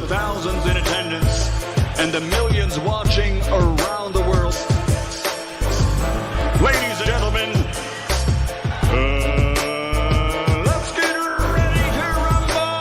the thousands in attendance and the millions watching around the world. Ladies and gentlemen, let's get ready to rumble!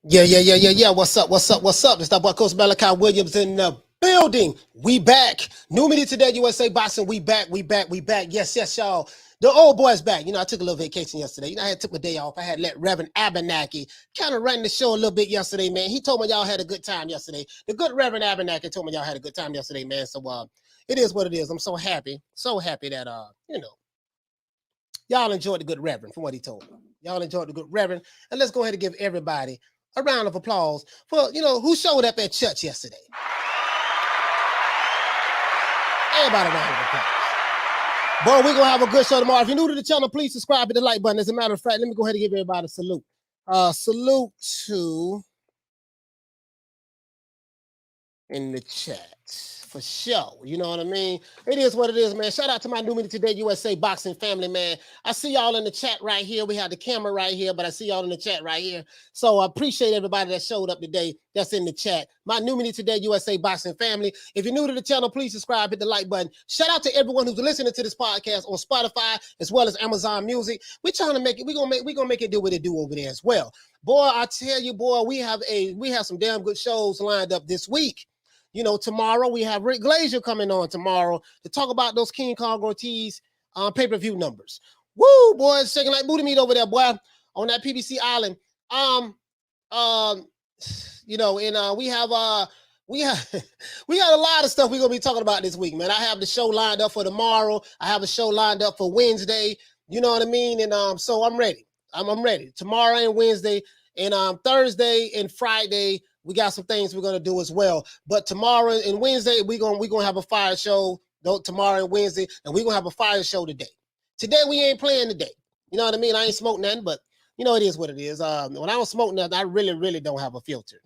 Yeah. What's up? It's that boy Coach Malachi Williams in the building. We back. New media today, USA Boxing. We back. Yes, y'all. The old boy's back. You know, I took a little vacation yesterday. You know, I had took my day off. I had let Reverend Abernathy kind of run the show a little bit yesterday, man. He told me y'all had a good time yesterday. The good Reverend Abernathy told me y'all had a good time yesterday, man. So it is what it is. I'm so happy that you know, y'all enjoyed the good Reverend from what he told me. Y'all enjoyed the good Reverend. And let's go ahead and give everybody a round of applause for, you know, who showed up at church yesterday. Everybody a round of applause. Boy, we're going to have a good show tomorrow. If you're new to the channel, please subscribe, hit the like button. As a matter of fact, let me go ahead and give everybody a salute. Salute to in the chat for sure. You know what I mean? It is what it is, man. Shout out to my new media today, USA Boxing family, man. I see y'all in the chat right here. We have the camera right here, but I see y'all in the chat right here. So I appreciate everybody that showed up today that's in the chat. My new media today, USA Boxing family. If you're new to the channel, please subscribe, hit the like button. Shout out to everyone who's listening to this podcast on Spotify as well as Amazon Music. We're trying to make it, we're gonna make it do what it do over there as well. Boy, I tell you, boy, we have some damn good shows lined up this week. You know, tomorrow we have Rick Glazier coming on tomorrow to talk about those King Kong Ortiz pay-per-view numbers. Woo, boy, it's shaking like booty meat over there, boy, on that PBC Island. You know, and we got a lot of stuff we're gonna be talking about this week, man. I have the show lined up for tomorrow. I have a show lined up for Wednesday. You know what I mean? And so I'm ready. I'm ready. Tomorrow and Wednesday, and Thursday and Friday. We got some things we're gonna do as well. But tomorrow and Wednesday, we're gonna have a fire show. Tomorrow and Wednesday, and we're gonna have a fire show today. Today we ain't playing today. You know what I mean? I ain't smoking nothing, but you know it is what it is. When I don't smoke nothing, I really don't have a filter.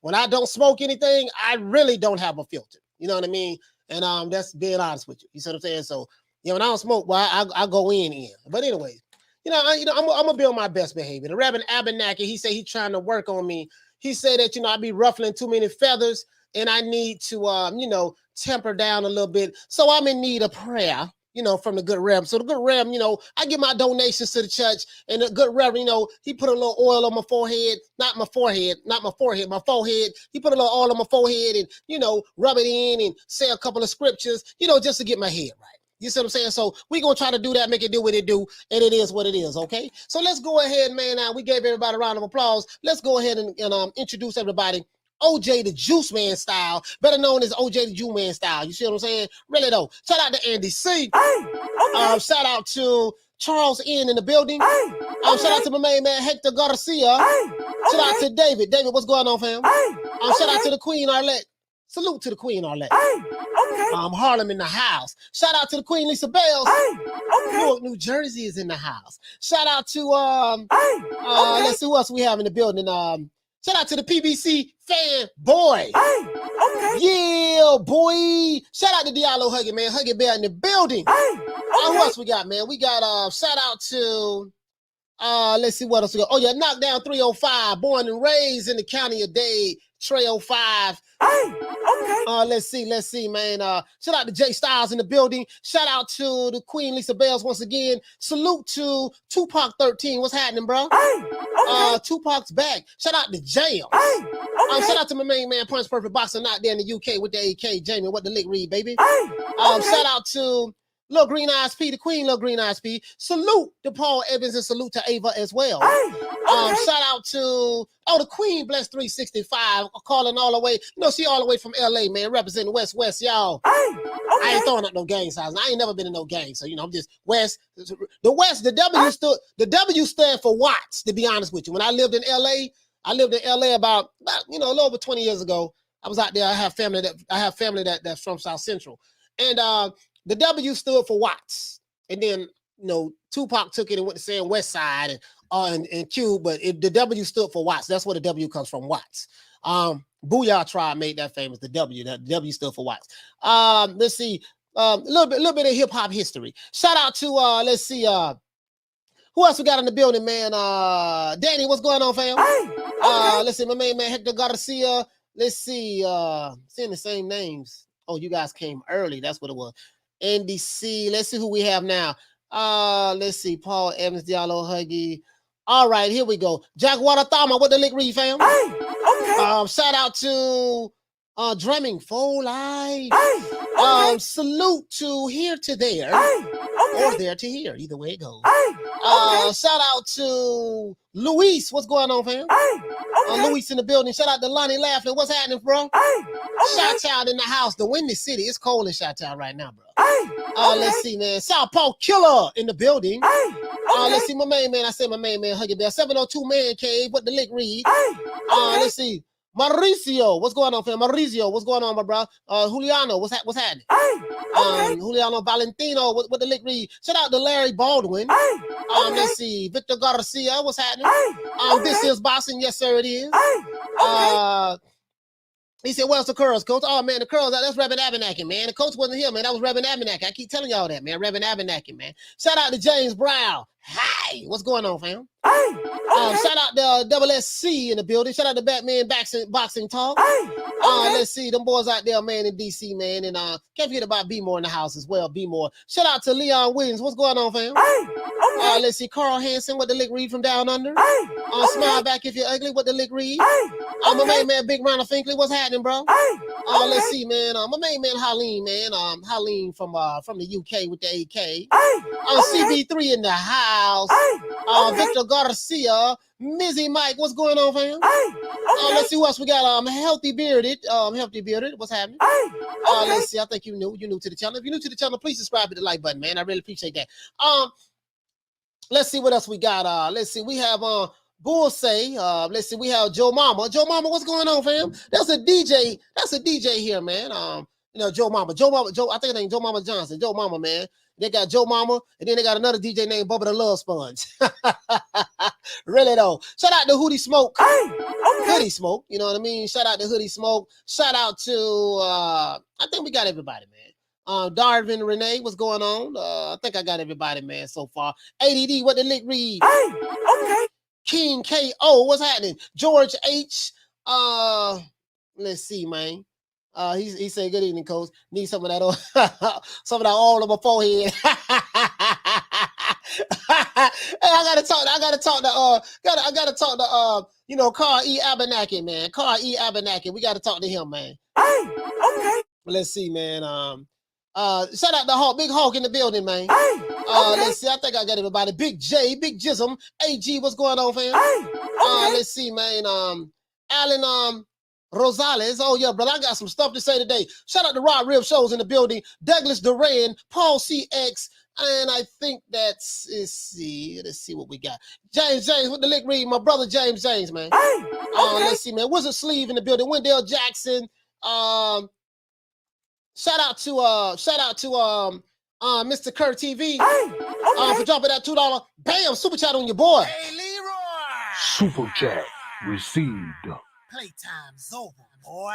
When I don't smoke anything, I really don't have a filter. You know what I mean? And that's being honest with you. You see what I'm saying? So you know, when I don't smoke, well, I go in. But anyways, I'm gonna be on my best behavior. The Reverend Abernathy, he said he's trying to work on me. He said that, I be ruffling too many feathers and I need to, temper down a little bit. So I'm in need of prayer, from the good Reverend. So the good Reverend, I give my donations to the church, and the good Reverend, he put a little oil on my forehead, my forehead. He put a little oil on my forehead and, rub it in and say a couple of scriptures, just to get my head right. You see what I'm saying? So we're going to try to do that, make it do what it do, and it is what it is, okay? So let's go ahead, man. Now, we gave everybody a round of applause. Let's go ahead and introduce everybody. OJ the Juice Man style, better known as OJ the Juice Man style. You see what I'm saying? Really, though. Shout out to Andy C. Okay. Shout out to Charles N. in the building. Shout out to my main man, Hector Garcia. Shout out to David. David, what's going on, fam? Shout out to the Queen Arlette. Salute to the Queen Arlette. Harlem in the house. Shout out to the Queen Lisa Bells. Newark, New Jersey is in the house. Shout out to let's see who else we have in the building. Shout out to the PBC fan boy. Yeah, boy. Shout out to Diallo Huggy, man. Huggy Bear in the building. Who else we got, man? We got shout out to let's see what else we got. Oh yeah, Knockdown 305, born and raised in the county of Dade, Trey 05. Let's see, man. Shout out to Jay Styles in the building. Shout out to the Queen Lisa Bells once again. Salute to Tupac 13. What's happening, bro? Tupac's back. Shout out to Jam. Shout out to my main man, Punch Perfect Boxing out there in the UK with the AK. Jamie, what the lick read, baby? Shout out to Lil Green Eyes P, the Queen Lil Green Eyes P. Salute to Paul Evans and salute to Ava as well. Shout out to the Queen Bless 365 calling all the way. She all the way from LA, man, representing West, y'all. I ain't throwing up no gang signs. I ain't never been in no gang, so I'm just West. The West, the W stand for Watts, to be honest with you. When I lived in LA, about a little over 20 years ago. I was out there. I have family that's from South Central. And the W stood for Watts, and then Tupac took it and went to saying West Side and Q, but the W stood for Watts. That's where the W comes from, Watts. Booyah Tribe made that famous. The W stood for Watts. Let's see, a little bit of hip hop history. Shout out to let's see, Who else we got in the building, man? Danny, what's going on, fam? Let's see, my main man Hector Garcia. Let's see, seeing the same names. Oh, you guys came early. That's what it was. NDC. Let's see who we have now. Let's see, Paul Evans, Diallo, Huggy. All right, here we go. Jaguar Thama, what the lick read, fam? Shout out to Drumming Full Life. Salute to Here to There, or There to Here, either way it goes. Shout out to Luis. What's going on, fam? Luis in the building. Shout out to Lonnie Laughing. What's happening, bro? Chi-Town in the house. The Windy City. It's cold in Chi-Town right now, bro. Let's see, man. Southpaw Killer in the building. Let's see, my main man. I say my main man, Huggy Bear. 702 Man Cave. What the lick read? Let's see. Mauricio, what's going on, fam? Mauricio, what's going on, my bro? Juliano, what's happening? Juliano Valentino, what the lick read? Shout out to Larry Baldwin. Let's see, Victor Garcia, what's happening? This is boxing, yes sir, it is. He said, where's the curls, coach? Oh man, the curls, that's Reverend Abenaki, man. The coach wasn't here, man. That was Reverend Abenaki. I keep telling y'all that, man. Reverend Abenaki, man. Shout out to James Brown. Hi, what's going on, fam? Shout out to Double SC in the building. Shout out to Batman Boxing Talk. Let's see, them boys out there, man, in DC, man. And can't forget about B-More in the house as well, B-More. Shout out to Leon Williams. What's going on, fam? Let's see, Carl Hansen, what the lick read from down under? Smile back if you're ugly, what the lick read? My main man, Big Ronald Finkley, what's happening, bro? Let's see, man. My main man, Haleen, man. Haleen from the UK with the AK. CB3 in the house. Victor Garcia. Mizzy Mike, what's going on, fam? Let's see who else we got. Healthy Bearded. What's happening? Let's see. I think you're new to the channel. If you're new to the channel, please subscribe to the like button, man. I really appreciate that. Let's see what else we got. Let's see. We have Bullseye. Let's see. We have Joe Mama. Joe Mama, what's going on, fam? That's a DJ. That's a DJ here, man. You know, Joe Mama. I think it ain't Joe Mama Johnson. Joe Mama, man. They got Joe Mama, and then they got another DJ named Bubba the Love Sponge. Really though. Shout out to Hoodie Smoke. Hoodie Smoke, you know what I mean? Shout out to Hoodie Smoke. Shout out to I think we got everybody, man. Darvin Renee, what's going on? I think I got everybody, man, so far. ADD, what the lick read? King KO, what's happening? George H. Let's see, man. He said, good evening, coach. Need some of that all on my forehead. Hey, I gotta talk to you know, Carl E. Abenaki, man. Carl E. Abenaki. We gotta talk to him, man. Let's see, man. Shout out to Hawk, Big Hawk in the building, man. Let's see. I think I got everybody. Big J, Big Jism, AG, what's going on, fam? Let's see, man. Alan Rosales. Oh yeah, brother, I got some stuff to say today. Shout out to Rod Rib Shows in the building. Douglas Duran, Paul CX, and I think that's, let's see what we got. James with the lick read, my brother James, man. Let's see, man. Wizard Sleeve in the building. Wendell Jackson. Shout out to Mr. Kerr TV for dropping that $2. Bam, super chat on your boy. Hey, Leroy. Super chat received. Playtime's over, boy.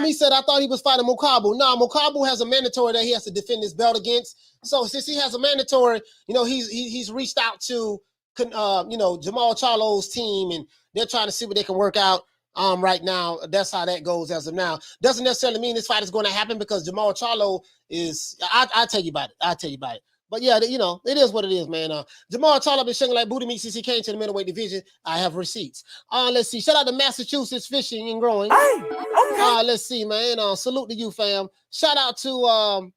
He said, I thought he was fighting Mukabu. No, Mukabu has a mandatory that he has to defend his belt against. So since he has a mandatory, you know, he's reached out to, you know, Jermall Charlo's team, and they're trying to see what they can work out. Right now, that's how that goes as of now. Doesn't necessarily mean this fight is going to happen, because Jermall Charlo is, I'll tell you about it. But yeah, you know, it is what it is, man. Jermall Charlo been shaking like booty meat since he came to the middleweight division. I have receipts. Let's see. Shout out to Massachusetts Fishing and Growing. Let's see, man. Salute to you, fam. Shout out to,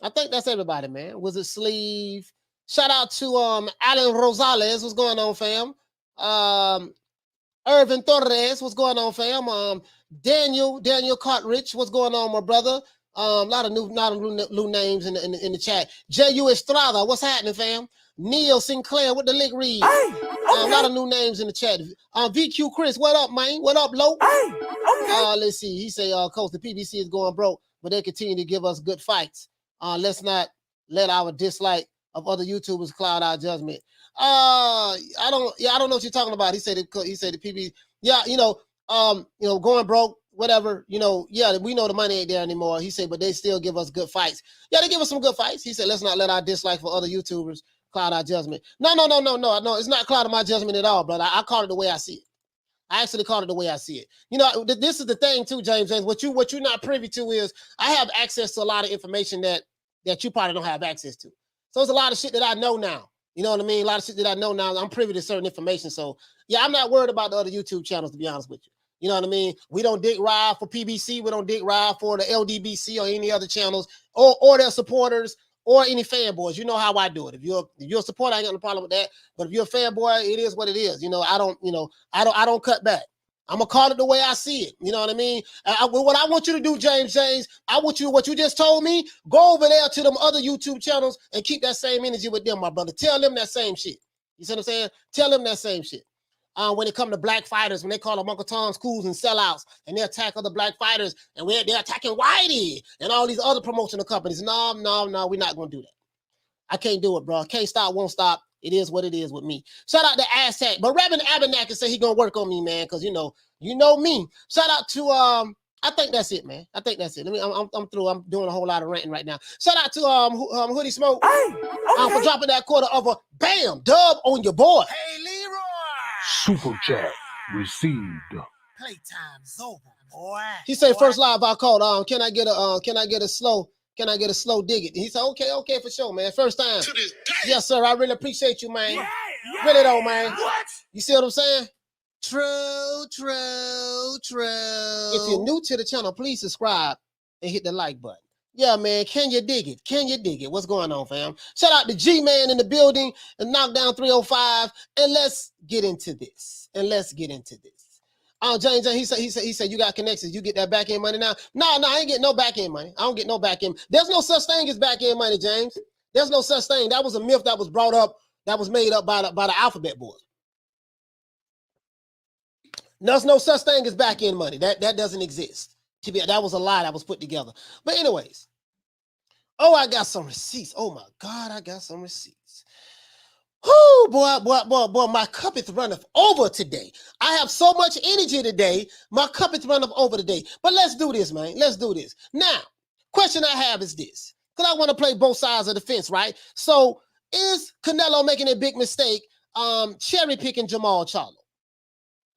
I think that's everybody, man. Was it Sleeve? Shout out to Alan Rosales. What's going on, fam? Irvin Torres, what's going on, fam? Daniel Cartridge, what's going on, my brother? A lot of new names in the chat. J.U. Estrada, what's happening, fam? Neil Sinclair, what the lick read? A lot of new names in the chat. VQ Chris, what up, man? What up, Lo? Let's see. He say, Coach, the PBC is going broke, but they continue to give us good fights. Let's not let our dislike of other YouTubers cloud our judgment. I don't know what you're talking about. He said the PB. Yeah, you know, going broke, whatever, you know, yeah, we know the money ain't there anymore. He said, but they still give us good fights. Yeah, they give us some good fights. He said, let's not let our dislike for other YouTubers Cloud our judgment. No. It's not clouding my judgment at all, brother. I call it the way I see it. I actually call it the way I see it. You know, this is the thing too, James. What you're not privy to is I have access to a lot of information that you probably don't have access to. So there's a lot of shit that I know now. You know what I mean? A lot of shit that I know now. I'm privy to certain information. So yeah, I'm not worried about the other YouTube channels, to be honest with you. You know what I mean? We don't dick ride for PBC. We don't dick ride for the LDBC or any other channels or their supporters or any fanboys. You know how I do it. If you're a supporter, I ain't got no problem with that. But if you're a fanboy, it is what it is. You know, I don't cut back. I'm gonna call it the way I see it. You know what I mean? What I want you to do, James, I want you, what you just told me, go over there to them other YouTube channels and keep that same energy with them, my brother. Tell them that same shit. You see what I'm saying? Tell them that same shit. When it comes to black fighters, when they call them Uncle Tom's Cools and sellouts, and they attack other black fighters, and they're attacking Whitey and all these other promotional companies. No, we're not gonna do that. I can't do it, bro. Can't stop, won't stop. It is what it is with me. Shout out to Aztec. But Reverend Abernathy said he gonna work on me, man, because you know me. Shout out to I think that's it, man. I think that's it. I'm through. I'm doing a whole lot of ranting right now. Shout out to Hoodie Smoke for dropping that quarter of a bam dub on your boy. Hey, Leroy. Super chat received. Playtime's over, boy. He said first live I called. Can I get a slow dig it? He said okay for sure, man. First time. To this day. Yes, sir. I really appreciate you, man. Yeah. Really though, man. What? You see what I'm saying? True. If you're new to the channel, please subscribe and hit the like button. Yeah, man. Can you dig it? What's going on, fam? Shout out to G-Man in the building and Knockdown 305. And let's get into this. James, he said you got connections. You get that back end money now. No, I ain't getting no back end money. I don't get no back end. There's no such thing as back end money, James. There's no such thing. That was a myth that was brought up, that was made up by the alphabet boys. There's no such thing as back end money. That doesn't exist. That was a lie that was put together. But anyways, I got some receipts. Oh my God, I got some receipts. Whoo, boy, my cup is running over today. I have so much energy today. My cup is running over today. But let's do this, man. Let's do this. Now, question I have is this, because I want to play both sides of the fence, right? So is Canelo making a big mistake cherry picking Jermall Charlo?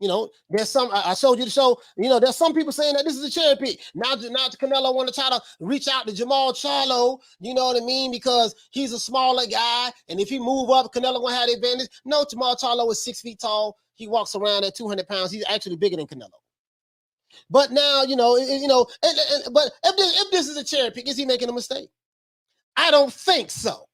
You know, there's some, I showed you the show, there's some people saying that this is a cherry pick. Now Canelo want to try to reach out to Jermall Charlo, you know what I mean? Because he's a smaller guy, and if he move up, Canelo gonna have the advantage. No, Jermall Charlo is 6 feet tall. He walks around at 200 pounds. He's actually bigger than Canelo. But now, but if this is a cherry pick, is he making a mistake? I don't think so.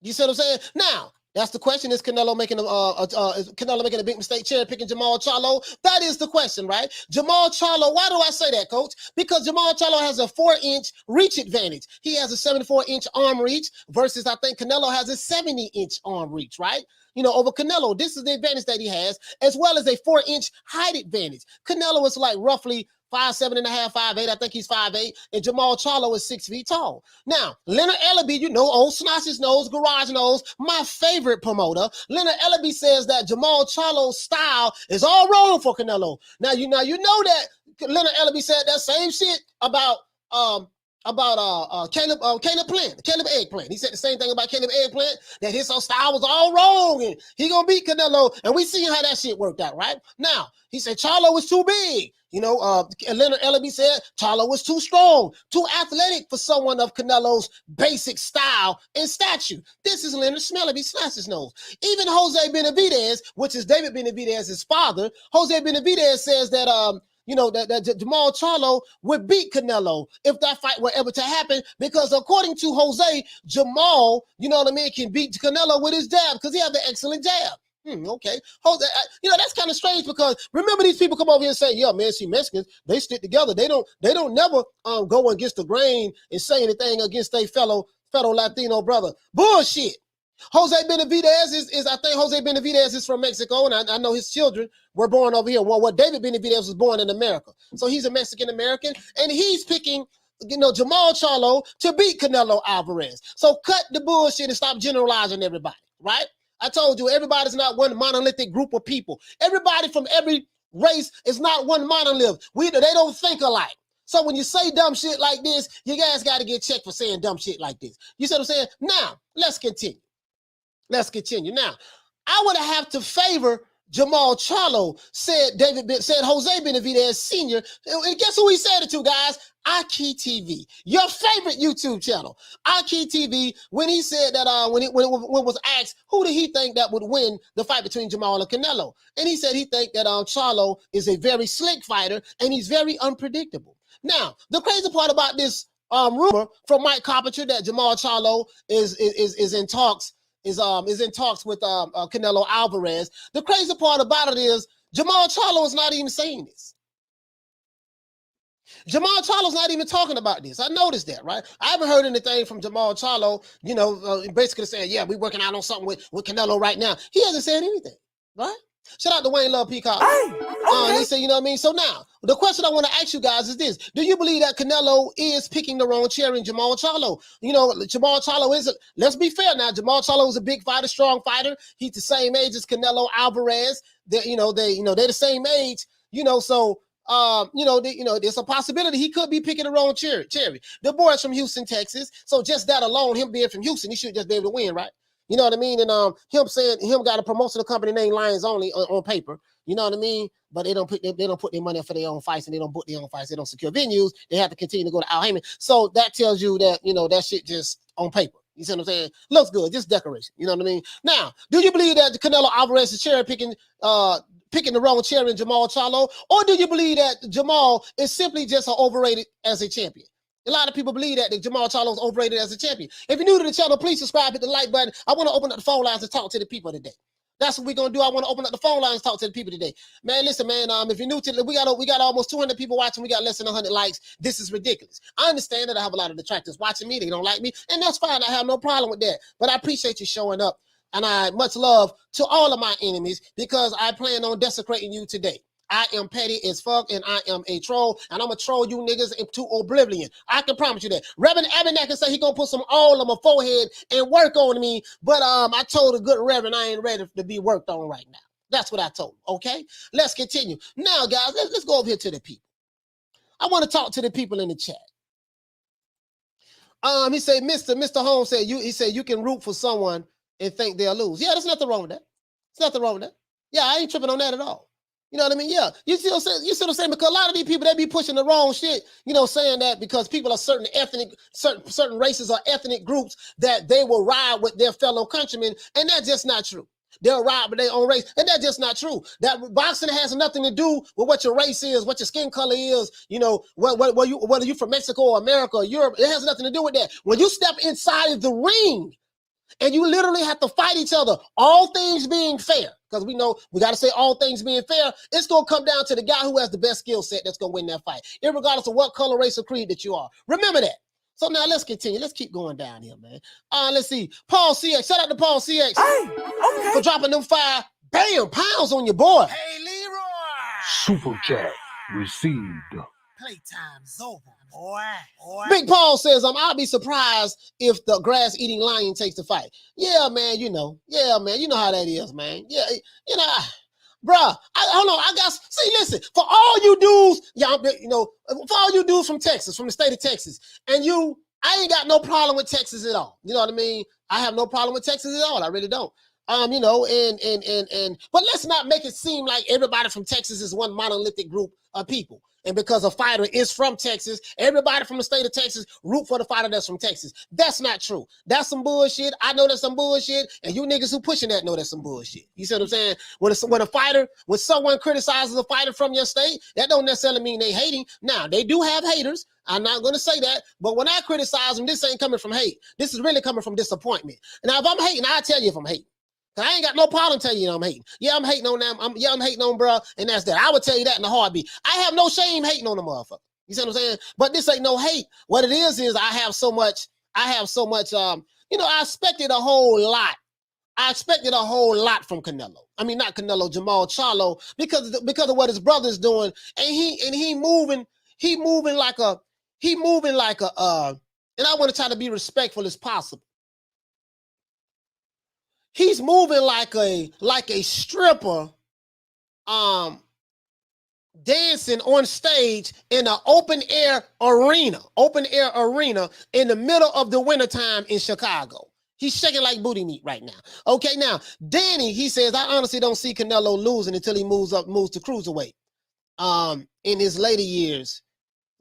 You see what I'm saying? Now, that's the question. Is Canelo making a big mistake cherry picking Jermall Charlo? That is the question, right? Jermall Charlo, why do I say that, coach? Because Jermall Charlo has a 4-inch reach advantage. He has a 74-inch arm reach versus I think Canelo has a 70-inch arm reach, right? Over Canelo. This is the advantage that he has, as well as a 4-inch height advantage. Canelo is like roughly 5'7.5", 5'8". I think he's 5'8", and Jermall Charlo is 6 feet tall. Now, Leonard Ellerbe, old Snotch's Nose, Garage Nose, my favorite promoter. Leonard Ellerbe says that Jermall Charlo's style is all wrong for Canelo. Now you know that Leonard Ellerbe said that same shit about Caleb Eggplant. He said the same thing about Caleb Eggplant, that his style was all wrong and he gonna beat Canelo, and we see how that shit worked out, right? Now, he said Charlo was too big. Leonard Ellerbe said Charlo was too strong, too athletic for someone of Canelo's basic style and stature. This is Leonard Ellerbe slash his nose. Even Jose Benavidez, which is David Benavidez's father, Jose Benavidez says that that Jermall Charlo would beat Canelo if that fight were ever to happen, because according to Jose, Jermall, can beat Canelo with his jab because he has an excellent jab. Okay. Jose, that's kind of strange, because remember, these people come over here and say, yeah, man, see, Mexicans, they stick together. They don't never go against the grain and say anything against their fellow Latino brother. Bullshit. Jose Benavidez I think Jose Benavidez is from Mexico, and I know his children were born over here. Well, David Benavidez was born in America. So he's a Mexican-American, and he's picking, Jermall Charlo to beat Canelo Alvarez. So cut the bullshit and stop generalizing everybody, right? I told you, everybody's not one monolithic group of people. Everybody from every race is not one monolith. They don't think alike. So when you say dumb shit like this, you guys got to get checked for saying dumb shit like this. You see what I'm saying? Now, let's continue. Let's continue. Now, I would have to favor Jermall Charlo, said Jose Benavidez Sr. And guess who he said it to, guys? AKHi TV, your favorite YouTube channel. AKHi TV, when he said that, when was asked, who did he think that would win the fight between Jermall and Canelo? And he said he think that Charlo is a very slick fighter and he's very unpredictable. Now, the crazy part about this rumor from Mike Carpenter that Jermall Charlo is in talks with Canelo Alvarez. The crazy part about it is Jermall Charlo is not even saying this. Jermall Charlo's not even talking about this. I noticed that, right? I haven't heard anything from Jermall Charlo, basically saying, yeah, we're working out on something with Canelo right now. He hasn't said anything, right? Shout out to Wayne Love Peacock. Okay. They say, you know what I mean? So now, the question I want to ask you guys is this. Do you believe that Canelo is picking the wrong chair in Jermall Charlo? Jermall Charlo is, let's be fair now, Jermall Charlo is a big fighter, strong fighter. He's the same age as Canelo Alvarez. They're the same age, so there's a possibility he could be picking the wrong cherry. The boy's from Houston, Texas. So just that alone, him being from Houston, he should just be able to win, right? You know what I mean? And him got a promotional company named Lions Only on paper. You know what I mean? But they don't put their money up for their own fights, and they don't book their own fights. They don't secure venues. They have to continue to go to Al Heyman. So that tells you that that shit just on paper. You see what I'm saying? Looks good, just decoration. You know what I mean? Now, do you believe that Canelo Alvarez is cherry picking the wrong chair in Jermall Charlo, or do you believe that Jermall is simply just overrated as a champion? A lot of people believe that Jermall Charlo is overrated as a champion. If you're new to the channel, please subscribe, hit the like button. I want to open up the phone lines and talk to the people today. That's what we're gonna do. I want to open up the phone lines and talk to the people today. Man, listen, man. If you're new to we got almost 200 people watching. We got less than 100 likes. This is ridiculous. I understand that I have a lot of detractors watching me. They don't like me, and that's fine. I have no problem with that. But I appreciate you showing up, and I much love to all of my enemies because I plan on desecrating you today. I am petty as fuck, and I am a troll, and I'm going to troll you niggas into oblivion. I can promise you that. Reverend Abernathy said he going to put some oil on my forehead and work on me, but I told a good Reverend I ain't ready to be worked on right now. That's what I told him, okay? Let's continue. Now, guys, let's go over here to the people. I want to talk to the people in the chat. He said, Mr. Holmes said, you can root for someone and think they'll lose. Yeah, there's nothing wrong with that. There's nothing wrong with that. Yeah, I ain't tripping on that at all. You know what I mean? Yeah, you see what I'm saying? Because a lot of these people, they be pushing the wrong shit, saying that because people are certain races or ethnic groups that they will ride with their fellow countrymen, and that's just not true. They'll ride with their own race, and that's just not true. That boxing has nothing to do with what your race is, what your skin color is, whether you're from Mexico or America or Europe. It has nothing to do with that. When you step inside of the ring, and you literally have to fight each other, all things being fair, because we know we got to say all things being fair, it's going to come down to the guy who has the best skill set that's going to win that fight, regardless of what color, race, or creed that you are. Remember that. So now let's continue. Let's keep going down here, man. Let's see. Paul CX. Shout out to Paul CX for dropping them 5 pounds on your boy. Hey, Leroy. Super chat received. Playtime's over, boy. Big Paul says, I'll be surprised if the grass-eating lion takes the fight. Yeah, man, Yeah, man, you know how that is, man. Yeah, bruh, hold on. Listen, for all you dudes, for all you dudes from Texas, from the state of Texas, and I ain't got no problem with Texas at all. You know what I mean? I have no problem with Texas at all. I really don't. But let's not make it seem like everybody from Texas is one monolithic group of people. And because a fighter is from Texas, everybody from the state of Texas root for the fighter that's from Texas. That's not true. That's some bullshit. I know that's some bullshit. And you niggas who pushing that know that's some bullshit. You see what I'm saying? When someone criticizes a fighter from your state, that don't necessarily mean they hating. Now, they do have haters. I'm not going to say that. But when I criticize them, this ain't coming from hate. This is really coming from disappointment. Now, if I'm hating, I'll tell you if I'm hating. I ain't got no problem telling you I'm hating. Yeah, I'm hating on them. I'm hating on bruh, and that's that. I would tell you that in a heartbeat. I have no shame hating on the motherfucker. You see what I'm saying? But this ain't no hate. What it is I have so much, I expected a whole lot. I expected a whole lot from Canelo. I mean, not Canelo, Jermall Charlo, because of what his brother's doing. And he moving like a, and I want to try to be respectful as possible. He's moving like a stripper, dancing on stage in an open air arena in the middle of the wintertime in Chicago. He's shaking like booty meat right now. Okay, now, Danny, he says, I honestly don't see Canelo losing until he moves to cruiserweight in his later years.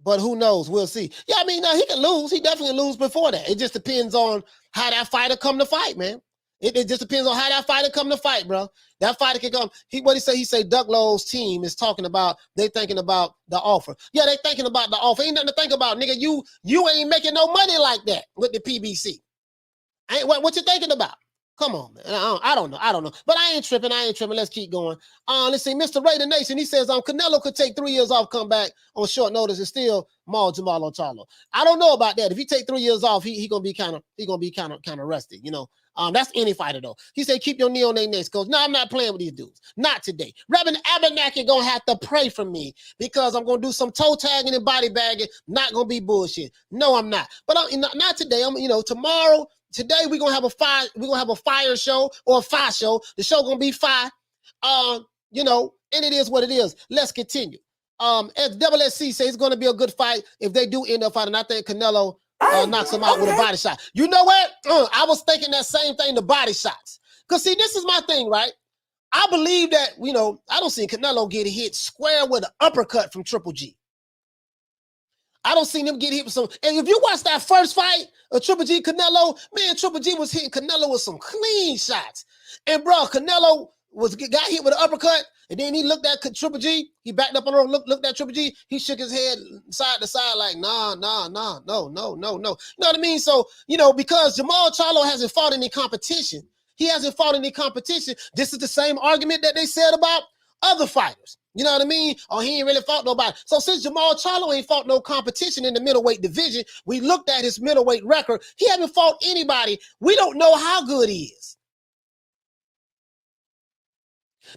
But who knows? We'll see. Yeah, I mean, he can lose. He definitely lose before that. It just depends on how that fighter come to fight, man. It just depends on how that fighter come to fight, bro. That fighter can come. What he say? He say Duck Lowe's team is talking about, they thinking about the offer. Yeah, they thinking about the offer. Ain't nothing to think about, nigga. You ain't making no money like that with the PBC. What you thinking about? Come on, man. I don't know. But I ain't tripping. Let's keep going. Let's see. Mr. Raider Nation, he says Canelo could take 3 years off, come back on short notice, and still maul Jermall Charlo. I don't know about that. If he take 3 years off, he gonna be kind of rusty, you know. That's any fighter though. He said keep your knee on their necks, coach. No, I'm not playing with these dudes. Not today. Reverend Abernathy gonna have to pray for me because I'm gonna do some toe tagging and body bagging. Not gonna be bullshit. No, I'm not. But not today. Tomorrow. Today we're gonna have a fire show or a fire show. The show gonna be fire. And it is what it is. Let's continue. As SSC says it's gonna be a good fight if they do end up fighting. I think Canelo knocks him out with a body shot. You know what? I was thinking that same thing, the body shots. Because see, this is my thing, right? I believe that, I don't see Canelo get hit square with an uppercut from Triple G. I don't see him get hit with some. And if you watch that first fight of Triple G Canelo, man, Triple G was hitting Canelo with some clean shots. And bro, Canelo got hit with an uppercut, and then he looked at Triple G. He backed up on the road, looked at Triple G. He shook his head side to side like, no. You know what I mean? So, because Jermall Charlo hasn't fought any competition. He hasn't fought any competition. This is the same argument that they said about other fighters. You know what I mean? Or he ain't really fought nobody. So since Jermall Charlo ain't fought no competition in the middleweight division, we looked at his middleweight record. He haven't fought anybody. We don't know how good he is.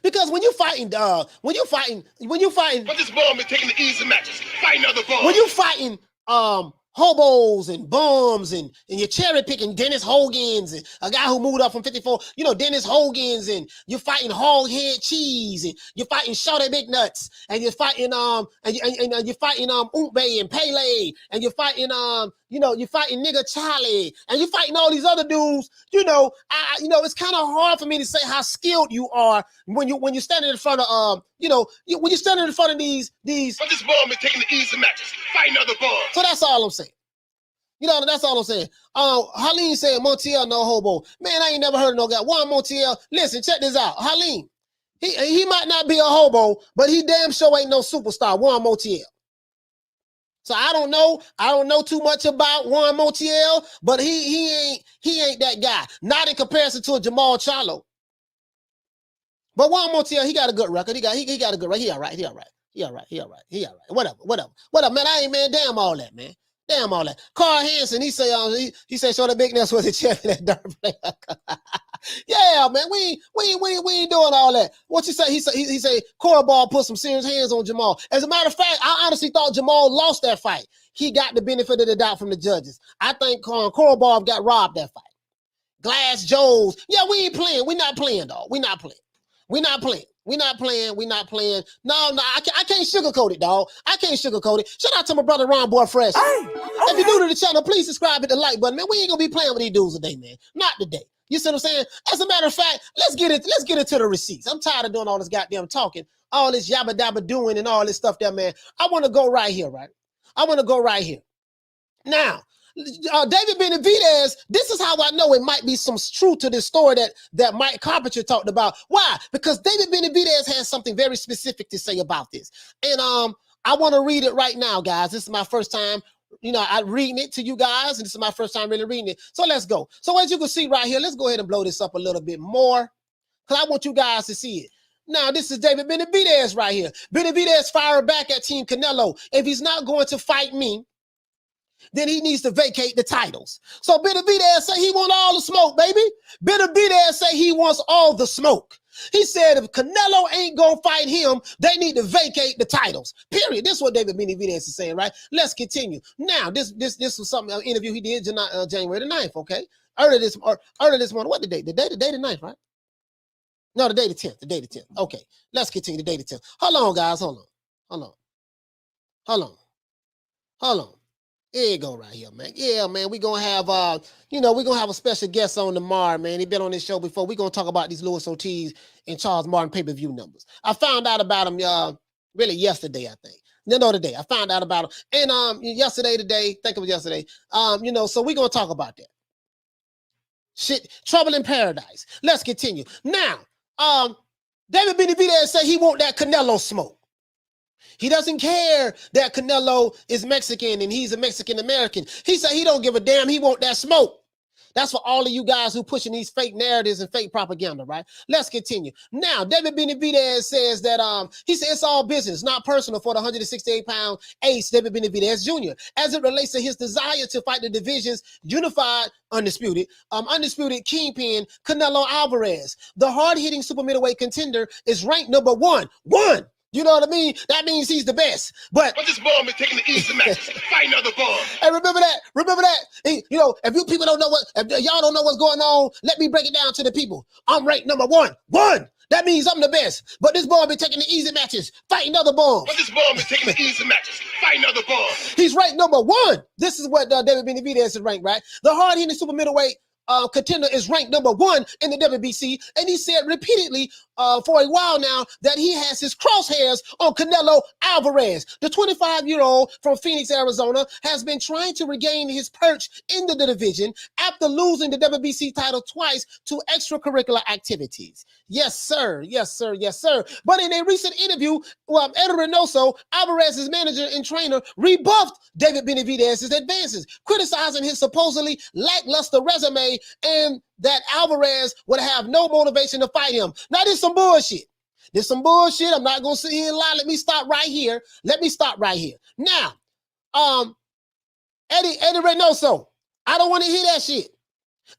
Because when you fighting, but this bum is taking the easy matches. Fighting other bums. When you fighting, hobos and bums and you're cherry picking Dennis Hogan's and a guy who moved up from 54, Dennis Hogan's, and you're fighting hog head cheese, and you're fighting Shorty Big Nuts, and you're fighting you're fighting Umbe and Pele, and you're fighting you're fighting Nigga Charlie, and you're fighting all these other dudes. It's kind of hard for me to say how skilled you are when you're standing in front of when you're standing in front of these. But this bum is taking the easy matches, fighting other bums. So that's all I'm saying. That's all I'm saying. Halim said Montiel no hobo. Man, I ain't never heard of no guy. Juan Montiel, listen, check this out. Halim, he might not be a hobo, but he damn sure ain't no superstar. Juan Montiel. So I don't know too much about Juan Montiel, but he ain't that guy. Not in comparison to a Jermall Charlo. But Juan Montiel, he got a good record. He got a good record. He all right. Whatever, man. Damn all that, man. Damn all that. Carl Hansen, he say Shorty Big Nuts was a champion at dirt player. Yeah, man. We ain't doing all that. What you say? He say Korobov put some serious hands on Jermall. As a matter of fact, I honestly thought Jermall lost that fight. He got the benefit of the doubt from the judges. I think Korobov got robbed that fight. Glass Joes. Yeah, we ain't playing. We not playing, dog. We not playing. No, I can't sugarcoat it, dog. I can't sugarcoat it. Shout out to my brother Ron Boy Fresh. If you're new to the channel, please subscribe, hit the like button, man. We ain't gonna be playing with these dudes today, man. Not today. You see what I'm saying? As a matter of fact, let's get into the receipts. I'm tired of doing all this goddamn talking, all this yabba dabba doing and all this stuff there, man. I want to go right here, right? Now, David Benavidez, this is how I know it might be some truth to this story that Mike Carpenter talked about. Why? Because David Benavidez has something very specific to say about this. And I want to read it right now, guys. This is my first time, I'm reading it to you guys, and this is my first time really reading it. So let's go. So as you can see right here, let's go ahead and blow this up a little bit more, because I want you guys to see it. Now, this is David Benavidez right here. Benavidez fired back at Team Canelo. If he's not going to fight me, then he needs to vacate the titles. So Benavidez say he want all the smoke, baby. Benavidez say he wants all the smoke. He said if Canelo ain't gonna fight him, they need to vacate the titles. Period. This is what David Benavidez is saying, right? Let's continue. Now, this was something, an interview he did January the 9th, okay? Earlier this morning. What the date? The day the 9th, right? No, the day the 10th. Okay, let's continue the day the 10th. Hold on, guys. Hold on. Here you go right here, man. Yeah, man, we're going to have, we're going to have a special guest on tomorrow, man. He been on this show before. We're going to talk about these Louis Ortiz and Charles Martin pay-per-view numbers. I found out about them, really yesterday, I think. No, today. I found out about them. And today, think it was yesterday. So we're going to talk about that. Shit, trouble in paradise. Let's continue. Now, David Benavidez said he want that Canelo smoke. He doesn't care that Canelo is Mexican and he's a Mexican-American. He said he don't give a damn. He want that smoke. That's for all of you guys who pushing these fake narratives and fake propaganda, right? Let's continue. Now, David Benavidez says that he said it's all business, not personal for the 168-pound ace, David Benavidez Jr., as it relates to his desire to fight the division's unified, undisputed kingpin, Canelo Alvarez. The hard-hitting super middleweight contender is ranked number one. You know what I mean? That means he's the best. But this bomb is taking the easy matches. Fight another bomb. Hey, remember that? If you people don't know if y'all don't know what's going on, let me break it down to the people. I'm ranked number one. That means I'm the best. But this bomb be taking the easy matches. Fight another bomb. This bomb is taking the easy matches. Fight another bomb. He's ranked number one. This is what David Benavidez is ranked, right? The hard-hitting super middleweight contender is ranked number one in the WBC, and he said repeatedly for a while now that he has his crosshairs on Canelo Alvarez. The 25-year-old from Phoenix, Arizona, has been trying to regain his perch in the division after losing the WBC title twice to extracurricular activities. Yes, sir. But in a recent interview, Eddie Reynoso, Alvarez's manager and trainer, rebuffed David Benavidez's advances, criticizing his supposedly lackluster resume and that Alvarez would have no motivation to fight him. Now, this is some bullshit. I'm not going to sit here and lie. Let me stop right here. Now, Eddie Reynoso, I don't want to hear that shit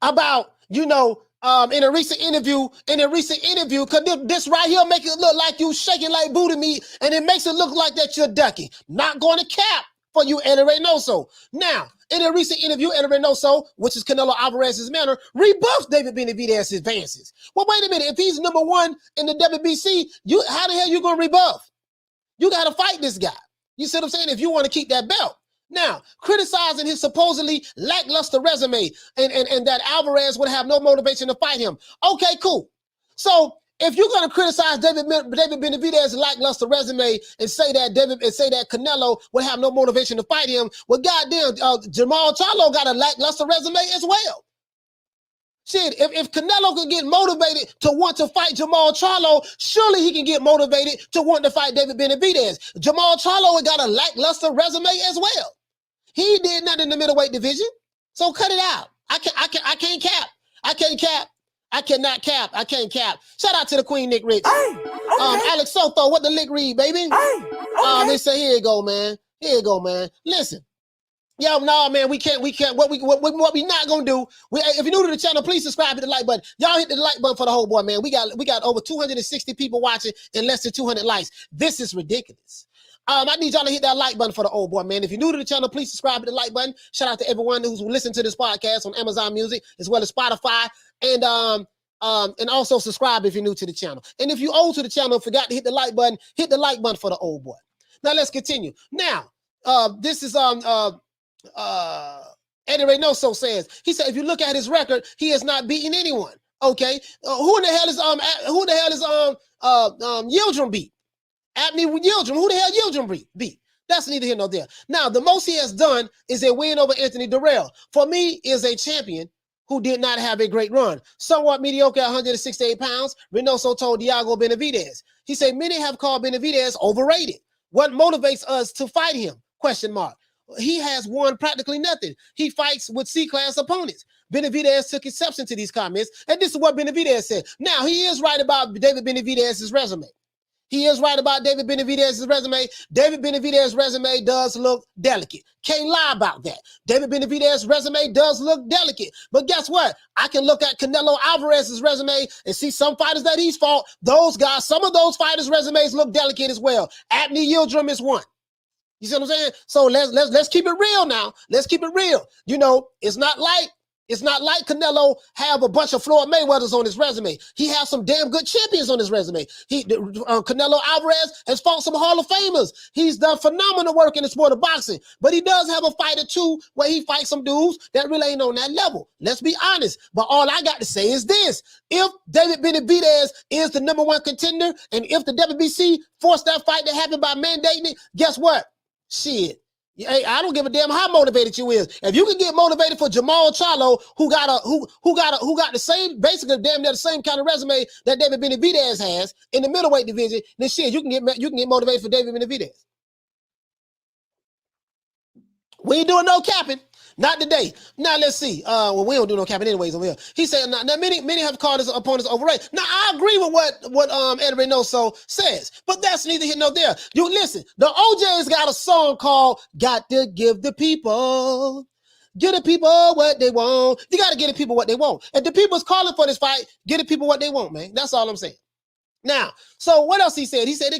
about, in a recent interview, because this right here make it look like you shaking like booty meat, and it makes it look like that you're ducking. Not going to cap for you, Eddie Reynoso. Now, in a recent interview, Eddie Reynoso, which is Canelo Alvarez's manner, rebuffed David Benavidez's advances. Well, wait a minute. If he's number one in the WBC, how the hell you going to rebuff? You got to fight this guy. You see what I'm saying? If you want to keep that belt. Now, criticizing his supposedly lackluster resume and that Alvarez would have no motivation to fight him. Okay, cool. So if you're going to criticize David Benavidez's lackluster resume and say that Canelo would have no motivation to fight him, well, goddamn, Jermall Charlo got a lackluster resume as well. Shit, if Canelo could get motivated to want to fight Jermall Charlo, surely he can get motivated to want to fight David Benavidez. Jermall Charlo got a lackluster resume as well. He did nothing in the middleweight division, so cut it out. I can't cap. I cannot cap. I can't cap. Shout out to the Queen, Nick Rich. Alex Soto, what the lick read, baby? They say, here you go, man. Listen. Yo, no, man, we can't. What we not gonna do? If you're new to the channel, please subscribe, hit the like button. Y'all hit the like button for the whole boy, man. We got over 260 people watching and less than 200 likes. This is ridiculous. I need y'all to hit that like button for the old boy, man. If you're new to the channel, please subscribe to the like button. Shout out to everyone who's listening to this podcast on Amazon Music as well as Spotify, and also subscribe if you're new to the channel. And if you're old to the channel, forgot to hit the like button for the old boy. Now let's continue. Now, this is Eddie Reynoso says. He said if you look at his record, he has not beaten anyone. Okay, who the hell is Yildirim beat? Abney Yildirim. Who the hell Yildirim beat? That's neither here nor there. Now, the most he has done is a win over Anthony Durrell. For me, is a champion who did not have a great run. Somewhat mediocre at 168 pounds, Reynoso told Diego Benavidez. He said, many have called Benavidez overrated. What motivates us to fight him? ? He has won practically nothing. He fights with C-class opponents. Benavidez took exception to these comments, and this is what Benavidez said. Now, he is right about David Benavidez's resume. David Benavidez's resume does look delicate. Can't lie about that. David Benavidez's resume does look delicate. But guess what? I can look at Canelo Alvarez's resume and see some fighters that he's fought. Those guys, some of those fighters' resumes look delicate as well. Abney Yildirim is one. You see what I'm saying? So let's keep it real now. Let's keep it real. It's not like It's not like Canelo have a bunch of Floyd Mayweathers on his resume. He has some damn good champions on his resume. Canelo Alvarez has fought some Hall of Famers. He's done phenomenal work in the sport of boxing. But he does have a fight or two where he fights some dudes that really ain't on that level. Let's be honest. But all I got to say is this. If David Benavidez is the #1 contender, and if the WBC forced that fight to happen by mandating it, guess what? Shit. Hey, I don't give a damn how motivated you is. If you can get motivated for Jermall Charlo, who got the same, basically damn near the same kind of resume that David Benavidez has in the middleweight division, then shit, you can get motivated for David Benavidez. We ain't doing no capping. Not today. Now let's see. Well, we don't do no capping anyways over here. He said now many have called his opponents overrated. Now I agree with what Ed Reynoso says, but that's neither here nor there. You listen, the OJ's got a song called "Got to Give the People." Give the people what they want. You got to give the people what they want. If the people's calling for this fight, give the people what they want, man. That's all I'm saying. Now, so what else he said? He said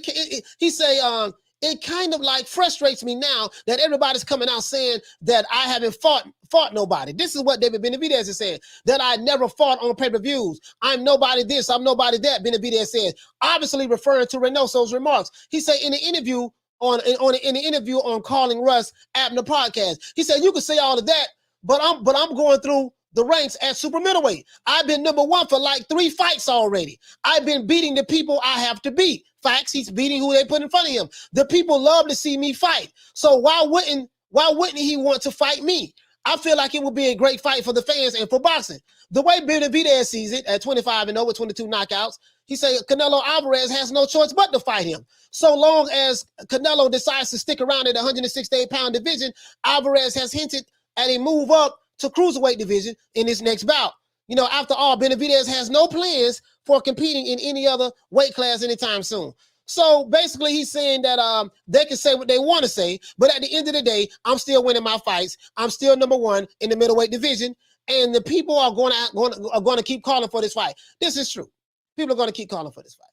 it kind of like frustrates me now that everybody's coming out saying that I haven't fought nobody. This is what David Benavidez is saying, that I never fought on pay-per-views. I'm nobody this, I'm nobody that, Benavidez says, obviously referring to Reynoso's remarks. He said in the interview on Calling Russ Abner podcast, he said, you can say all of that, but I'm going through the ranks at super middleweight. I've been #1 for like 3 fights already. I've been beating the people I have to beat. Facts, he's beating who they put in front of him. The people love to see me fight. So why wouldn't he want to fight me? I feel like it would be a great fight for the fans and for boxing. The way Benavidez sees it at 25-0 with 22 knockouts, he said Canelo Alvarez has no choice but to fight him. So long as Canelo decides to stick around at the 168-pound division, Alvarez has hinted at a move up to cruiserweight division in his next bout. You know, after all, Benavidez has no plans for competing in any other weight class anytime soon. So basically, he's saying that they can say what they want to say, but at the end of the day, I'm still winning my fights. I'm still #1 in the middleweight division, and the people are going to keep calling for this fight. This is true. People are going to keep calling for this fight.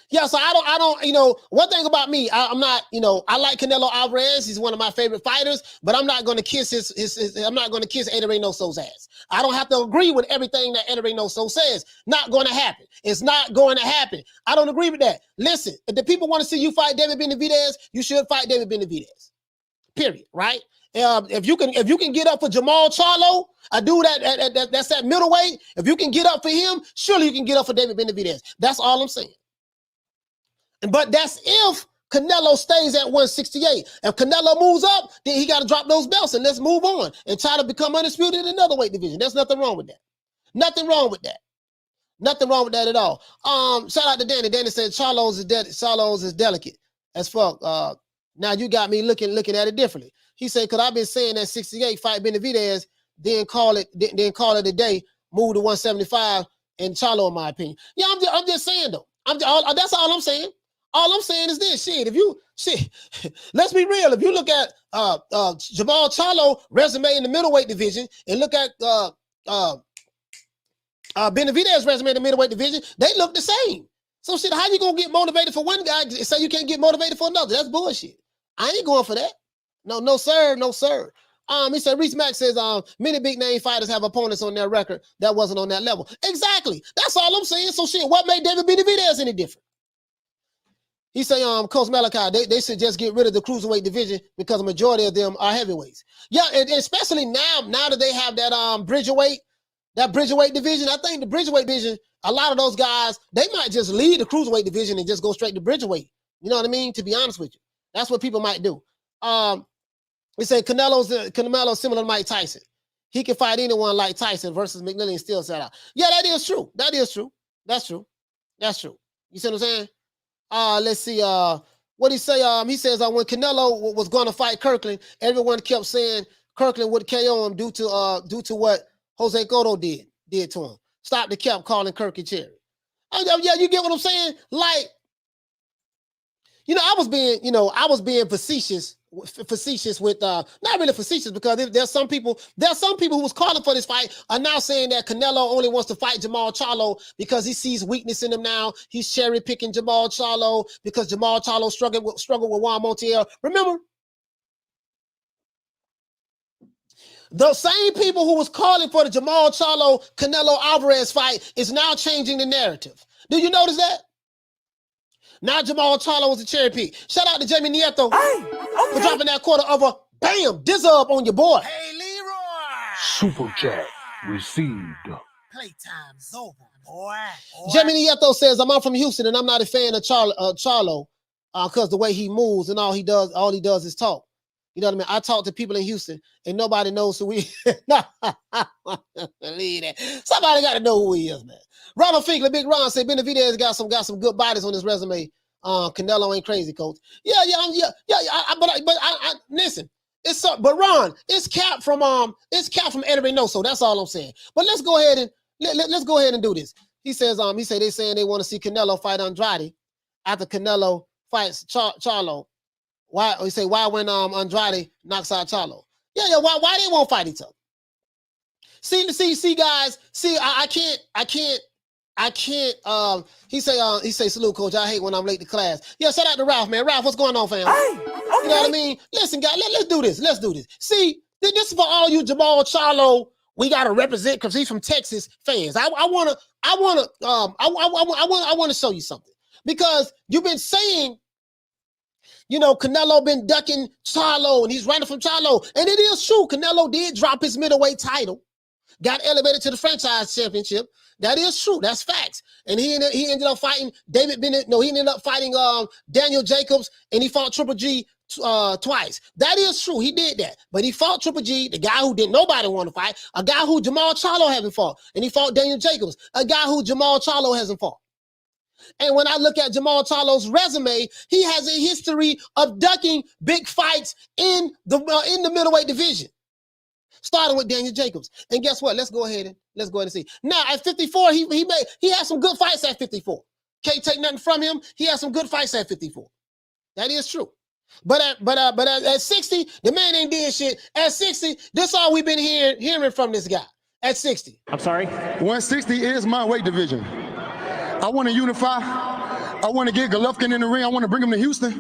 Yeah, so I don't, you know, one thing about me, I'm not, you know, I like Canelo Alvarez. He's one of my favorite fighters, but I'm not going to kiss I'm not going to kiss Ed Reynoso's ass. I don't have to agree with everything that Ed Reynoso says. Not going to happen. It's not going to happen. I don't agree with that. Listen, if the people want to see you fight David Benavidez, you should fight David Benavidez. Period. Right? If you can get up for Jermall Charlo, a dude that's at middleweight, if you can get up for him, surely you can get up for David Benavidez. That's all I'm saying. But that's if Canelo stays at 168. If Canelo moves up, then he got to drop those belts and let's move on and try to become undisputed in another weight division. There's nothing wrong with that. Nothing wrong with that. Nothing wrong with that at all. Shout out to Danny. Danny said Charlo's is delicate as fuck. Now you got me looking at it differently. He said, because I've been saying that 68 fight Benavidez, then call it a day, move to 175 and Charlo, in my opinion. Yeah, I'm just saying though. That's all I'm saying. All I'm saying is this, let's be real. If you look at Jermall Charlo resume in the middleweight division and look at Benavidez resume in the middleweight division, they look the same. So shit, how you gonna get motivated for one guy and say you can't get motivated for another? That's bullshit. I ain't going for that. No, sir. He said, Reese Mack says, many big name fighters have opponents on their record that wasn't on that level. Exactly. That's all I'm saying. So shit, what made David Benavidez any different? He say, Coach Malachi, they should just get rid of the cruiserweight division because the majority of them are heavyweights. Yeah, and especially now that they have that bridgerweight division. I think the bridgerweight division, a lot of those guys, they might just leave the cruiserweight division and just go straight to bridgerweight. You know what I mean? To be honest with you, that's what people might do. We say Canelo's similar to Mike Tyson. He can fight anyone like Tyson versus McNeely and still sell out. Yeah, that is true. That's true. You see what I'm saying? Let's see. What he say? He says when Canelo was going to fight Kirkland, everyone kept saying Kirkland would KO him due to what Jose Cotto did to him. Stop the cap calling Kirk and Cherry. Yeah, you get what I'm saying? Like, I was being facetious with not really facetious, because there's some people who was calling for this fight are now saying that Canelo only wants to fight Jermall Charlo because he sees weakness in him now. He's cherry picking Jermall Charlo because Jermall Charlo struggled with Juan Montiel. Remember Those same people who was calling for the Jermall Charlo Canelo Alvarez fight is now changing the narrative. Do you notice that? Now Jermall Charlo was a cherry pick. Shout out to Jamie Nieto for dropping that quarter of a bam, up on your boy. Hey, Leroy. Super chat received. Playtime's over, boy. Jamie Nieto says, I'm from Houston and I'm not a fan of Charlo because the way he moves and all he does is talk. You know what I mean? I talk to people in Houston and nobody knows who we believe that. Somebody got to know who he is, man. Ronald Finkler, Big Ron said Benavidez got some good bodies on his resume. Canelo ain't crazy, coach. Yeah. But listen, but Ron, it's cap from Ellerbe no, so that's all I'm saying. But let's go ahead and let's go ahead and do this. He said they saying they want to see Canelo fight Andrade after Canelo fights Charlo. Why when Andrade knocks out Charlo? Yeah, why they won't fight each other? See, guys, I can't. He say salute, coach. I hate when I'm late to class. Yeah, shout out to Ralph, man. Ralph, what's going on, fam? Hey, okay. You know what I mean? Listen, guys, let's do this. Let's do this. See, this is for all you Jermall Charlo. We gotta represent because he's from Texas fans. I wanna show you something because you've been saying, you know, Canelo been ducking Charlo and he's running from Charlo. And it is true. Canelo did drop his middleweight title, got elevated to the franchise championship. That is true. That's facts. And he ended up fighting David Bennett. No, he ended up fighting Daniel Jacobs and he fought Triple G twice. That is true. He did that. But he fought Triple G, the guy who didn't nobody want to fight, a guy who Jermall Charlo haven't fought. And he fought Daniel Jacobs, a guy who Jermall Charlo hasn't fought. And when I look at Jermall Charlo's resume, he has a history of ducking big fights in the middleweight division, starting with Daniel Jacobs. And guess what? Let's go ahead and see. Now at 54, he had some good fights at 54. Can't take nothing from him. He had some good fights at 54. That is true. But at 60, the man ain't did shit. At 60, this all we've been hearing from this guy. At 60. I'm sorry? 160 is my weight division. I want to unify. I want to get Golovkin in the ring. I want to bring him to Houston.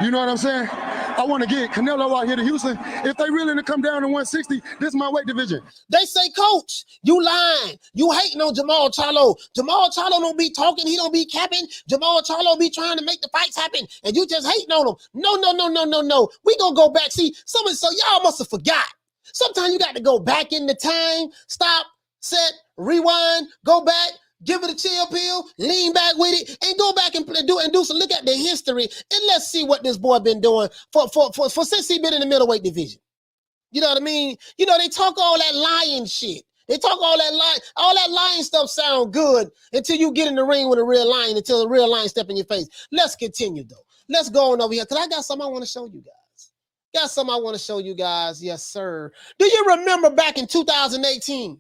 You know what I'm saying? I want to get Canelo out here to Houston. If they really to come down to 160, this is my weight division. They say, coach, you lying. You hating on Jermall Charlo. Jermall Charlo don't be talking. He don't be capping. Jermall Charlo be trying to make the fights happen. And you just hating on him. No. We going to go back. See, so y'all must have forgot. Sometimes you got to go back in the time. Stop, set, rewind, go back. Give it a chill pill, lean back with it, and go back and do some. Look at the history, and let's see what this boy been doing for since he been in the middleweight division. You know what I mean? You know, they talk all that lying shit. They talk all that lying stuff sound good until you get in the ring with a real lion, until a real lion step in your face. Let's continue though. Let's go on over here, because I got something I want to show you guys. Yes, sir. Do you remember back in 2018?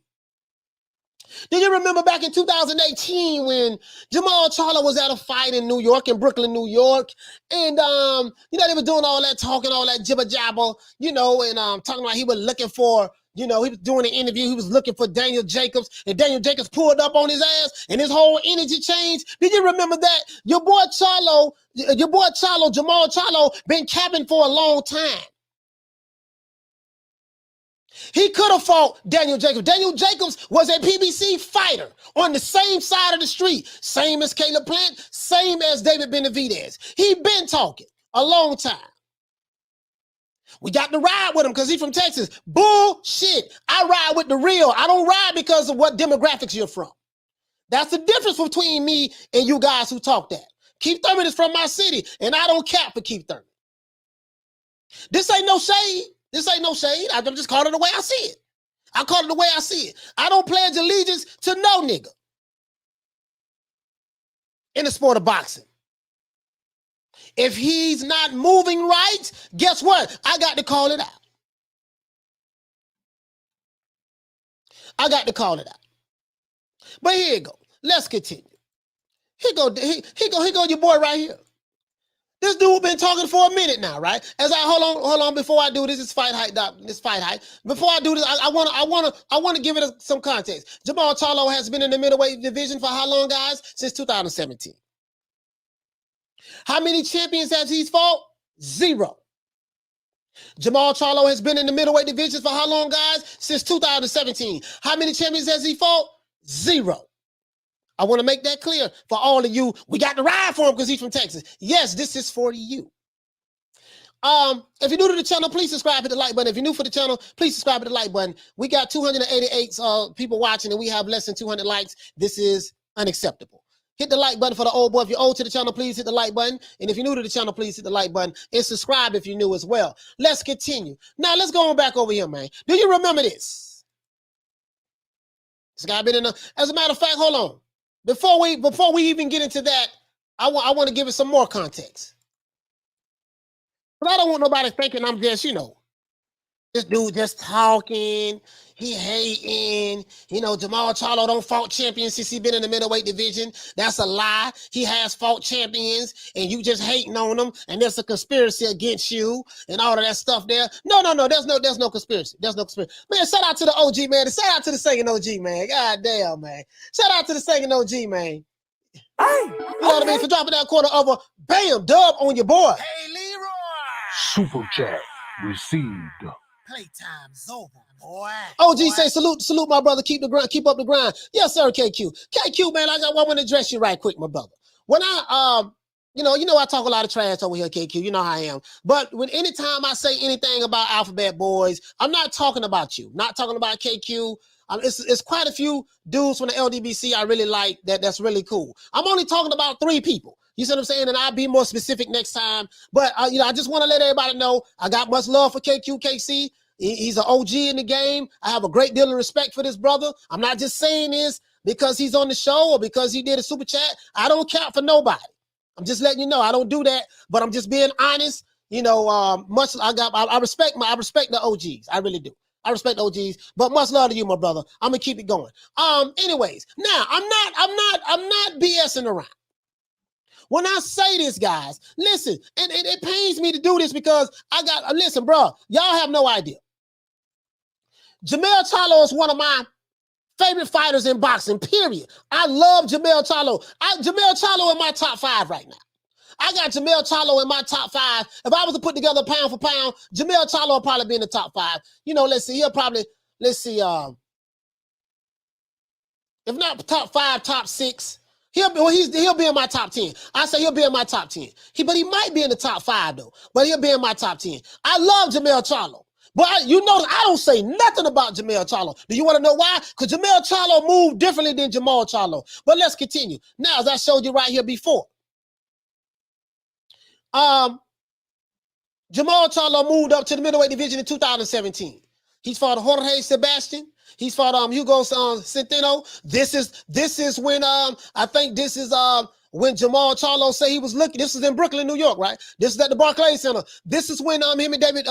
Do you remember back in 2018 when Jermall Charlo was at a fight in New York, in Brooklyn, New York, and you know, they were doing all that talking, all that jibber jabber, you know, and talking about he was looking for, you know, he was doing an interview, he was looking for Daniel Jacobs, and Daniel Jacobs pulled up on his ass, and his whole energy changed. Did you remember that? Your boy Charlo, Jermall Charlo, been capping for a long time. He could have fought Daniel Jacobs. Daniel Jacobs was a PBC fighter on the same side of the street. Same as Caleb Plant, same as David Benavidez. He been talking a long time. We got to ride with him because he's from Texas. Bullshit. I ride with the real. I don't ride because of what demographics you're from. That's the difference between me and you guys who talk that. Keith Thurman is from my city, and I don't cap for Keith Thurman. This ain't no shade. I just call it the way I see it. I don't pledge allegiance to no nigga in the sport of boxing. If he's not moving right, guess what? I got to call it out. But here you go. Let's continue. Here go your boy right here. This dude been talking for a minute now, right? Hold on. Before I do this, it's fight hype. Before I do this, I want to give it some context. Jermall Charlo has been in the middleweight division for how long, guys? Since 2017. How many champions has he fought? 0. Jermall Charlo has been in the middleweight division for how long, guys? Since 2017. How many champions has he fought? 0. I want to make that clear for all of you. We got to ride for him because he's from Texas. Yes, this is for you. If you're new to the channel, please subscribe, hit the like button. If you're new for the channel, please subscribe, hit the like button. We got 288 people watching and we have less than 200 likes. This is unacceptable. Hit the like button for the old boy. If you're old to the channel, please hit the like button. And if you're new to the channel, please hit the like button and subscribe if you're new as well. Let's continue. Now, let's go on back over here, man. Do you remember this? This guy been in a, as a matter of fact, hold on. Before we even get into that, I want to give it some more context. But I don't want nobody thinking I'm just, this dude just talking, he hating, Jermall Charlo don't fought champions since he been in the middleweight division. That's a lie. He has fought champions and you just hating on them and there's a conspiracy against you and all of that stuff there. No, there's no conspiracy. There's no conspiracy. Man, shout out to the OG, man. Shout out to the singing OG, man. God damn, man. Shout out to the singing OG, man. You know what I mean? For dropping that quarter over, bam, dub on your boy. Hey, Leroy. Super chat received. Playtime's over, boy. OG say salute my brother. Keep up the grind. Yes, sir, KQ. KQ, man, I want to address you right quick, my brother. When I I talk a lot of trash over here, KQ. You know how I am. But anytime I say anything about Alphabet Boys, I'm not talking about you. Not talking about KQ. It's quite a few dudes from the LDBC I really like. That's really cool. I'm only talking about 3 people. You see what I'm saying? And I'll be more specific next time. But, I just want to let everybody know I got much love for KQKC. He's an OG in the game. I have a great deal of respect for this brother. I'm not just saying this because he's on the show or because he did a super chat. I don't count for nobody. I'm just letting you know I don't do that, but I'm just being honest. I respect the OGs. I really do. I respect OGs, but much love to you, my brother. I'm gonna keep it going. Anyways, now I'm not BSing around. When I say this, guys, listen, and it pains me to do this because listen, bro, y'all have no idea. Jermall Charlo is one of my favorite fighters in boxing, period. I love Jermall Charlo. Jermall Charlo in my top 5 right now. I got Jermall Charlo in my top 5. If I was to put together pound for pound, Jermall Charlo will probably be in the top 5. Let's see, if not top 5, top 6. He'll be in my top 10. I say he'll be in my top 10. But he might be in the top 5 though. But he'll be in my top 10. I love Jermall Charlo. But I don't say nothing about Jermall Charlo. Do you want to know why? Because Jermall Charlo moved differently than Jermall Charlo. But let's continue. Now, as I showed you right here before, Jermall Charlo moved up to the middleweight division in 2017. He's fought Jorge Sebastian. He's fought Hugo Centeno. This is when I think this is when Jermall Charlo say he was looking. This is in Brooklyn, New York, right? This is at the Barclays Center. This is when him and David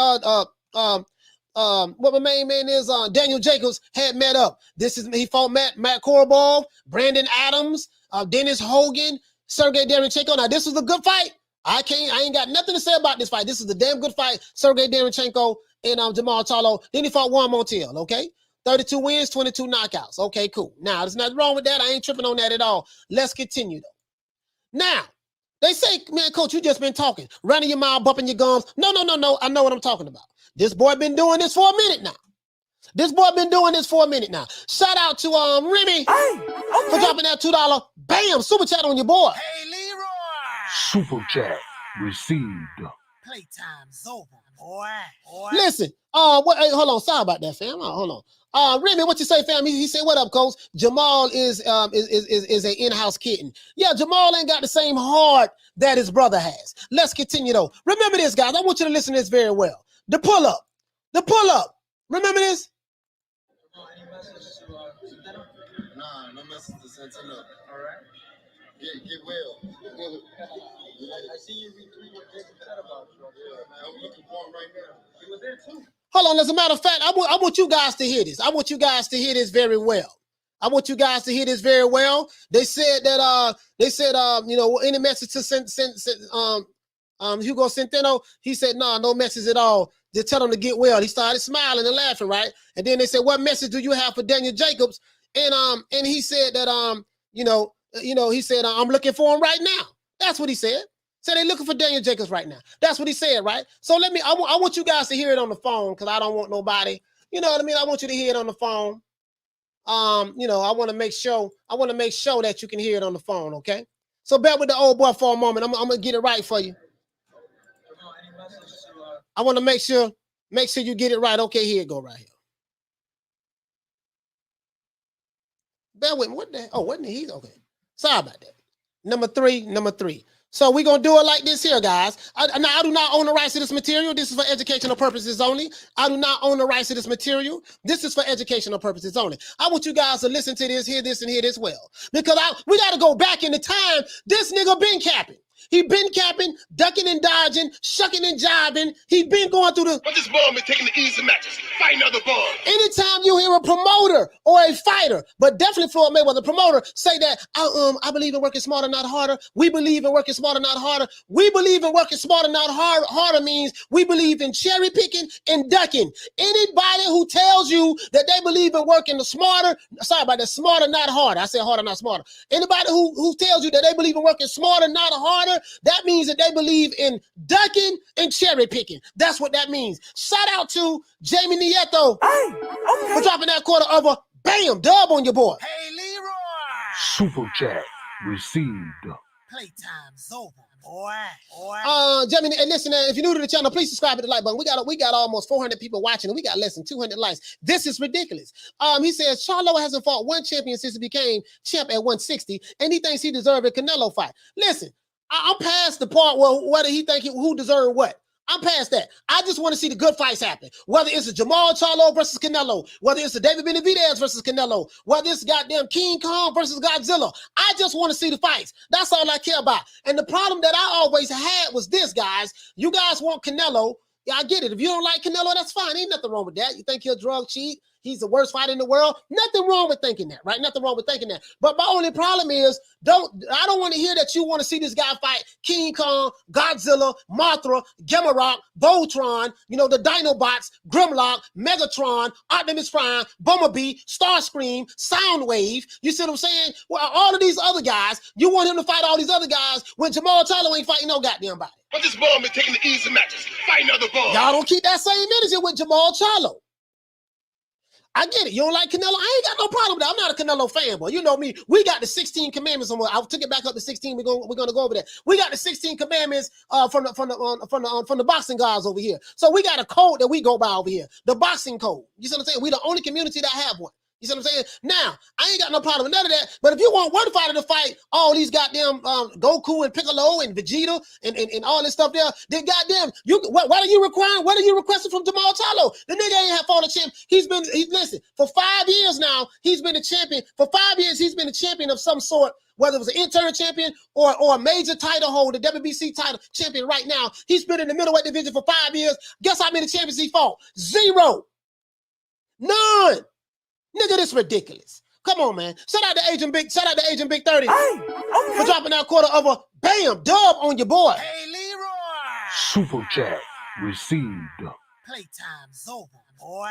what my main man is Daniel Jacobs had met up. He fought Matt Korobov, Brandon Adams, Dennis Hogan, Sergey Derenchenko. Now this was a good fight. I ain't got nothing to say about this fight. This is a damn good fight. Sergey Derenchenko and Jermall Charlo. Then he fought Juan Montiel, okay? 32 wins, 22 knockouts. Okay, cool. Now, there's nothing wrong with that. I ain't tripping on that at all. Let's continue, though. Now, they say, man, coach, you just been talking. Running your mouth, bumping your gums. No. I know what I'm talking about. This boy been doing this for a minute now. Shout out to Remy for dropping that $2. Bam, super chat on your boy. Hey, Leroy. Super chat received. Playtime's over, boy. Listen, hey, hold on. Sorry about that, fam. Hold on. Remy, what you say, fam? He said, "What up, coach? Jermall is an in-house kitten." Yeah, Jermall ain't got the same heart that his brother has. Let's continue though. Remember this, guys. I want you to listen to this very well. The pull up. Remember this? Any message to Centeno? Nah, no message to Centeno. All right. Get well. I see you retweet what Jacob said about you. Yeah, man. I'm looking for him right now. He was there too. Hold on. As a matter of fact, I want you guys to hear this. I want you guys to hear this very well. They said that any message to Hugo Centeno, he said, nah, no message at all. Just tell him to get well. He started smiling and laughing, right? And then they said, what message do you have for Daniel Jacobs? And he said that he said, I'm looking for him right now. That's what he said. So they're looking for Daniel Jacobs right now. That's what he said, right? So I want you guys to hear it on the phone because I don't want nobody. You know what I mean? I want you to hear it on the phone. You know, I want to make sure that you can hear it on the phone, okay? So bear with the old boy for a moment. I'm gonna get it right for you. I want to make sure you get it right. Okay, here it go right here. Bear with me. What the? Oh, wasn't he? Okay. Sorry about that. Number three. So we're going to do it like this here, guys. I do not own the rights to this material. This is for educational purposes only. I do not own the rights to this material. This is for educational purposes only. I want you guys to listen to this, hear this, and hear this well. Because we got to go back in the time. This nigga been capping. He been capping, ducking and dodging, shucking and jiving. He been going through the... But this ball been taking the easy matches, fighting other balls. Anytime you hear a promoter or a fighter, but definitely Floyd Mayweather, promoter, say that, I believe in working smarter, not harder. We believe in working smarter, not harder. We believe in working smarter, not harder means we believe in cherry picking and ducking. Anybody who tells you that they believe in working smarter, not harder. I said harder, not smarter. Anybody who tells you that they believe in working smarter, not harder, that means that they believe in ducking and cherry picking. That's what that means. Shout out to Jamie Nieto for dropping that quarter of a bam dub on your boy. Hey, Leroy. Super chat received. Playtime's over, boy. Jamie, and listen, if you're new to the channel, please subscribe to the like button. We got almost 400 people watching, and we got less than 200 likes. This is ridiculous. He says Charlo hasn't fought one champion since he became champ at 160, and he thinks he deserved a Canelo fight. Listen. I'm past the part where whether he think who deserved what. I'm past that. I just want to see the good fights happen. Whether it's a Jermall Charlo versus Canelo, whether it's a David Benavidez versus Canelo, whether it's goddamn King Kong versus Godzilla. I just want to see the fights. That's all I care about. And the problem that I always had was this, guys. You guys want Canelo. Yeah, I get it. If you don't like Canelo, that's fine. Ain't nothing wrong with that. You think he'll drug cheat? He's the worst fighter in the world. Nothing wrong with thinking that, right? Nothing wrong with thinking that. But my only problem is, I don't want to hear that you want to see this guy fight King Kong, Godzilla, Mothra, Gamma Voltron, you know, the Dinobots, Grimlock, Megatron, Optimus Prime, Bumblebee, Starscream, Soundwave. You see what I'm saying? Well, all of these other guys, you want him to fight all these other guys when Jermall Charlo ain't fighting no goddamn body. But this ball been taking the easy matches, fighting other balls. Y'all don't keep that same energy with Jermall Charlo. I get it. You don't like Canelo? I ain't got no problem with that. I'm not a Canelo fanboy. You know me. We got the 16 commandments. I took it back up to 16. We're gonna go over that. We got the 16 commandments from the boxing guys over here. So we got a code that we go by over here. The boxing code. You see what I'm saying? We the only community that have one. You see what I'm saying? Now, I ain't got no problem with none of that. But if you want one fighter to fight all these goddamn Goku and Piccolo and Vegeta and all this stuff there, then goddamn, what are you requiring? What are you requesting from Jermall Charlo? The nigga ain't have fought a champ. Listen, for 5 years now, he's been a champion. For 5 years, he's been a champion of some sort, whether it was an interim champion or a major title holder, WBC title champion right now. He's been in the middleweight division for 5 years. Guess how many champions he fought? 0. None. Nigga, this ridiculous. Come on, man. Shout out to Agent Big 30 for dropping that quarter of a bam dub on your boy. Hey, Leroy. Super chat received. Playtime's over, boy.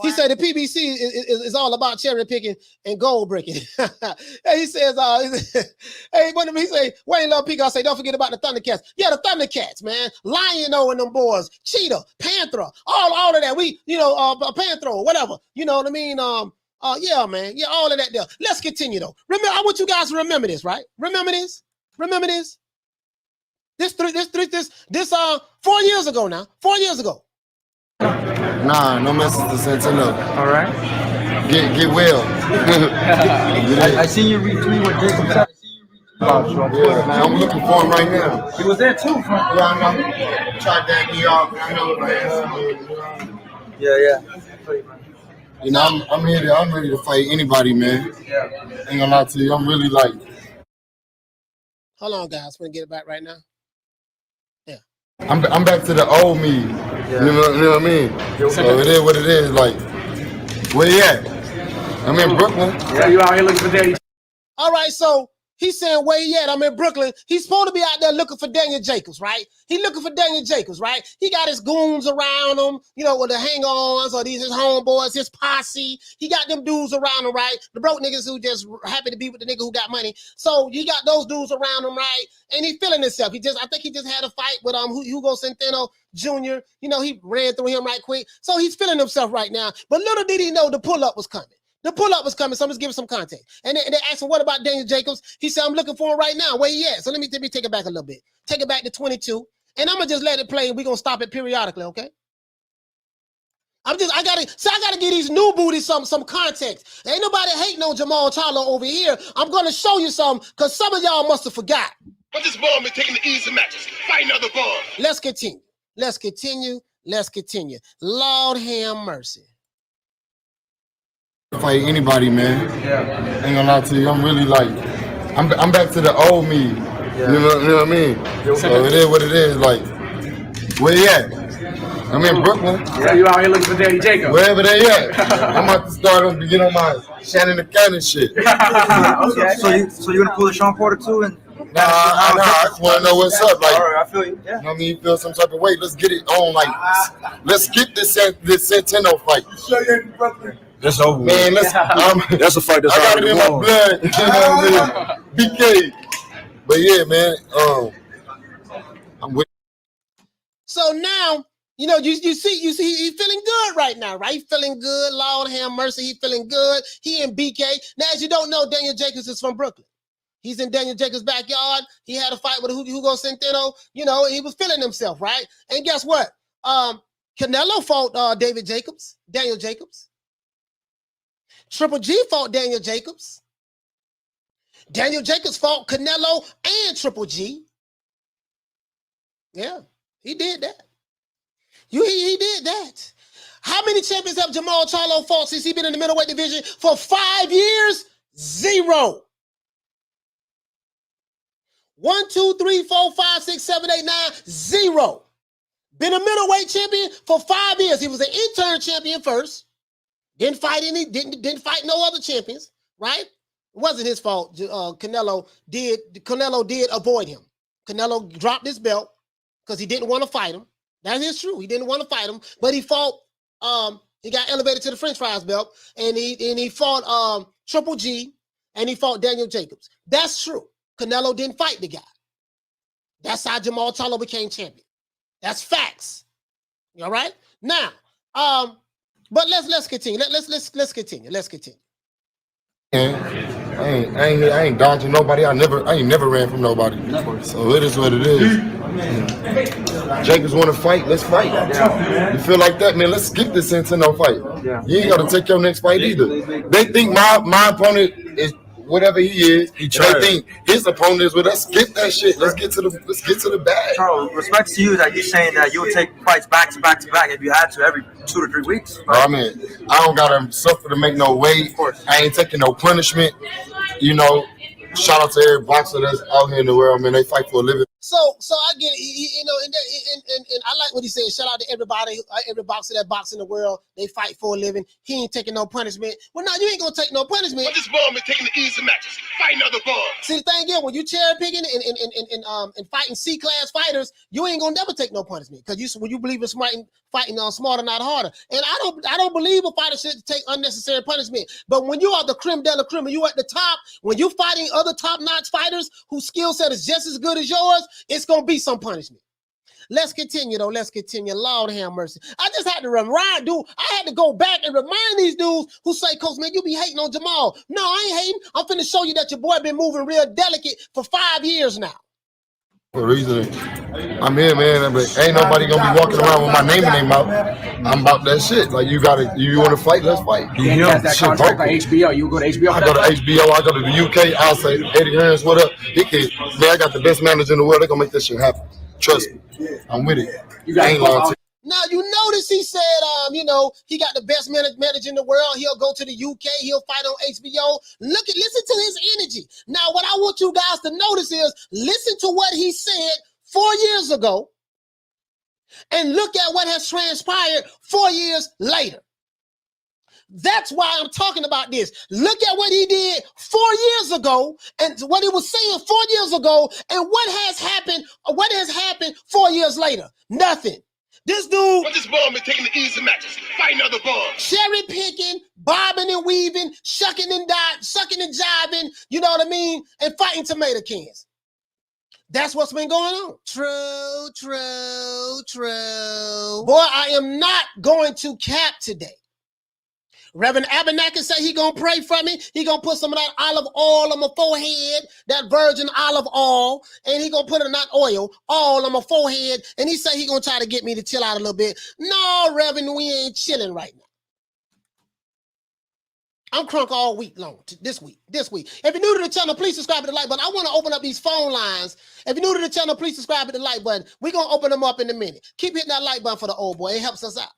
He said the PBC is all about cherry picking and gold breaking. He says, hey, he say, Wayne Love Peacock say, don't forget about the Thundercats. Yeah, the Thundercats, man. Lion-O and them boys, Cheetah, Panther, all of that. Panther, whatever. You know what I mean? Yeah, man. Yeah, all of that there. Let's continue though. Remember, I want you guys to remember this, right? Remember this? Remember this? This 4 years ago now. 4 years ago. Nah, no message to send to look. All right. Get well. I seen you retweet what Jacob Yeah, man, I'm looking for him right now. He was there too. Yeah, I know. Tried that New York. I know, man. Yeah. You know, I'm ready to fight anybody, man. Yeah. Ain't gonna lie to you. I'm really like. Hold on, guys. We're gonna get it back right now. Yeah. I'm back to the old me. Yeah. You know what I mean? So it is what it is. Like, where you at? I'm in Brooklyn. Yeah, you out here looking for daddy. All right, so He's saying, where he at? I'm in Brooklyn. He's supposed to be out there looking for Daniel Jacobs, right? He looking for Daniel Jacobs, right? He got his goons around him, you know, with the hang-ons or these his homeboys, his posse. He got them dudes around him, right? The broke niggas who just happy to be with the nigga who got money. So you got those dudes around him, right? And he feeling himself. I think he just had a fight with Hugo Centeno Jr. You know, he ran through him right quick. So he's feeling himself right now. But little did he know the pull-up was coming. The pull-up was coming, so I'm just giving some context. And they asked him, what about Daniel Jacobs? He said, I'm looking for him right now. Where he at? So let me take it back a little bit. Take it back to 22. And I'm going to just let it play, and we're going to stop it periodically, okay? I gotta give these new booties some context. Ain't nobody hating on Jermall Charlo over here. I'm going to show you some, because some of y'all must have forgot. But this ball been taking the easy matches. Fight another ball. Let's continue. Let's continue. Let's continue. Lord have mercy. Fight anybody, man. Yeah. Ain't gonna lie to you. I'm really like, I'm back to the old me. Yeah. You know what I mean? So it is what it is. Like, where you at? I'm in Brooklyn. Yeah, you out here looking for Danny Jacobs. Wherever they at. I'm about to start to get on my Shannon the Cannon shit. Okay. So you gonna pull a Sean Porter too? And Nah, I just want to know what's up. Like, all right, I feel you. Yeah. You know what I mean? You feel some type of way. Let's get it on. Like, let's get this Centeno fight. That's over. Man, that's a fight that's I got already it in my won. blood. You know what I mean? BK. But yeah, man. I'm with. So now, you know, you see, he's feeling good right now, right? He's feeling good. Lord have mercy, he's feeling good. He in BK. Now, as you don't know, Daniel Jacobs is from Brooklyn. He's in Daniel Jacobs' backyard. He had a fight with Hugo Centeno. You know, he was feeling himself, right? And guess what? Canelo fought Daniel Jacobs. Triple G fought Daniel Jacobs. Daniel Jacobs fought Canelo and Triple G. Yeah, he did that. He did that. How many champions have Jermall Charlo fought since he been in the middleweight division for 5 years? 0. 1, 2, 3, 4, 5, 6, 7, 8, 9, 0. Been a middleweight champion for 5 years. He was an intern champion first. Didn't fight no other champions, right? It wasn't his fault. Canelo did avoid him. Canelo dropped his belt because he didn't want to fight him. That is true. He didn't want to fight him, but he fought. He got elevated to the French fries belt, and he fought Triple G, and he fought Daniel Jacobs. That's true. Canelo didn't fight the guy. That's how Jermall Charlo became champion. That's facts. All right. Now, but let's continue. Let's continue. Let's continue. I ain't dodging nobody. I ain't never ran from nobody. So it is what it is. Jacobs want to fight? Let's fight. You feel like that, man? Let's skip this Centeno fight. You ain't got to take your next fight either. They think my opponent is whatever he is. They think his opponent is with us. Skip that shit. Let's get to the bag. Charles, respect to you that you're saying that you'll take fights back to back if you had to every 2 to 3 weeks. I mean, I don't gotta suffer to make no weight. I ain't taking no punishment. You know, shout out to every boxer that's out here in the world, man. They fight for a living. So I get it, you know, and I like what he said. Shout out to everybody, every boxer that boxes in the world. They fight for a living. He ain't taking no punishment. Well, no, you ain't gonna take no punishment. But this ball been taking the easy matches. Fight another ball. See, the thing is, when you cherry picking and fighting C-class fighters, you ain't gonna never take no punishment because when you believe in fighting smarter, not harder. And I don't believe a fighter should take unnecessary punishment. But when you are the creme de la creme, you at the top. When you fighting other top-notch fighters whose skill set is just as good as yours, it's gonna be some punishment. Let's continue though. Let's continue. Lord have mercy. I just had to remind, dude. I had to go back and remind these dudes who say, "Coach, man, you be hating on Jermall." No, I ain't hating. I'm finna show you that your boy been moving real delicate for 5 years now. For a reason, I'm here, man. But ain't nobody gonna be walking around with my name in their mouth. I'm about that shit. Like you want to fight? Let's fight. You have that contract by HBO. You go to HBO. I go to HBO. I go to the UK. I'll say, Eddie Hearns, what up? Man, I got the best manager in the world. They're gonna make this shit happen. Trust me. I'm with it. I ain't lying to you. Now, you notice he said, you know, he got the best manager in the world. He'll go to the UK. He'll fight on HBO. Listen to his energy. Now, what I want you guys to notice is listen to what he said 4 years ago and look at what has transpired 4 years later. That's why I'm talking about this. Look at what he did 4 years ago and what he was saying 4 years ago and what has happened 4 years later. Nothing. This dude. But this bum is taking the easy matches, fighting other bums. Cherry picking, bobbing and weaving, sucking and jiving, you know what I mean? And fighting tomato cans. That's what's been going on. True, true, true. Boy, I am not going to cap today. Reverend Abernathy say he gonna pray for me. He gonna put some of that olive oil on my forehead, that virgin olive oil, and he gonna put it in that oil all on my forehead. And he say he gonna try to get me to chill out a little bit. No, Reverend, we ain't chilling right now. I'm crunk all week long. This week. If you're new to the channel, please subscribe to the like button. I want to open up these phone lines. If you're new to the channel, please subscribe to the like button. We're gonna open them up in a minute. Keep hitting that like button for the old boy. It helps us out.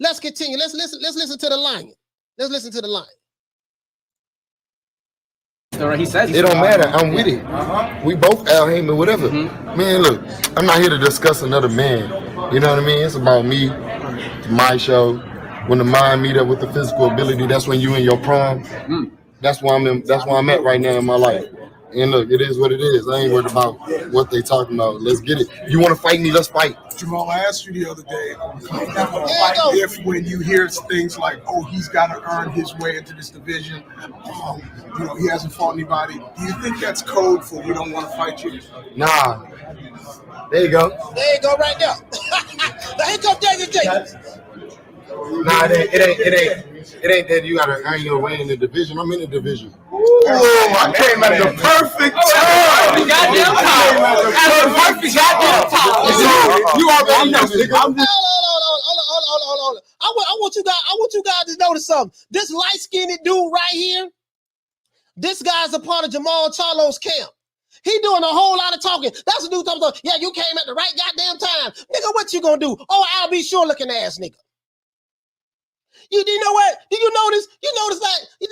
Let's continue. Let's listen to the lion. Let's listen to the lion. All right, he says it don't matter. I'm with it. We both Al Heyman, whatever. Man, look, I'm not here to discuss another man. You know what I mean? It's about me, my show. When the mind meet up with the physical ability, that's when you in your prime. That's why I'm at right now in my life. And look, it is what it is. I ain't worried about what they talking about. Let's get it. You want to fight me? Let's fight. Jermall, I asked you the other day if when you hear things like, oh, he's got to earn his way into this division, you know, he hasn't fought anybody, do you think that's code for we don't want to fight you? Nah. There you go. There you go right there. Now here comes Jacobs. Nah, it ain't that you got to earn your way in the division. I'm in the division. Oh, I came at the perfect time. Perfect goddamn time. You already know. Hold on. I want you guys to notice something. This light-skinned dude right here, this guy's a part of Jermall Charlo's camp. He doing a whole lot of talking. That's the dude talking about, yeah, you came at the right goddamn time. Nigga, what you gonna do? Oh, I'll be sure looking ass nigga. You know what? Did you notice? You notice that, you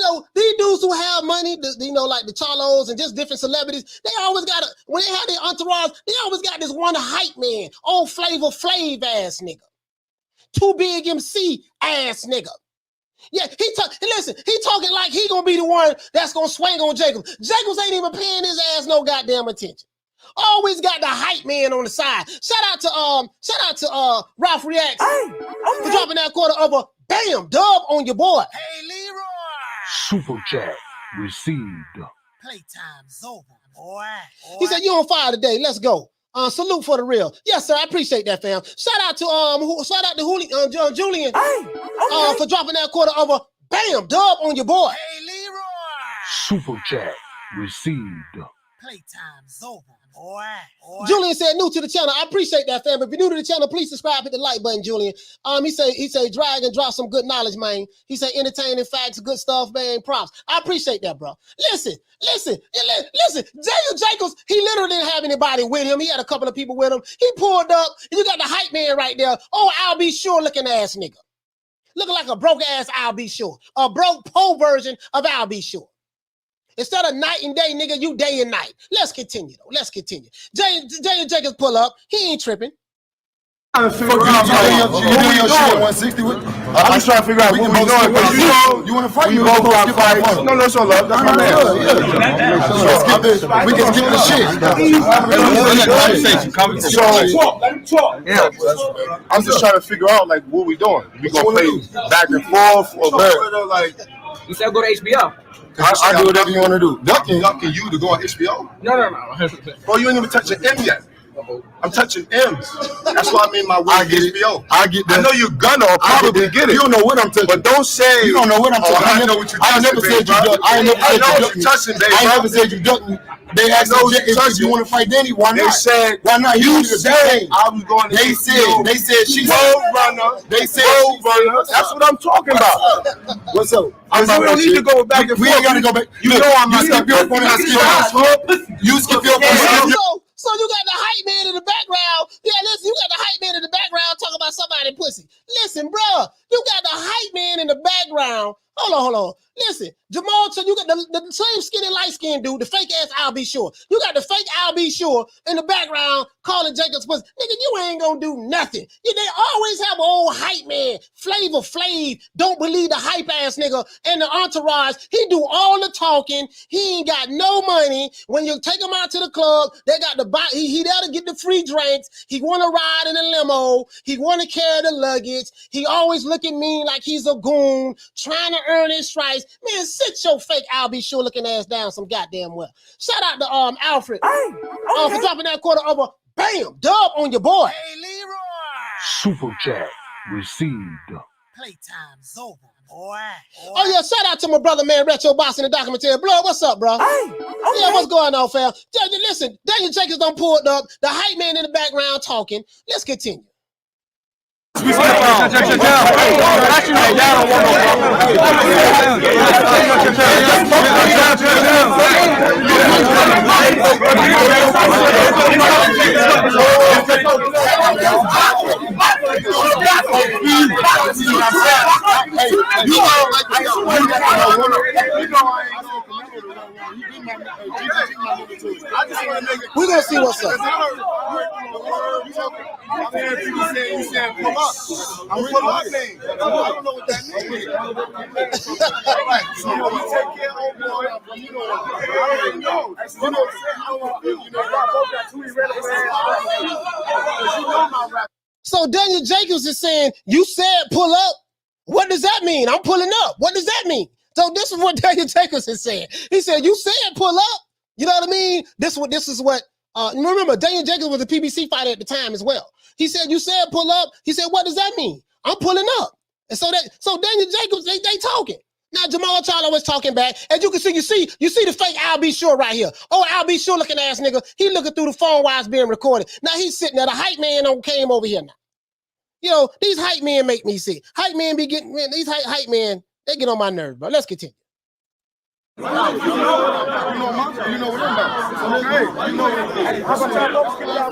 know, these dudes who have money, you know, like the Charlos and just different celebrities, they always got when they have their entourage, they always got this one hype man, old Flavor Flav ass nigga. Too Big MC ass nigga. Yeah, he talking like he gonna be the one that's gonna swing on Jacobs. Jacobs ain't even paying his ass no goddamn attention. Always got the hype man on the side. Shout out to Ralph Reacts for dropping that quarter of a bam dub on your boy. Hey, Leroy. Super chat received. Playtime's over, boy. He said, you on fire today. Let's go. Salute for the real. Yes, sir. I appreciate that, fam. Shout out to Julian for dropping that quarter of a bam dub on your boy. Hey, Leroy. Super chat received. Playtime's over, boy. Julian said, new to the channel. I appreciate that, fam. If you're new to the channel, please subscribe, hit the like button, Julian. He say drag and drop some good knowledge, man. He say entertaining facts, good stuff, man. Props. I appreciate that, bro. Listen. Jacobs, he literally didn't have anybody with him. He had a couple of people with him. He pulled up, and you got the hype man right there. Oh, I'll be sure looking ass nigga. Looking like a broke ass I'll be sure. A broke pole version of I'll be sure. Instead of night and day, nigga, you day and night. Let's continue, though. Let's continue. Jay and Jacobs pull up. He ain't tripping. I'm just trying to figure out what we're doing. You want to fight? You both got fight. No, that's all love. That's my man. We can skip the shit. Let him talk. Yeah. I'm just trying to figure out like what we doing. We gonna play back and forth or like? You said go to HBO. I do whatever you want to do. Ducking you to go on HBO? No. Bro, you ain't even touching M yet. I'm touching M's. That's why I made my way to HBO. I get that. I know you're gonna probably get it. You don't know what I'm touching. But don't say you don't know what I'm touching. I know what you're touching. I never said you duck. I know what you're touching, baby. I never said you duck. They asked if you want to fight Danny. Why not? They said why not? You said I was going to. They said she's road runner. They said road runner. That's what I'm talking about. What's up? We don't need to go back and forth. We ain't gotta go back. You know I'm not skip your phone. You skip your phone. So you got the hype man in the background. Yeah, listen, you got the hype man in the background talking about somebody pussy. Listen, bro, you got the hype man in the background. Hold on. Listen, Jermall, you got the same skinny light skinned dude, the fake ass I'll Be Sure. You got the fake I'll Be Sure in the background calling Jacobs pussy. Nigga, you ain't gonna do nothing. They always have an old hype man, Flavor Flav, don't believe the hype ass nigga, and the entourage. He do all the talking. He ain't got no money. When you take him out to the club, they got the buy. He there to get the free drinks. He want to ride in a limo. He want to carry the luggage. He always looking mean like he's a goon, trying to earn his stripes. Man, sit your fake I'll Be Sure looking ass down some goddamn well. Shout out to Alfred for dropping that quarter over. Bam, dub on your boy. Hey, Leroy. Super chat received. Playtime's over, boy. Oh yeah, shout out to my brother man Retro Boss in the documentary. Blood, what's up, bro? Yeah, what's going on, fam? Listen, Daniel Jacobs done pulled up. The hype man in the background talking. Let's continue. We're gonna see what's up. I'm hearing people saying you said pull up. I'm pull up name. I don't know what that means. All right, so you take care of old boy. You know what? I already know. You know what I'm saying? You know, y'all both got two irrelevant ass. You know my rap. So Daniel Jacobs is saying, you said pull up. What does that mean? I'm pulling up. What does that mean? So this is what Daniel Jacobs is saying. He said, you said pull up. You know what I mean? This is what remember, Daniel Jacobs was a PBC fighter at the time as well. He said, you said pull up. He said, what does that mean? I'm pulling up. And so Daniel Jacobs, they talking. Now Jermall Charlo is talking back. As you can see, you see the fake I'll Be Sure right here. Oh, I'll Be Sure looking ass nigga. He looking through the phone while it's being recorded. Now he's sitting there. The hype man came over here now. You know, these hype men make me sick. Hype men be getting, man, these hype men, they get on my nerves, bro. Let's continue. You know what I'm about. Okay. You know how about y'all folks get out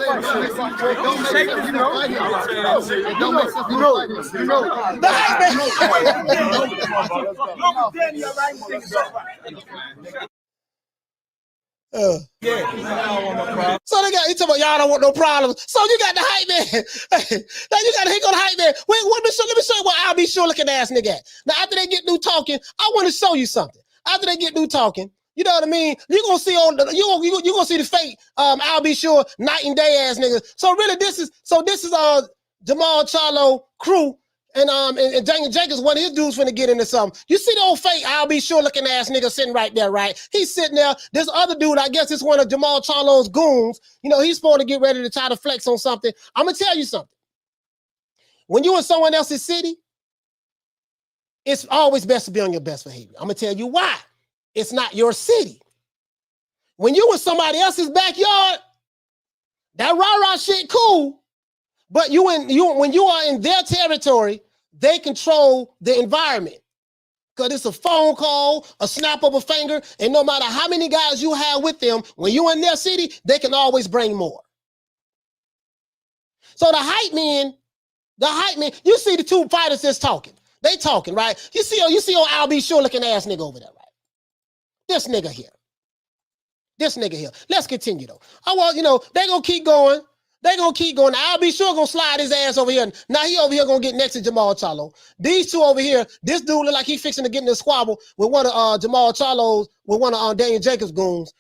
fight? Don't shake it, you know. Don't make sense. You know. The hype man. So he talking about y'all don't want no problems. So you got the hype man. Now you got to hit on the hype man. Wait, let me show you what I'll Be Sure looking ass nigga at. Now after they get through talking, I want to show you something. After they get through talking, you know what I mean? You're gonna see you gonna see the fake I'll Be Sure night and day ass nigga. So really this is Jermall Charlo crew and Daniel Jacobs, one of his dudes finna get into something. You see the old fake I'll Be Sure looking ass nigga sitting right there, right? He's sitting there. This other dude, I guess it's one of Jermall Charlo's goons. You know, he's supposed to get ready to try to flex on something. I'm gonna tell you something. When you in someone else's city, it's always best to be on your best behavior. I'm gonna tell you why. It's not your city. When you in somebody else's backyard, that rah-rah shit cool, but when you are in their territory, they control the environment. Because it's a phone call, a snap of a finger, and no matter how many guys you have with them, when you're in their city, they can always bring more. So the hype man, you see the two fighters that's talking. They talking, right? You see old I'll Be Sure looking ass nigga over there, right? This nigga here. Let's continue though. Well, you know, they gonna keep going. I'll Be Sure gonna slide his ass over here. Now he over here gonna get next to Jermall Charlo. These two over here, this dude look like he fixing to get in a squabble with one of Jermall Charlo's, with one of Daniel Jacobs' goons.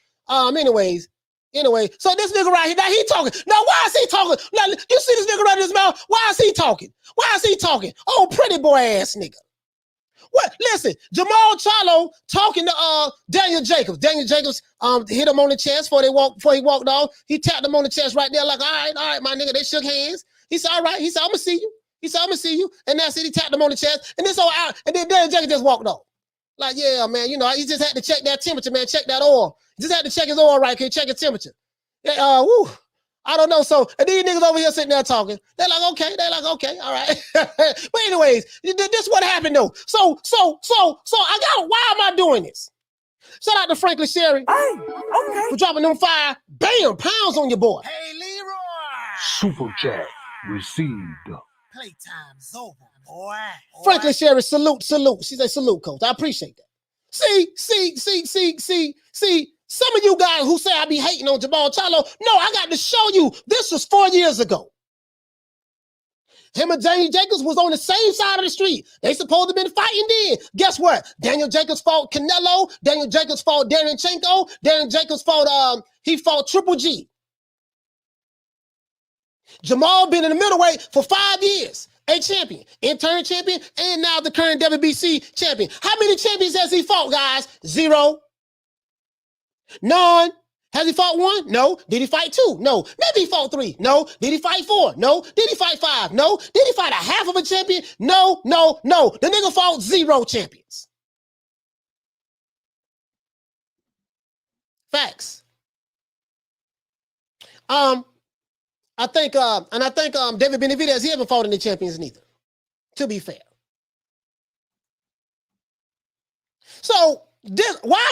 Anyway, so this nigga right here, now he talking. Now why is he talking? Now, you see this nigga right in his mouth? Why is he talking? Oh, pretty boy ass nigga. What? Listen, Jermall Charlo talking to Daniel Jacobs. Daniel Jacobs hit him on the chest before he walked off. He tapped him on the chest right there, like, all right, my nigga. They shook hands. He said, all right. He said, I'm gonna see you. And that's it. He tapped him on the chest. And then Daniel Jacobs just walked off. Like, yeah, man, you know, he just had to check that temperature, man. Check that oil. He just had to check his oil right. Can you check his temperature? Yeah, I don't know. So, and these niggas over here sitting there talking. They're like, okay, all right. But anyways, this what happened though. So why am I doing this? Shout out to Franklin Sherry for dropping them 5 pounds on your boy. Hey, Leroy. Super chat received. Playtime's over, boy. Franklin Sherry, salute. She said, salute, coach. I appreciate that. See. Some of you guys who say I be hating on Jermall Charlo, no, I got to show you. This was 4 years ago. Him and Daniel Jacobs was on the same side of the street. They supposed to have been fighting then. Guess what? Daniel Jacobs fought Canelo. Daniel Jacobs fought Darrenchenko. Daniel Jacobs fought he fought Triple G. Jermall been in the middleweight for 5 years. A champion, interim champion, and now the current WBC champion. How many champions has he fought, guys? 0. None. Has he fought 1? No. Did he fight 2? No. Maybe he fought 3. No. Did he fight 4? No. Did he fight 5? No. Did he fight a half of a champion? No. The nigga fought 0 champions. Facts. I think David Benavidez, he haven't fought any champions neither, to be fair. So why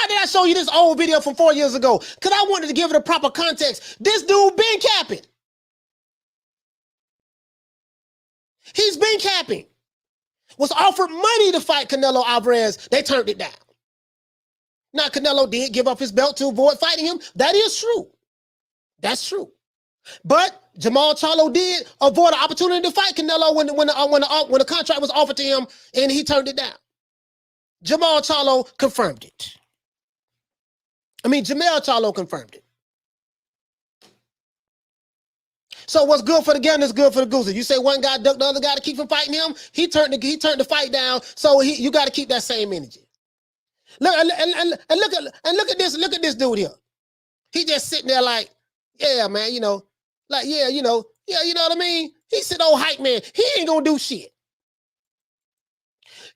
did I show you this old video from 4 years ago? Because I wanted to give it a proper context. This dude been capping. He's been capping. Was offered money to fight Canelo Alvarez. They turned it down. Now, Canelo did give up his belt to avoid fighting him. That is true. That's true. But Jermall Charlo did avoid the opportunity to fight Canelo when the contract was offered to him, and he turned it down. Jermall Charlo confirmed it. Jermall Charlo confirmed it. So what's good for the gander is good for the goose. If you say one guy ducked the other guy to keep from fighting him, he turned the fight down. So you got to keep that same energy. Look at this dude here. He just sitting there like, yeah, man, you know what I mean? He said, oh, hype man, he ain't gonna do shit.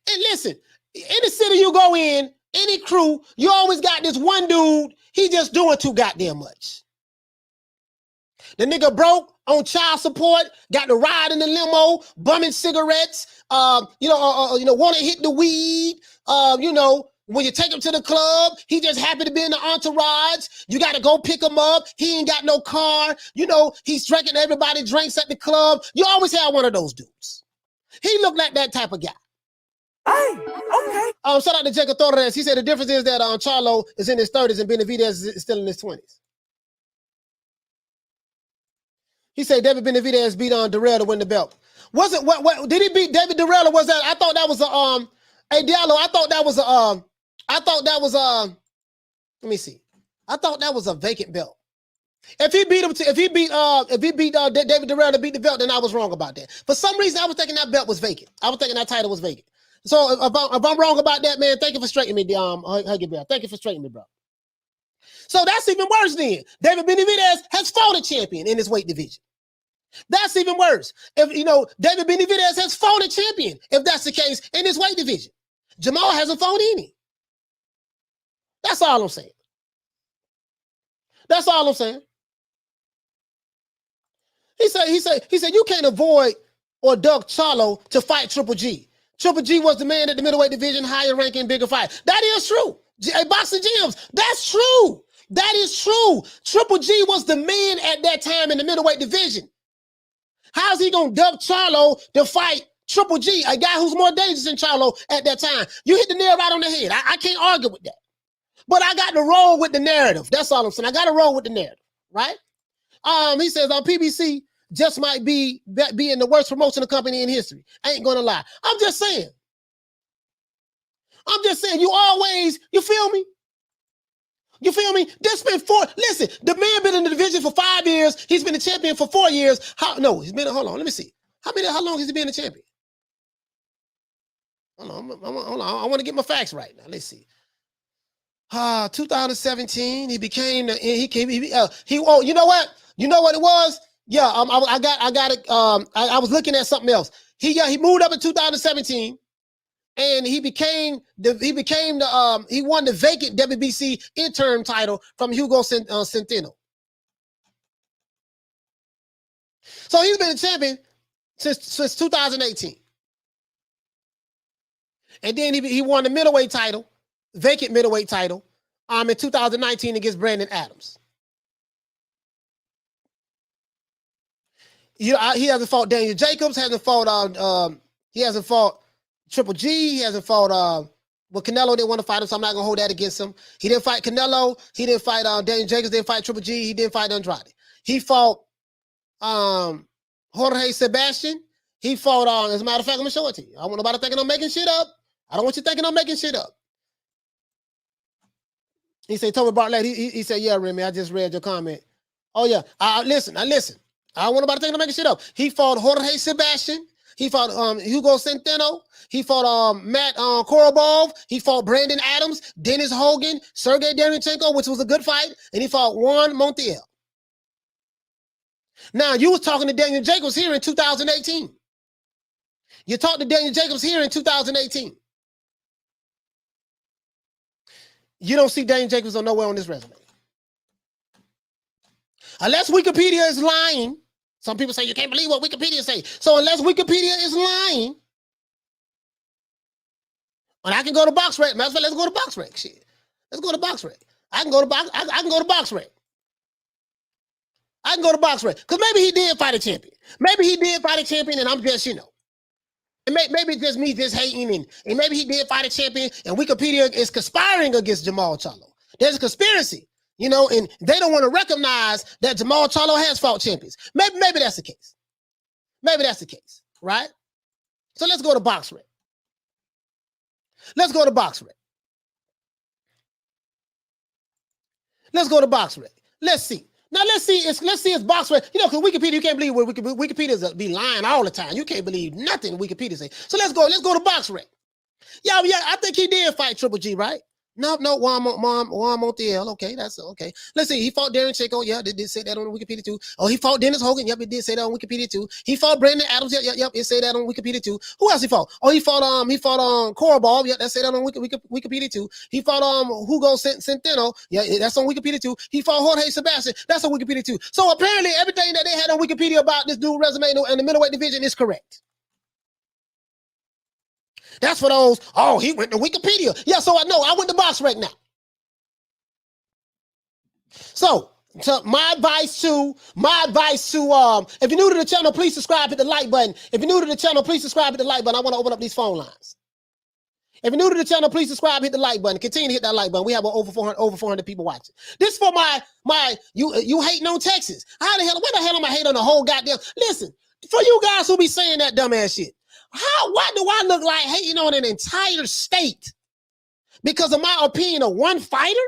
And listen, any city you go in, any crew, you always got this one dude, he just doing too goddamn much. The nigga broke on child support, got to ride in the limo, bumming cigarettes, want to hit the weed, when you take him to the club, he just happy to be in the entourage. You got to go pick him up. He ain't got no car. He's drinking everybody drinks at the club. You always have one of those dudes. He looked like that type of guy. Hey, okay. Shout out to Jacob Torres. He said the difference is that Charlo is in his 30s and Benavidez is still in his 20s. He said David Benavidez beat on Darrell to win the belt. Was it what did he beat David Darrell, or was that? I thought that was a hey Diallo, I thought that was let me see. I thought that was a vacant belt. If he beat David Darrell to beat the belt, then I was wrong about that. For some reason, I was thinking that belt was vacant. I was thinking that title was vacant. So if I'm wrong about that, man, thank you for straightening me, thank you for straightening me, bro. So that's even worse then. David Benavidez has fought a champion in his weight division. That's even worse. If David Benavidez has fought a champion, if that's the case, in his weight division. Jermall hasn't fought any. That's all I'm saying. That's all I'm saying. He said you can't avoid or duck Charlo to fight Triple G. Triple G was the man at the middleweight division, higher ranking, bigger fight. That is true. Boxing gyms, that's true. That is true. Triple G was the man at that time in the middleweight division. How's he gonna duck Charlo to fight Triple G, a guy who's more dangerous than Charlo at that time? You hit the nail right on the head. I can't argue with that. But I got to roll with the narrative. That's all I'm saying. I got to roll with the narrative, right? He says PBC just might be in the worst promotional company in history. I ain't gonna lie. I'm just saying. You feel me? You feel me? Listen, the man been in the division for 5 years. He's been a champion for 4 years. Hold on, let me see. How long has he been a champion? Hold on, I want to get my facts right now. Let's see. 2017, he became you know what? You know what it was? Yeah, I got it. I was looking at something else. He moved up in 2017, and he won the vacant WBC interim title from Hugo Centeno. So he's been a champion since 2018. And then he won the middleweight title, vacant middleweight title, in 2019 against Brandon Adams. He hasn't fought Daniel Jacobs, he hasn't fought Triple G, he hasn't fought Well, Canelo didn't want to fight him, so I'm not gonna hold that against him. He didn't fight Canelo. He didn't fight Daniel Jacobs. Didn't fight Triple G. He didn't fight Andrade. He fought Jorge Sebastian. He fought as a matter of fact, I'm gonna show it to you. I don't want nobody thinking I'm making shit up. I don't want you thinking I'm making shit up. He said, Toby Bartlett. He said, yeah, Remy, I just read your comment. Oh yeah. Listen. I don't want nobody thinking I'm making shit up. He fought Jorge Sebastian. He fought Hugo Centeno. He fought Matt Korobov. He fought Brandon Adams, Dennis Hogan, Sergey Derenchenko, which was a good fight, and he fought Juan Montiel. Now, you was talking to Daniel Jacobs here in 2018. You talked to Daniel Jacobs here in 2018. You don't see Daniel Jacobs on nowhere on this resume. Unless Wikipedia is lying. Some people say you can't believe what Wikipedia say. So unless Wikipedia is lying, and I can go to BoxRec. Matter of fact, let's go to BoxRec. Shit, let's go to BoxRec. I can go to BoxRec. I can go to BoxRec because maybe he did fight a champion. Maybe he did fight a champion, and I'm just and maybe it's just me just hating, and maybe he did fight a champion, and Wikipedia is conspiring against Jermall Charlo. There's a conspiracy. And they don't want to recognize that Jermall Charlo has fought champions. Maybe that's the case. Maybe that's the case, right? So let's go to BoxRec. Let's go to BoxRec. Let's go to BoxRec. Let's see. Now let's see if BoxRec. Because Wikipedia, you can't believe what Wikipedia be lying all the time. You can't believe nothing Wikipedia say. So let's go to BoxRec. Yeah, I think he did fight Triple G, right? No, Juan Montiel. Okay, that's okay. Let's see. He fought Derenchenko. Yeah, they did say that on Wikipedia too. Oh, he fought Dennis Hogan. Yep, it did say that on Wikipedia too. He fought Brandon Adams. Yep, it say that on Wikipedia too. Who else he fought? Oh, he fought Korobov. Yeah, that say that on Wikipedia too. He fought Hugo Centeno. Yeah, that's on Wikipedia too. He fought Jorge Sebastian. That's on Wikipedia too. So apparently everything that they had on Wikipedia about this dude resume in the middleweight division is correct. That's for those, he went to Wikipedia. Yeah, so I know. I went to BoxRec now. So my advice to, if you're new to the channel, please subscribe, hit the like button. If you're new to the channel, please subscribe, hit the like button. I want to open up these phone lines. If you're new to the channel, please subscribe, hit the like button. Continue to hit that like button. We have over 400 people watching. This for you hating on Texas. Where the hell am I hating on the whole goddamn? Listen, for you guys who be saying that dumbass shit. Why do I look like hating on an entire state because of my opinion of one fighter?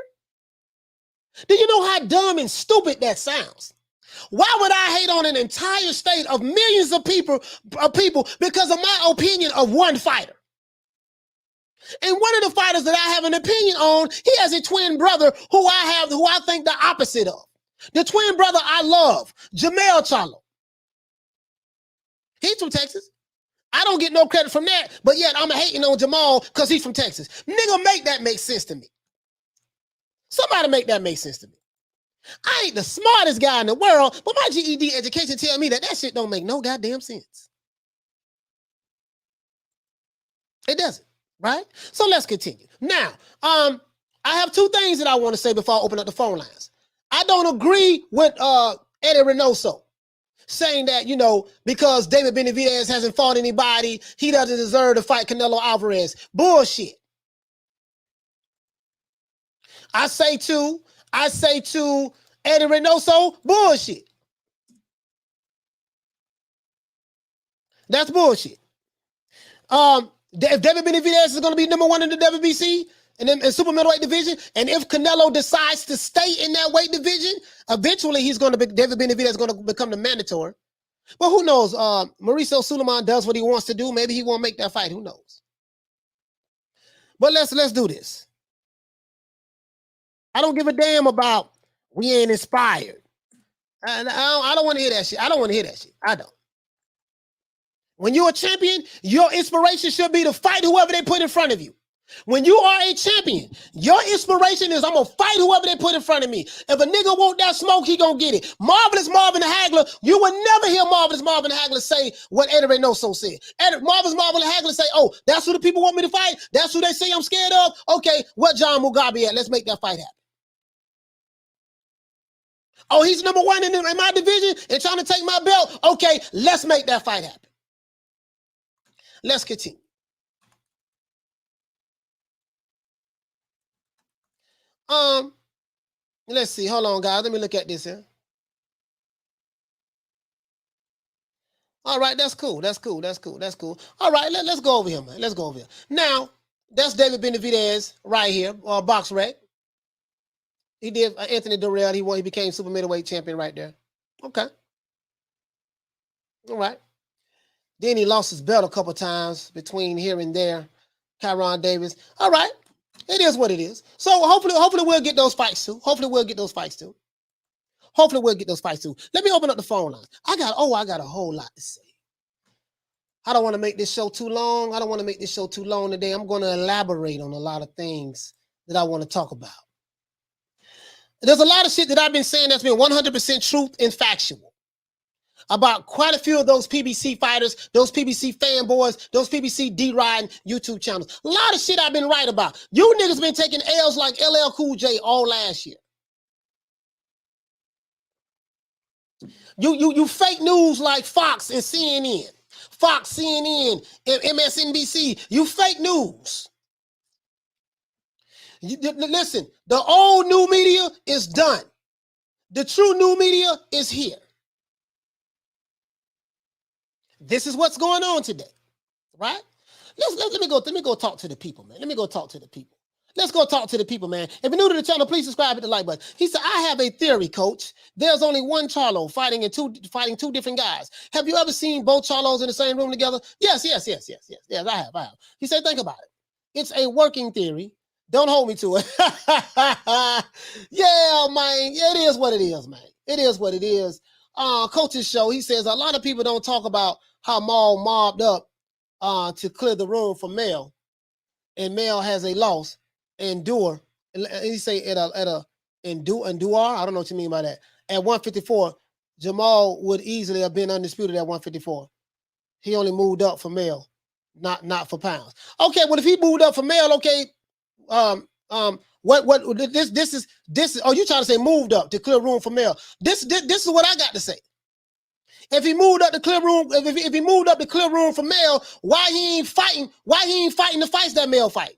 Do you know how dumb and stupid that sounds? Why would I hate on an entire state of millions of people because of my opinion of one fighter? And one of the fighters that I have an opinion on, he has a twin brother who I think the opposite of. The twin brother I love, Jermall Charlo. He's from Texas. I don't get no credit from that, but yet I'm hating on Jermall because he's from Texas. Nigga, make that make sense to me. Somebody make that make sense to me. I ain't the smartest guy in the world, but my GED education tell me that shit don't make no goddamn sense. It doesn't, right? So let's continue. Now, I have two things that I want to say before I open up the phone lines. I don't agree with Eddie Reynoso saying that, because David Benavidez hasn't fought anybody, he doesn't deserve to fight Canelo Alvarez. Bullshit. I say to Eddie Reynoso, bullshit. That's bullshit. If David Benavidez is going to be number one in the WBC and then in super middleweight division, and if Canelo decides to stay in that weight division, eventually David Benavidez is going to become the mandatory. But who knows? Mauricio Suleiman does what he wants to do. Maybe he won't make that fight. Who knows? But let's do this. I don't give a damn about we ain't inspired. I don't want to hear that shit. I don't. When you're a champion, your inspiration should be to fight whoever they put in front of you. When you are a champion, your inspiration is I'm going to fight whoever they put in front of me. If a nigga want that smoke, he going to get it. Marvelous Marvin Hagler, you will never hear Marvelous Marvin Hagler say what Eddie Reynoso said. Marvelous Marvin Hagler say, oh, that's who the people want me to fight? That's who they say I'm scared of? Okay, what John Mugabe at? Let's make that fight happen. Oh, he's number one in my division and trying to take my belt? Okay, let's make that fight happen. Let's continue. Let's see. Hold on, guys. Let me look at this here. All right, that's cool. That's cool. That's cool. That's cool. All right, let's go over here, man. Let's go over here. Now, that's David Benavidez right here, box rec. He did Anthony Durrell. He won. He became super middleweight champion right there. Okay. All right. Then he lost his belt a couple times between here and there. Kyron Davis. All right. It is what it is. So hopefully we'll get those fights too. Hopefully we'll get those fights too. Let me open up the phone lines. I got a whole lot to say. I don't want to make this show too long. Today. I'm going to elaborate on a lot of things that I want to talk about. There's a lot of shit that I've been saying that's been 100% truth and factual about quite a few of those PBC fighters, those PBC fanboys, those PBC D-Riding YouTube channels. A lot of shit I've been right about. You niggas been taking L's like LL Cool J all last year. You fake news like Fox and CNN. Fox, CNN, and MSNBC. You fake news. Listen, the old new media is done. The true new media is here. This is what's going on today, right? Let me go talk to the people, man. Let's go talk to the people, man. If you're new to the channel, please subscribe, hit the like button. He said, I have a theory, coach. There's only one Charlo fighting two different guys. Have you ever seen both Charlos in the same room together? Yes, I have. He said, think about it. It's a working theory. Don't hold me to it. Yeah, man. It is what it is, man. It is what it is. Coach's show, he says, a lot of people don't talk about how Maul mobbed up to clear the room for Mel. And Mel has a loss. Endure, and he say at a endure, I don't know what you mean by that. At 154, Jermall would easily have been undisputed at 154. He only moved up for Mel, not for pounds. Okay, well if he moved up for Mel, okay, what this is oh, you trying to say moved up to clear room for Mel. This is what I got to say. If he moved up to clear room, if he moved up to clear room for Mel, why he ain't fighting the fights that Mel fight?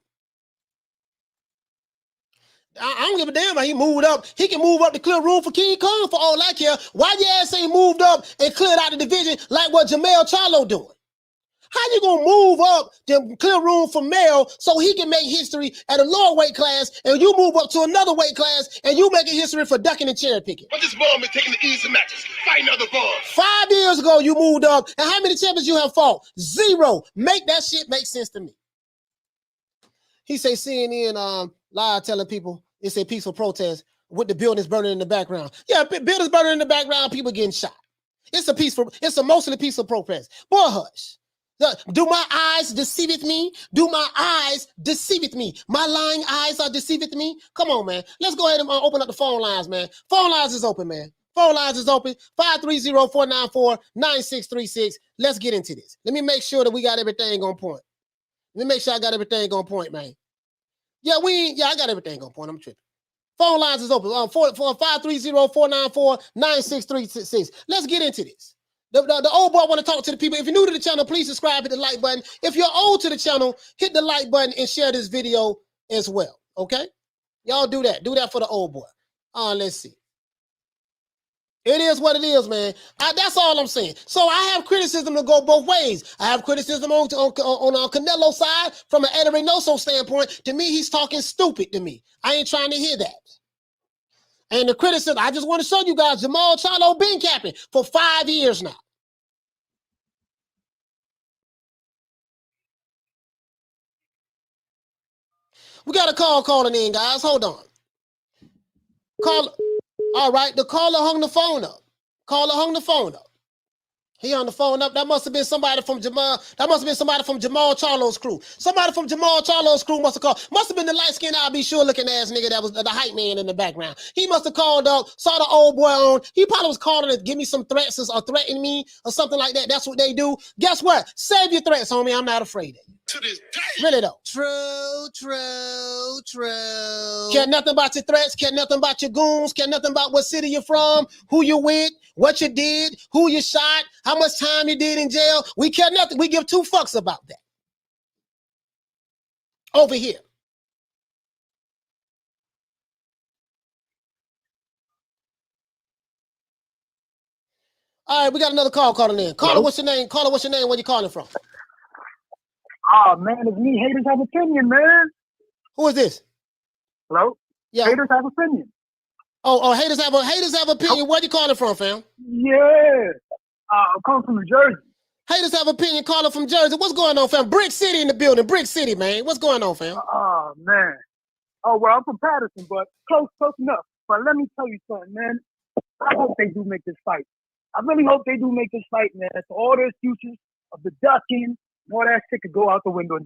I don't give a damn how he moved up. He can move up to clear room for King Kong for all I care. Why your ass ain't moved up and cleared out the division like what Jermall Charlo doing? How you gonna move up to clear room for Mel so he can make history at a lower weight class, and you move up to another weight class and you making history for ducking and cherry picking? But this bum is taking the easy matches, fighting other bums. 5 years ago you moved up, and how many champions you have fought? 0. Make that shit make sense to me. He say CNN live telling people it's a peaceful protest with the buildings burning in the background. Yeah, buildings burning in the background, people getting shot. It's a mostly peaceful protest. Boy, hush. Do my eyes deceive me? Do my eyes deceive me? My lying eyes are deceiving me? Come on, man. Let's go ahead and open up the phone lines, man. Phone lines is open, man. Phone lines is open. 530-494-9636. Let's get into this. Let me make sure that we got everything on point. Let me make sure I got everything on point, man. I got everything on point. I'm tripping. Phone lines is open. 530-494-9636. Let's get into this. The old boy want to talk to the people. If you're new to the channel, please subscribe, hit the like button. If you're old to the channel, hit the like button and share this video as well. Okay? Y'all do that. Do that for the old boy. Let's see. It is what it is, man. That's all I'm saying. So I have criticism to go both ways. I have criticism on Canelo's side from an Eddie Reynoso standpoint. To me, he's talking stupid to me. I ain't trying to hear that. And the criticism, I just want to show you guys, Jermall Charlo been capping for 5 years now. We got a call calling in, guys. Hold on. All right, the caller hung the phone up. He on the phone up. That must have been somebody from Jermall. That must have been somebody from Jermall Charlo's crew. Somebody from Jermall Charlo's crew must have called. Must have been the light-skinned, I'll be sure looking ass nigga that was the hype man in the background. He must have called up, saw the old boy on. He probably was calling to give me some threats or threatening me or something like that. That's what they do. Guess what? Save your threats, homie. I'm not afraid of you. To this day. Really though. True. Care nothing about your threats, care nothing about your goons, care nothing about what city you're from, who you with, what you did, who you shot, how much time you did in jail. We care nothing. We give 2 fucks about that. Over here. All right, we got another call calling in. Caller, what's your name? Caller, what's your name? Where you calling from? Oh man, it's me. Haters have opinion, man. Who is this? Hello? Yeah. Haters have opinion. Oh, haters have opinion. Where you calling from, fam? Yeah. I'm calling from New Jersey. Haters have opinion. Calling from Jersey. What's going on, fam? Brick City in the building. Brick City, man. What's going on, fam? Oh man. Oh well, I'm from Patterson, but close enough. But let me tell you something, man. I hope they do make this fight. I really hope they do make this fight, man. So all the excuses of the ducking, all that shit could go out the window. And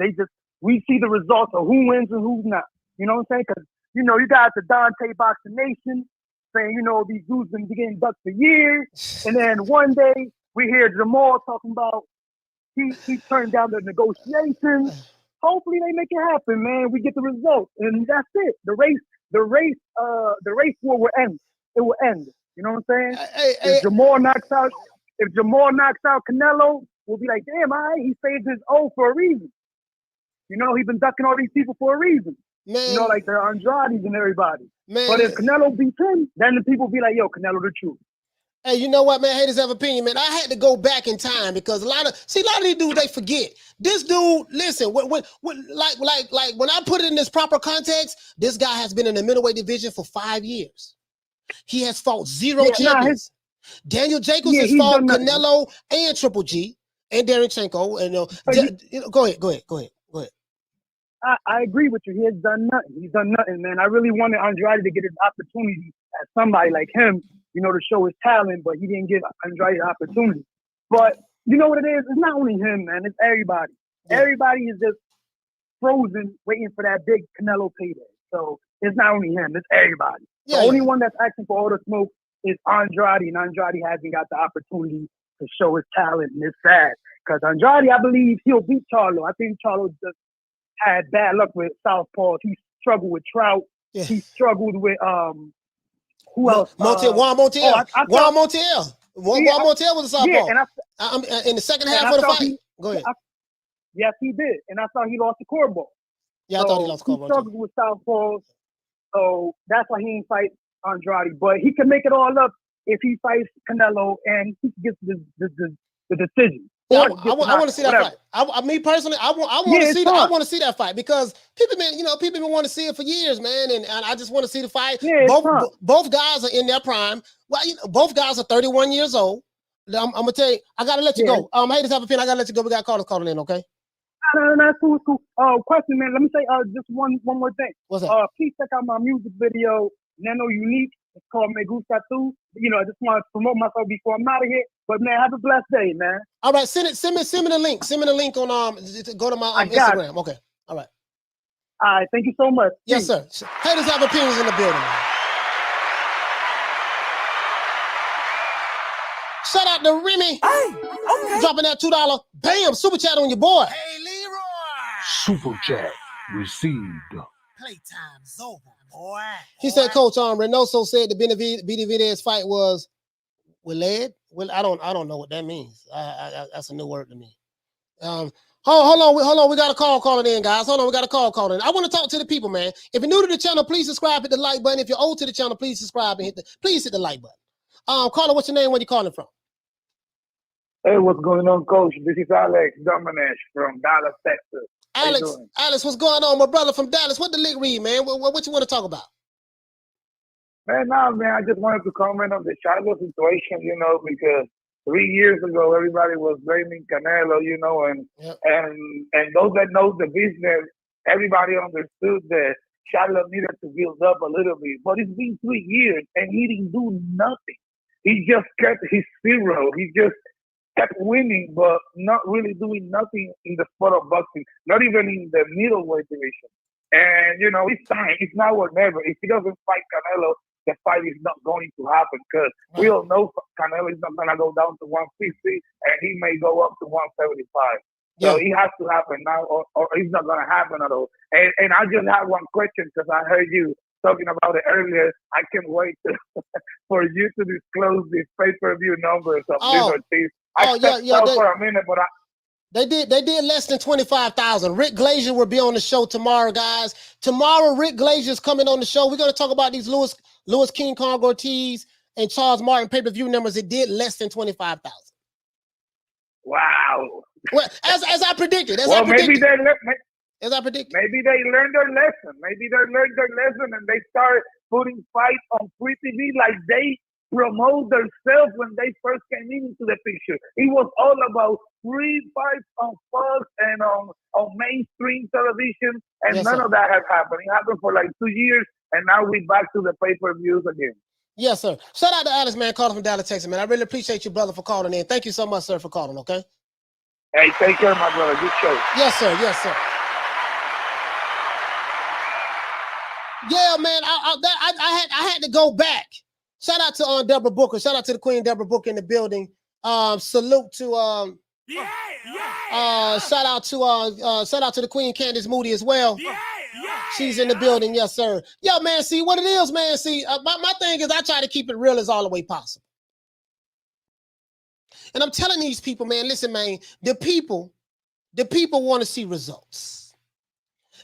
we see the results of who wins and who's not. You know what I'm saying? Because, you know, you got the Dante Boxing Nation saying, you know, these dudes been getting ducked for years. And then one day we hear Jermall talking about he turned down the negotiations. Hopefully they make it happen, man. We get the results. And that's it. The race war will end. It will end. You know what I'm saying? If Jermall knocks out Canelo, we'll be like, damn, he saved his O for a reason. You know, he's been ducking all these people for a reason. Man. You know, like the Andrades and everybody. Man. But if Canelo beats him, then the people be like, yo, Canelo the truth. Hey, you know what, man? Haters have opinion, man. I had to go back in time because a lot of these dudes, they forget. This dude, listen, when I put it in this proper context, this guy has been in the middleweight division for 5 years. He has fought zero champions. Daniel Jacobs has fought Canelo and Triple G and Darenchenko. And go ahead. I agree with you. He has done nothing. He's done nothing, man. I really wanted Andrade to get his opportunity as somebody like him, you know, to show his talent, but he didn't give Andrade the opportunity. But you know what it is? It's not only him, man. It's everybody. Yeah. Everybody is just frozen waiting for that big Canelo payday. So it's not only him. It's everybody. The only one that's asking for all the smoke is Andrade, and Andrade hasn't got the opportunity to show his talent, and it's sad. Because Andrade, I believe he'll beat Charlo. I think Charlo just had bad luck with southpaws. He struggled with Trout. Yeah. He struggled with who else? Juan Montiel. Juan Montiel. Juan Montiel was a southpaw. Yeah, and in the second half of the fight. Go ahead. Yes, he did, and I thought he lost the core ball. Yeah, I thought he lost the core ball. He struggled with southpaws. So that's why he didn't fight Andrade. But he can make it all up if he fights Canelo and he gets the decision. Yeah, I want to see that fight. Me personally, I want to see that. I want to see that fight because people been wanting to see it for years, man. And I just want to see the fight. Yeah, both guys are in their prime. Well, both guys are 31 years old. I'm gonna tell you, I gotta let you go. Haters have a pin. I gotta let you go. We got callers calling in, okay? No, cool. Question, man. Let me say just one more thing. What's that? Please check out my music video, Nano Unique. It's called Me Gusta Tu. You know, I just want to promote myself before I'm out of here. But man, have a blessed day, man. All right, send me the link. Send me the link on go to my Instagram. Okay. All right. All right, thank you so much. Yes, sir. Haters have opinions in the building. Shout out to Remy. Hey, okay. Dropping that $2. Bam, super chat on your boy. Hey, Leroy. Super chat received. Playtime's over, boy. He said, Coach, Reynoso said the Benavidez fight was with lead. Well, I don't know what that means. That's a new word to me. Hold on. We got a call calling in, guys. Hold on, we got a call calling in. I want to talk to the people, man. If you're new to the channel, please subscribe, hit the like button. If you're old to the channel, please subscribe and please hit the like button. Caller, what's your name? Where you calling from? Hey, what's going on, Coach? This is Alex Dominic from Dallas, Texas. Alex, what's going on, my brother from Dallas? What the lick read, man? What you want to talk about? Man, I just wanted to comment on the Charlo situation, you know, because 3 years ago everybody was blaming Canelo, you know, and those that know the business, everybody understood that Charlo needed to build up a little bit. But it's been 3 years and he didn't do nothing. He just kept his zero. He just kept winning, but not really doing nothing in the sport of boxing, not even in the middleweight division. And, you know, it's time. It's now or never. If he doesn't fight Canelo, the fight is not going to happen because we all know Canelo is not going to go down to 150 and he may go up to 175. Yeah. So it has to happen now or it's not going to happen at all. And I just have one question because I heard you talking about it earlier. I can't wait for you to disclose these pay-per-view numbers of this or this. For a minute, but they did less than 25,000. Rick Glazier will be on the show tomorrow, guys. Tomorrow, Rick Glazier is coming on the show. We're going to talk about these Louis King Kong Ortiz and Charles Martin pay-per-view numbers, it did less than 25,000. Wow. Well, as I predicted. As Well, I predicted. maybe they as I predicted. Maybe they learned their lesson. Maybe they learned their lesson and they started putting fights on free TV like they promote themselves when they first came into the picture. It was all about free fights on Fox and on mainstream television, and none of that has happened. It happened for like 2 years, and now we're back to the pay-per-views again. Yes, sir. Shout out to Alex, man, calling from Dallas, Texas, man. I really appreciate you, brother, for calling in. Thank you so much, sir, for calling, okay? Hey, take care, my brother. Good show. Yes, sir. Yes, sir. Yeah, man, I had to go back. Shout out to Deborah Booker. Shout out to the Queen Deborah Booker in the building. Salute to shout out to the Queen Candace Moody as well. She's in the building, yes, sir. Yo, man, see what it is, man. See, my thing is I try to keep it real as all the way possible. And I'm telling these people, man, listen, man, the people want to see results.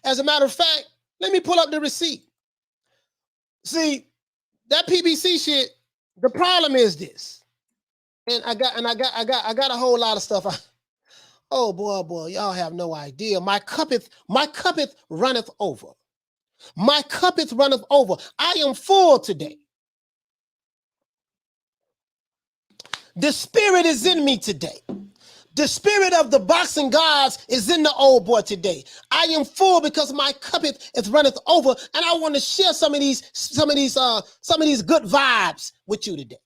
As a matter of fact, let me pull up the receipt. See, that PBC shit, the problem is this. And I got a whole lot of stuff. Oh boy, y'all have no idea. My cuppeth runneth over. My cuppeth runneth over. I am full today. The spirit is in me today. The spirit of the boxing gods is in the old boy today. I am full because my cup is runneth over, and I want to share some of these good vibes with you today.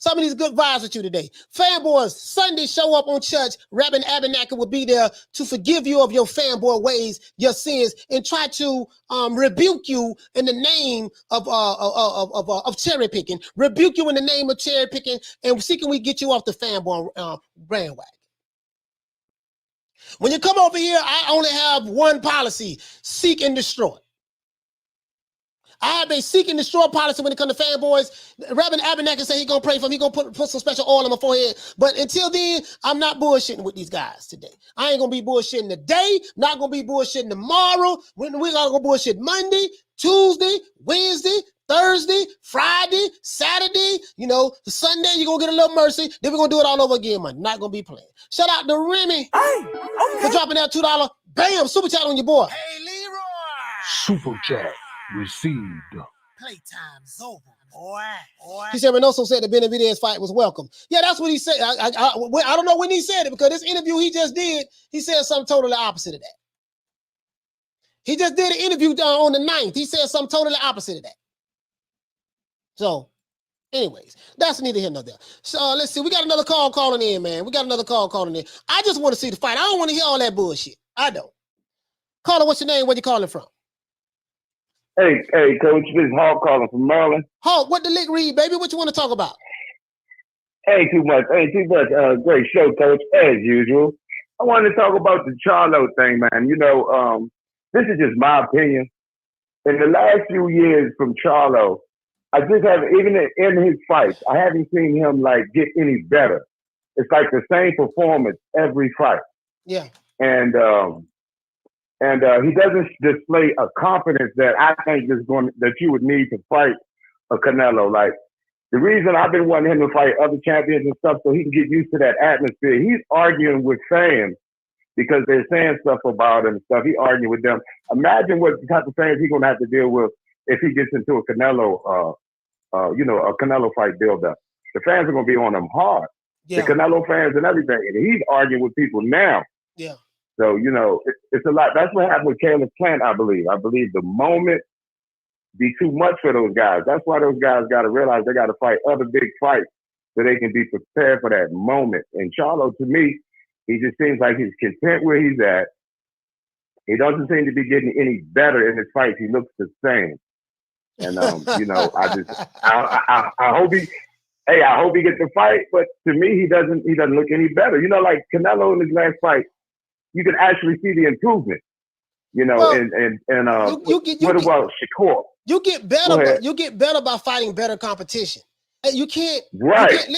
Some of these good vibes with you today. Fanboys, Sunday show up on church. Rabbi Abernathy will be there to forgive you of your fanboy ways, your sins, and try to rebuke you in the name of cherry picking. Rebuke you in the name of cherry picking, and see can we get you off the fanboy bandwagon. When you come over here, I only have one policy: seek and destroy. I have a seek and destroy policy when it comes to fanboys. Reverend Abernathy said he's going to pray for me. He's going to put some special oil on my forehead. But until then, I'm not bullshitting with these guys today. I ain't going to be bullshitting today. Not going to be bullshitting tomorrow. We're going to go bullshit Monday, Tuesday, Wednesday, Thursday, Friday, Saturday. You know, Sunday, you're going to get a little mercy. Then we're going to do it all over again, man. Not going to be playing. Shout out to Remy for dropping that $2. Bam, super chat on your boy. Hey, Leroy. Super chat received. Playtime's over, boy. He said Reynoso said the Benavidez fight was welcome. Yeah, that's what he said. I don't know when he said it, because this interview he just did, he said something totally opposite of that. He just did an interview on the 9th. He said something totally opposite of that. So, anyways, that's neither here nor there. So let's see. We got another call calling in, man. We got another call calling in. I just want to see the fight. I don't want to hear all that bullshit. I don't. Caller, what's your name? Where you calling from? Hey, Coach, this is Hawk calling from Maryland. Hawk, what the lick read, baby? What you want to talk about? Ain't too much. Great show, Coach, as usual. I wanted to talk about the Charlo thing, man. You know, this is just my opinion. In the last few years from Charlo, I just haven't, even in his fights, I haven't seen him like get any better. It's like the same performance every fight. Yeah. And he doesn't display a confidence that I think that you would need to fight a Canelo. Like, the reason I've been wanting him to fight other champions and stuff so he can get used to that atmosphere. He's arguing with fans because they're saying stuff about him and stuff. He arguing with them. Imagine what type of fans he's gonna have to deal with if he gets into a Canelo, a Canelo fight build-up. The fans are gonna be on him hard. Yeah. The Canelo fans and everything. And he's arguing with people now. Yeah. So, you know, it's a lot. That's what happened with Caleb Plant, I believe. I believe the moment be too much for those guys. That's why those guys got to realize they got to fight other big fights so they can be prepared for that moment. And Charlo, to me, he just seems like he's content where he's at. He doesn't seem to be getting any better in his fights. He looks the same. And, you know, I hope I hope he gets the fight. But to me, he doesn't look any better. You know, like Canelo in his last fight, you can actually see the improvement, you know, well, what about Shakur? You get better. You get better by fighting better competition. You can't. Right.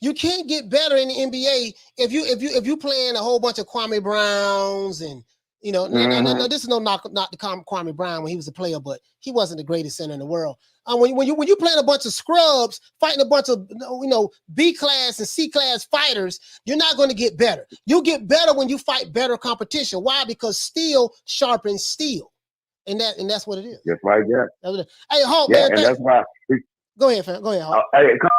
You can't get better in the NBA if you playing a whole bunch of Kwame Browns and You know, no, this is no knock to Kwame Brown when he was a player, but he wasn't the greatest center in the world. When you playing a bunch of scrubs, fighting a bunch of B class and C class fighters, you're not going to get better. You get better when you fight better competition. Why? Because steel sharpens steel, and that's what it is. Just like that. Hey, Hulk, yeah, man, and that's why. Go ahead, fam. Go ahead, Hulk. Hey, Coach,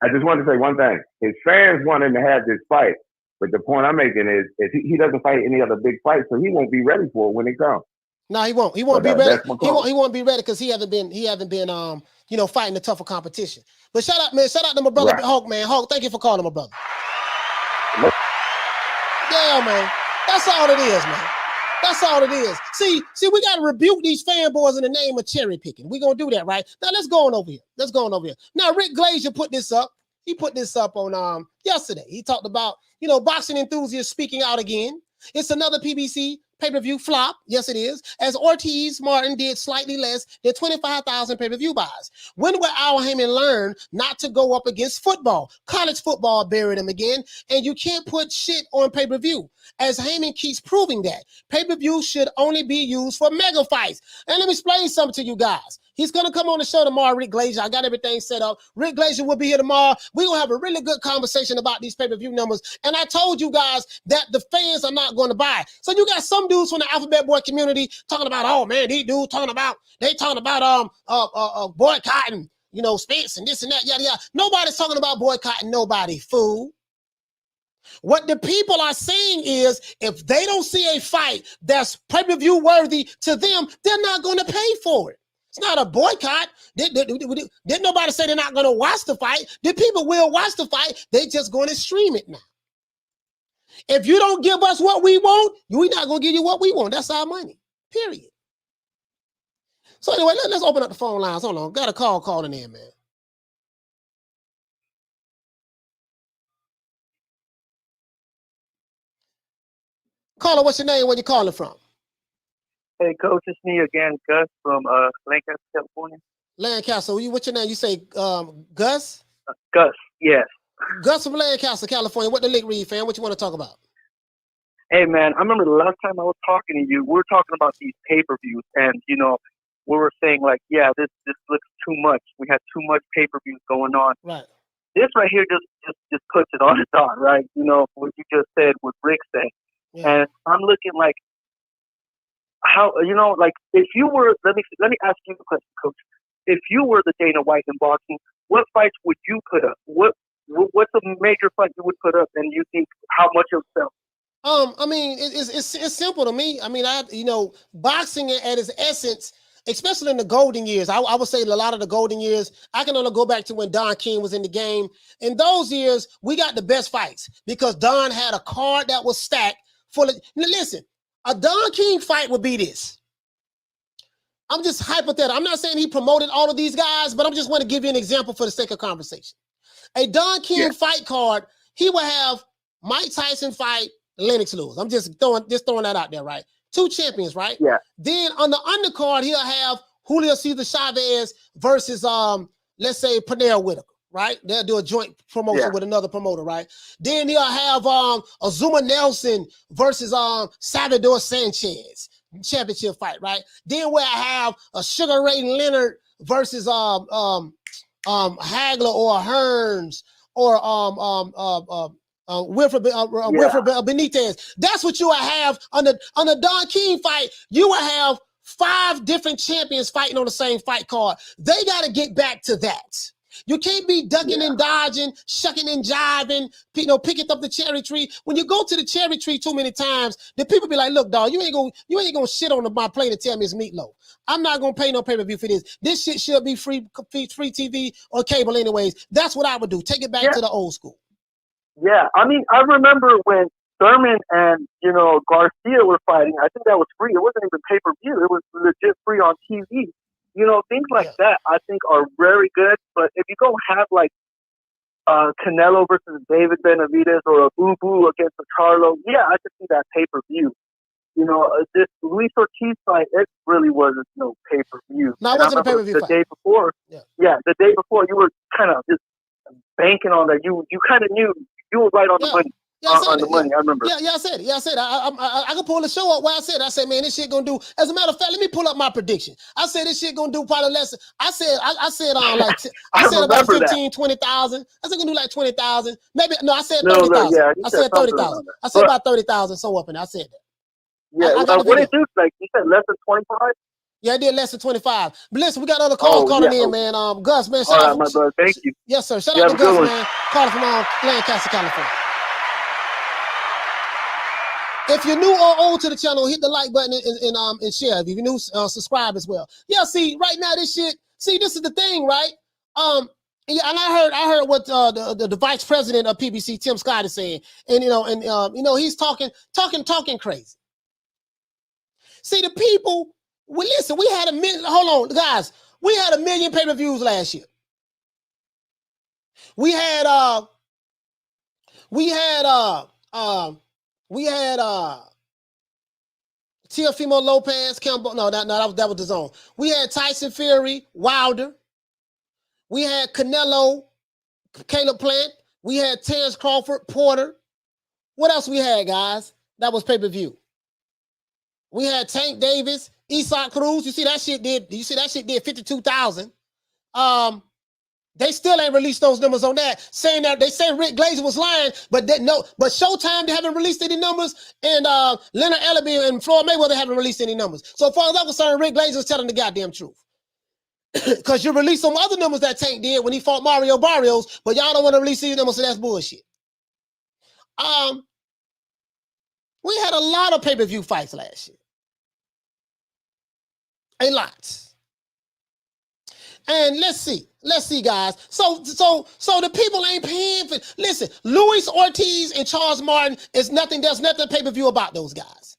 I just wanted to say one thing. His fans want him to have this fight. But the point I'm making is he doesn't fight any other big fight, so he won't be ready for it when it comes. No, he won't. He won't be ready. He won't be ready because he hasn't been fighting the tougher competition. But shout out to my brother Hulk, man. Hulk, thank you for calling my brother. Yeah, man. That's all it is, man. That's all it is. See, we got to rebuke these fanboys in the name of cherry picking. We're gonna do that, right? Now let's go on over here. Now Rick Glazier put this up. He put this up on yesterday. He talked about, boxing enthusiasts speaking out again. It's another PBC pay-per-view flop. Yes, it is. As Ortiz Martin did slightly less than 25,000 pay-per-view buys. When will Al Heyman learn not to go up against football? College football buried him again, and you can't put shit on pay-per-view. As Heyman keeps proving that pay-per-view should only be used for mega fights. And let me explain something to you guys. He's going to come on the show tomorrow, Rick Glazier. I got everything set up. Rick Glazier will be here tomorrow. We're going to have a really good conversation about these pay-per-view numbers. And I told you guys that the fans are not going to buy. So you got some dudes from the Alphabet Boy community talking about, oh, man, these dudes talking about boycotting, Spence and this and that, yada, yada. Nobody's talking about boycotting nobody, fool. What the people are saying is if they don't see a fight that's pay-per-view worthy to them, they're not going to pay for it. It's not a boycott. Didn't nobody say they're not going to watch the fight? The people will watch the fight. They just going to stream it now. If you don't give us what we want, we're not going to give you what we want. That's our money, period. So anyway, let's open up the phone lines. Hold on. Got a call calling in, man. Caller, what's your name? Where you calling from? Hey, Coach, it's me again, Gus from Lancaster, California. Lancaster, what's your name? You say Gus? Gus, yes. Gus from Lancaster, California. What the lick read, fam? What you want to talk about? Hey, man, I remember the last time I was talking to you, we were talking about these pay-per-views, and, we were saying, like, yeah, this looks too much. We had too much pay-per-views going on. Right. This right here just puts it on the dot, right? What you just said, what Rick said. Yeah. And I'm looking like, how, like, if you were, let me ask you a question, Coach. If you were the Dana White in boxing, what fights would you put up? What's a major fight you would put up, and you think how much it'll sell? I mean, it's simple to me. I mean, boxing at its essence, especially in the golden years, I would say a lot of the golden years, I can only go back to when Don King was in the game. In those years, we got the best fights because Don had a card that was stacked full of, listen, a Don King fight would be this. I'm just hypothetical. I'm not saying he promoted all of these guys, but I just want to give you an example for the sake of conversation. A Don King fight card, he would have Mike Tyson fight Lennox lose. I'm just throwing that out there, right? 2 champions, right? Yeah. Then on the undercard, he'll have Julio Cesar Chavez versus let's say Pernell Whitaker, right? They'll do a joint promotion with another promoter, right? Then he'll have Azuma Nelson versus Salvador Sanchez championship fight, right? Then we'll have a Sugar Ray Leonard versus Hagler or Hearns or Wilfred Benitez. That's what you will have on the Don King fight. You will have 5 different champions fighting on the same fight card. They got to get back to that. You can't be ducking and dodging, shucking and jiving, picking up the cherry tree. When you go to the cherry tree too many times, the people be like, look, dog, you ain't gonna shit on my plate and tell me it's meatloaf. I'm not gonna pay no pay-per-view for this. This shit should be free TV or cable anyways. That's what I would do. Take it back to the old school. Yeah, I mean, I remember when Thurman and, Garcia were fighting, I think that was free. It wasn't even pay-per-view. It was legit free on TV. Things like that I think are very good. But if you go have like Canelo versus David Benavidez or a Boo Boo against a Charlo, I could see that pay-per-view. This Luis Ortiz fight, it really wasn't no pay-per-view. No, it wasn't a pay-per-view fight. The day before, the day before, you were kind of just banking on that. You kind of knew you were right on the money. on the money. I remember. Yeah, I said it. Yeah, I said it. I can pull the show up where I said it. I said, man, this shit gonna do. As a matter of fact, let me pull up my prediction. I said this shit gonna do probably less. I said about 15, 20,000. I said gonna do like 20,000. Maybe no, I said 30,000. Yeah, I said 30,000. I said about 30,000. So up, and I said that. Yeah, what did you like? You said less than 25. Yeah, I did less than 25. But listen, we got other calls calling in, man. Gus, man, shout out, my brother. Thank you. Yes, sir. Shout out to Gus, man. Calling from Lancaster, California. If you're new or old to the channel, hit the like button and share. If you're new, subscribe as well. Yeah, see, right now this shit. See, this is the thing, right? Yeah, and I heard what the vice president of PBC, Tim Scott, is saying, and he's talking crazy. See, the people. Well, listen, we had a million. Hold on, guys. We had 1 million pay-per-views last year. We had Teofimo Lopez, Campbell. No, that was the zone. We had Tyson Fury, Wilder. We had Canelo, Caleb Plant. We had Terrence Crawford, Porter. What else we had, guys? That was pay-per-view. We had Tank Davis, Isak Cruz. You see that shit did 52,000. They still ain't released those numbers on that, saying that they say Rick Glazer was lying, but Showtime, they haven't released any numbers, and Leonard Ellerbe and Floyd Mayweather haven't released any numbers. So as far as I'm concerned, Rick Glazer is telling the goddamn truth. Because you released some other numbers that Tank did when he fought Mario Barrios, but y'all don't want to release these numbers, so that's bullshit. We had a lot of pay-per-view fights last year. A lot. And let's see, guys. So the people ain't paying for. Listen, Luis Ortiz and Charles Martin is nothing. There's nothing pay-per-view about those guys.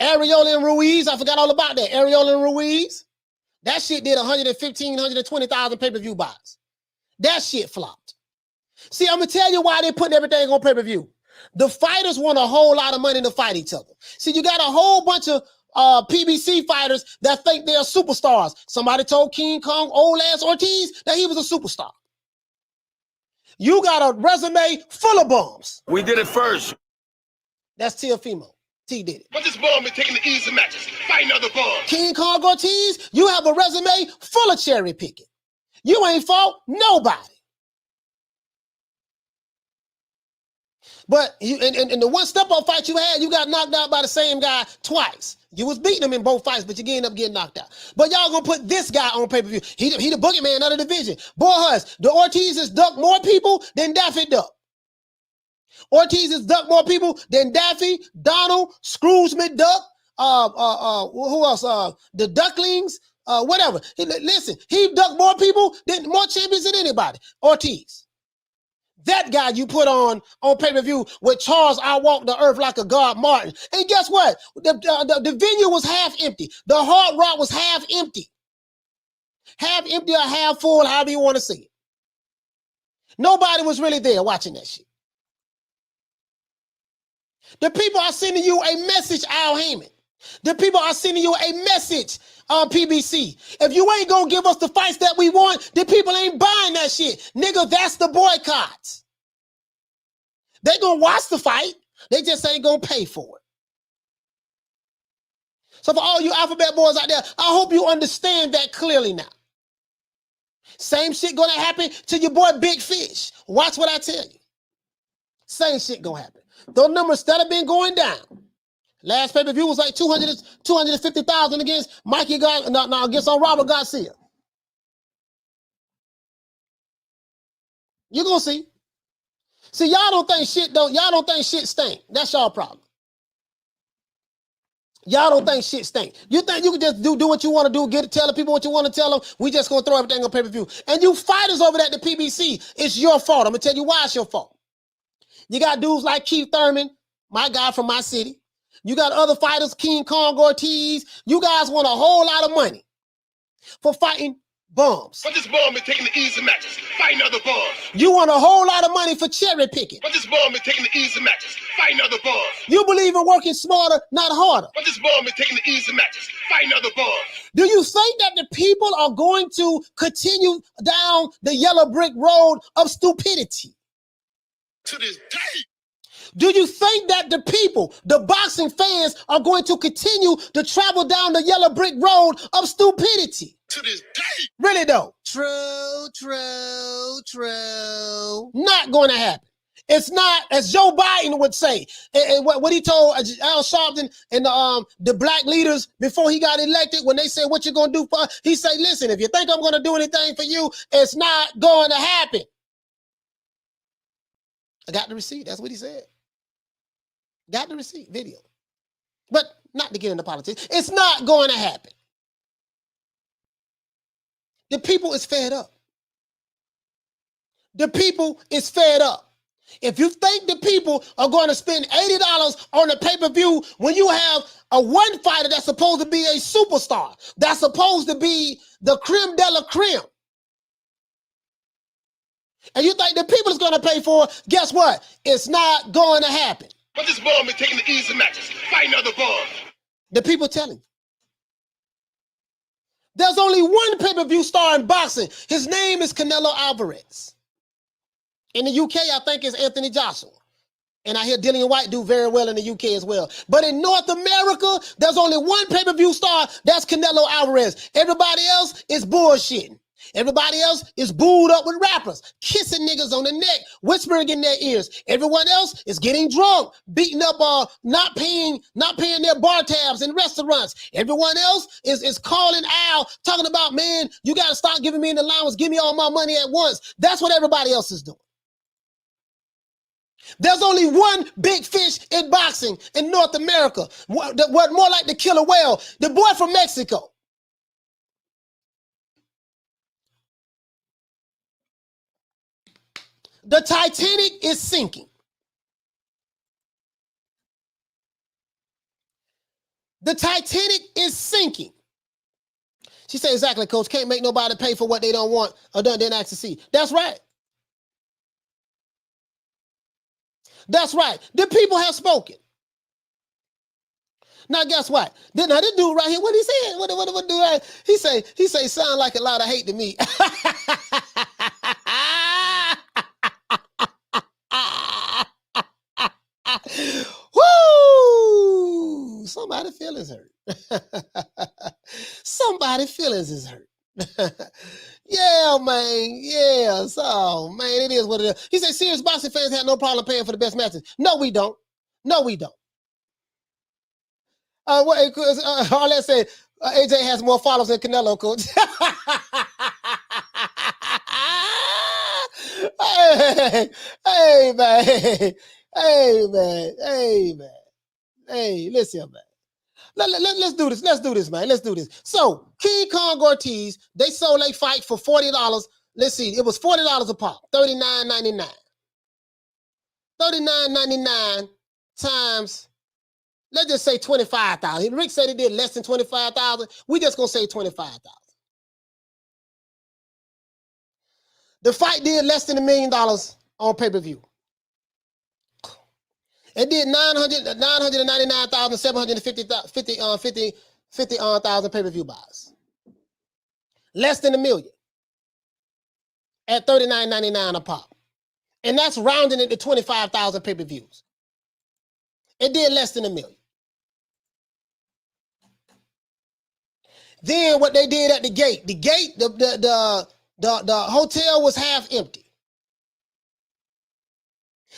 Arreola and Ruiz, I forgot all about that. Arreola and Ruiz, that shit did 115,000, 120,000 pay-per-view buys. That shit flopped. See, I'm gonna tell you why they putting everything on pay-per-view. The fighters want a whole lot of money to fight each other. See, you got a whole bunch of PBC fighters that think they're superstars. Somebody told King Kong, old ass Ortiz, that he was a superstar. You got a resume full of bums. We did it first. That's Teofimo. T did it. But this bum been taking the easy matches, fighting other bums. King Kong Ortiz, you have a resume full of cherry picking. You ain't fought nobody. But you in the one step-up fight you had, you got knocked out by the same guy twice. You was beating him in both fights, but you ended up getting knocked out. But y'all gonna put this guy on pay-per-view. He the boogeyman of the division. Boy, Hus, the Ortiz has ducked more people than Daffy Duck. Ortiz has ducked more people than Daffy, Donald, Scrooge McDuck, who else? The Ducklings, whatever. Listen, he ducked more people than more champions than anybody. Ortiz. That guy you put on pay-per-view with Charles, I Walk the Earth Like a God Martin. And guess what? The venue was half empty. The Hard Rock was half empty. Half empty or half full, however you want to see it. Nobody was really there watching that shit. The people are sending you a message, Al Heyman. The people are sending you a message on PBC. If you ain't gonna give us the fights that we want, the people ain't buying that shit. Nigga, that's the boycott. They gonna watch the fight. They just ain't gonna pay for it. So for all you alphabet boys out there, I hope you understand that clearly now. Same shit gonna happen to your boy Big Fish. Watch what I tell you. Same shit gonna happen. Those numbers that have been going down. Last pay-per-view was like 250,000 against Mikey against Robert Garcia. You're gonna see. See, y'all don't think shit stink. That's y'all problem. Y'all don't think shit stink. You think you can just do what you want to do, tell the people what you want to tell them. We just gonna throw everything on pay-per-view. And you fighters over there at the PBC, it's your fault. I'm gonna tell you why it's your fault. You got dudes like Keith Thurman, my guy from my city. You got other fighters, King Kong Ortiz. You guys want a whole lot of money for fighting bums. But this bum been taking the easy matches, fighting other bums. You want a whole lot of money for cherry picking. But this bum been taking the easy matches, fighting other bums. You believe in working smarter, not harder. But this bum been taking the easy matches, fighting other bums. Do you think that the people are going to continue down the yellow brick road of stupidity? To this day. Do you think that the people, the boxing fans, are going to continue to travel down the yellow brick road of stupidity? To this day. Really though. True, true, true. Not going to happen. It's not, as Joe Biden would say, and what he told Al Sharpton and the black leaders before he got elected, when they said, what you going to do for us? He said, listen, if you think I'm going to do anything for you, it's not going to happen. I got the receipt. That's what he said. Got the receipt, video. But not to get into politics. It's not going to happen. The people is fed up. The people is fed up. If you think the people are going to spend $80 on a pay-per-view when you have a one fighter that's supposed to be a superstar, that's supposed to be the creme de la creme, and you think the people is going to pay for it, guess what? It's not going to happen. But this ball been taking the easy matches, fighting other balls. The people telling you. There's only one pay-per-view star in boxing. His name is Canelo Alvarez. In the UK, I think it's Anthony Joshua. And I hear Dillian White do very well in the UK as well. But in North America, there's only one pay-per-view star, that's Canelo Alvarez. Everybody else is bullshitting. Everybody else is booed up with rappers, kissing niggas on the neck, whispering in their ears. Everyone else is getting drunk, beating up, not paying their bar tabs in restaurants. Everyone else is calling Al, talking about, man, you got to stop giving me an allowance, give me all my money at once. That's what everybody else is doing. There's only one big fish in boxing in North America. What more like the killer whale? The boy from Mexico. The Titanic is sinking. The Titanic is sinking. She said, exactly, Coach. Can't make nobody pay for what they don't want or didn't ask to see. That's right. That's right. The people have spoken. Now, guess what? Now, this dude right here, what he said? What dude right? He say, sound like a lot of hate to me. Woo! Somebody feelings hurt. Somebody feelings is hurt. Yeah, man. Yeah. So, man, it is what it is. He said serious boxing fans have no problem paying for the best matches. No, we don't. No, we don't. Arlette said AJ has more followers than Canelo, Coach. Hey, man. Hey, listen, man. Let's do this. Let's do this, man. Let's do this. So, King Kong Ortiz, they sold a fight for $40. Let's see. It was $40 a pop. $39.99. $39.99 times, let's just say 25,000. Rick said he did less than 25,000. We just gonna say 25,000. The fight did less than $1 million on pay-per-view. It did 999,750 pay-per-view buys. Less than $1 million at $39.99 a pop. And that's rounding it to 25,000 pay-per-views. It did less than $1 million. Then what they did at the gate, the hotel was half empty.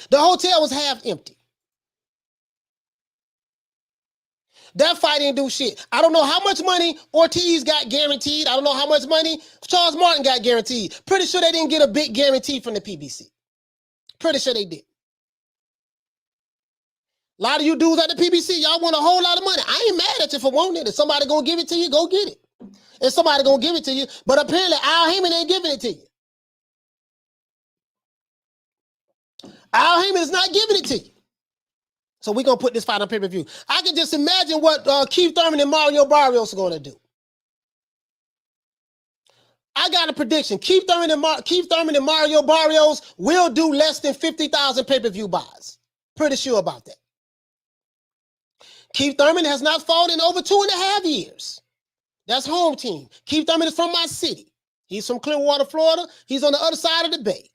The hotel was half empty. That fight didn't do shit. I don't know how much money Ortiz got guaranteed. I don't know how much money Charles Martin got guaranteed. Pretty sure they didn't get a big guarantee from the PBC. Pretty sure they did. A lot of you dudes at the PBC, y'all want a whole lot of money. I ain't mad at you for wanting it. If somebody gonna give it to you, go get it. If somebody gonna give it to you, but apparently Al Heyman ain't giving it to you. Al Heyman is not giving it to you. So we're going to put this fight on pay-per-view. I can just imagine what Keith Thurman and Mario Barrios are going to do. I got a prediction. Keith Thurman and Mario Barrios will do less than 50,000 pay-per-view buys. Pretty sure about that. Keith Thurman has not fought in over 2.5 years. That's home team. Keith Thurman is from my city. He's from Clearwater, Florida. He's on the other side of the bay.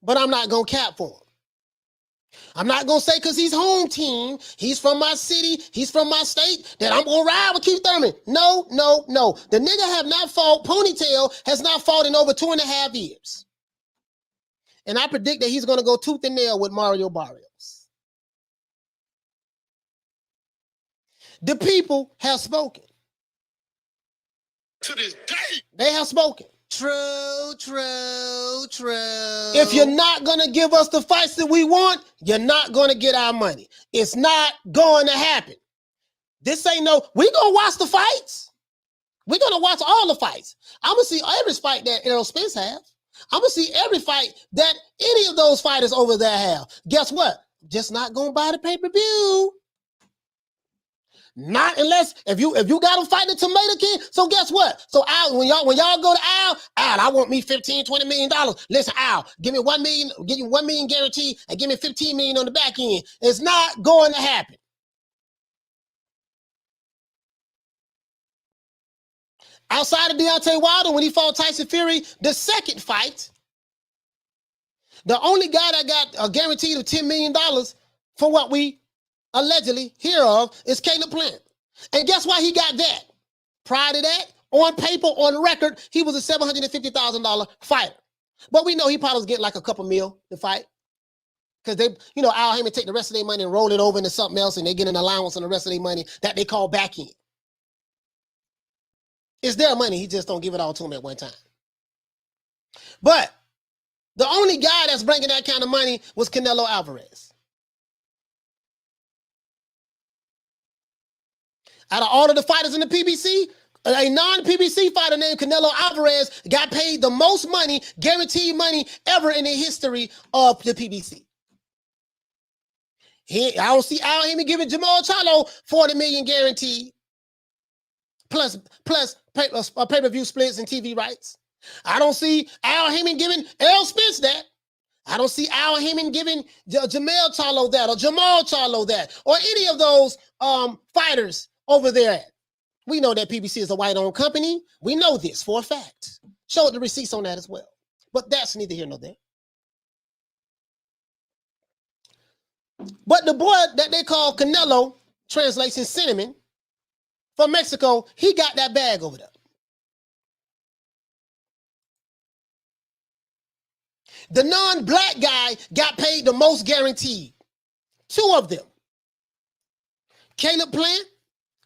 but I'm not going to cap for him. I'm not going to say because he's home team, he's from my city, he's from my state, that I'm going to ride with Keith Thurman. No, no, no. The nigga have not fought, Ponytail has not fought in over 2.5 years. And I predict that he's going to go tooth and nail with Mario Barrios. The people have spoken. To this day. They have spoken. True, true, true. If you're not going to give us the fights that we want, you're not going to get our money. It's not going to happen. This ain't no, we going to watch the fights. We're going to watch all the fights. I'm going to see every fight that Errol Spence have. I'm going to see every fight that any of those fighters over there have. Guess what? Just not going to buy the pay-per-view. Not unless if you got to fight the Tomato King. So guess what? So Al, when y'all go to Al, I want me $15-20 million. Listen, Al, give me $1 million, give you $1 million guarantee, and give me $15 million on the back end. It's not going to happen. Outside of Deontay Wilder, when he fought Tyson Fury, the second fight, the only guy that got a guarantee of $10 million for what we allegedly hear of is Caleb Plant. And guess why he got that? Prior to that, on paper, on record, he was a $750,000 fighter. But we know he probably was getting like a couple mil to fight. Because they, Al Heyman take the rest of their money and roll it over into something else, and they get an allowance on the rest of their money that they call back end. It's their money. He just don't give it all to them at one time. But the only guy that's bringing that kind of money was Canelo Alvarez. Out of all of the fighters in the PBC, a non-PBC fighter named Canelo Alvarez got paid the most money, guaranteed money ever in the history of the PBC. I don't see Al Heyman giving Jermall Charlo $40 million guaranteed, plus pay-per-view splits and TV rights. I don't see Al Heyman giving Errol Spence that. I don't see Al Heyman giving Jermall Charlo that, or Jermall Charlo that, or any of those fighters over there. We know that PBC is a white-owned company. We know this for a fact. Show the receipts on that as well. But that's neither here nor there. But the boy that they call Canelo, translation cinnamon, from Mexico, he got that bag over there. The non-black guy got paid the most guaranteed. Two of them. Caleb Plant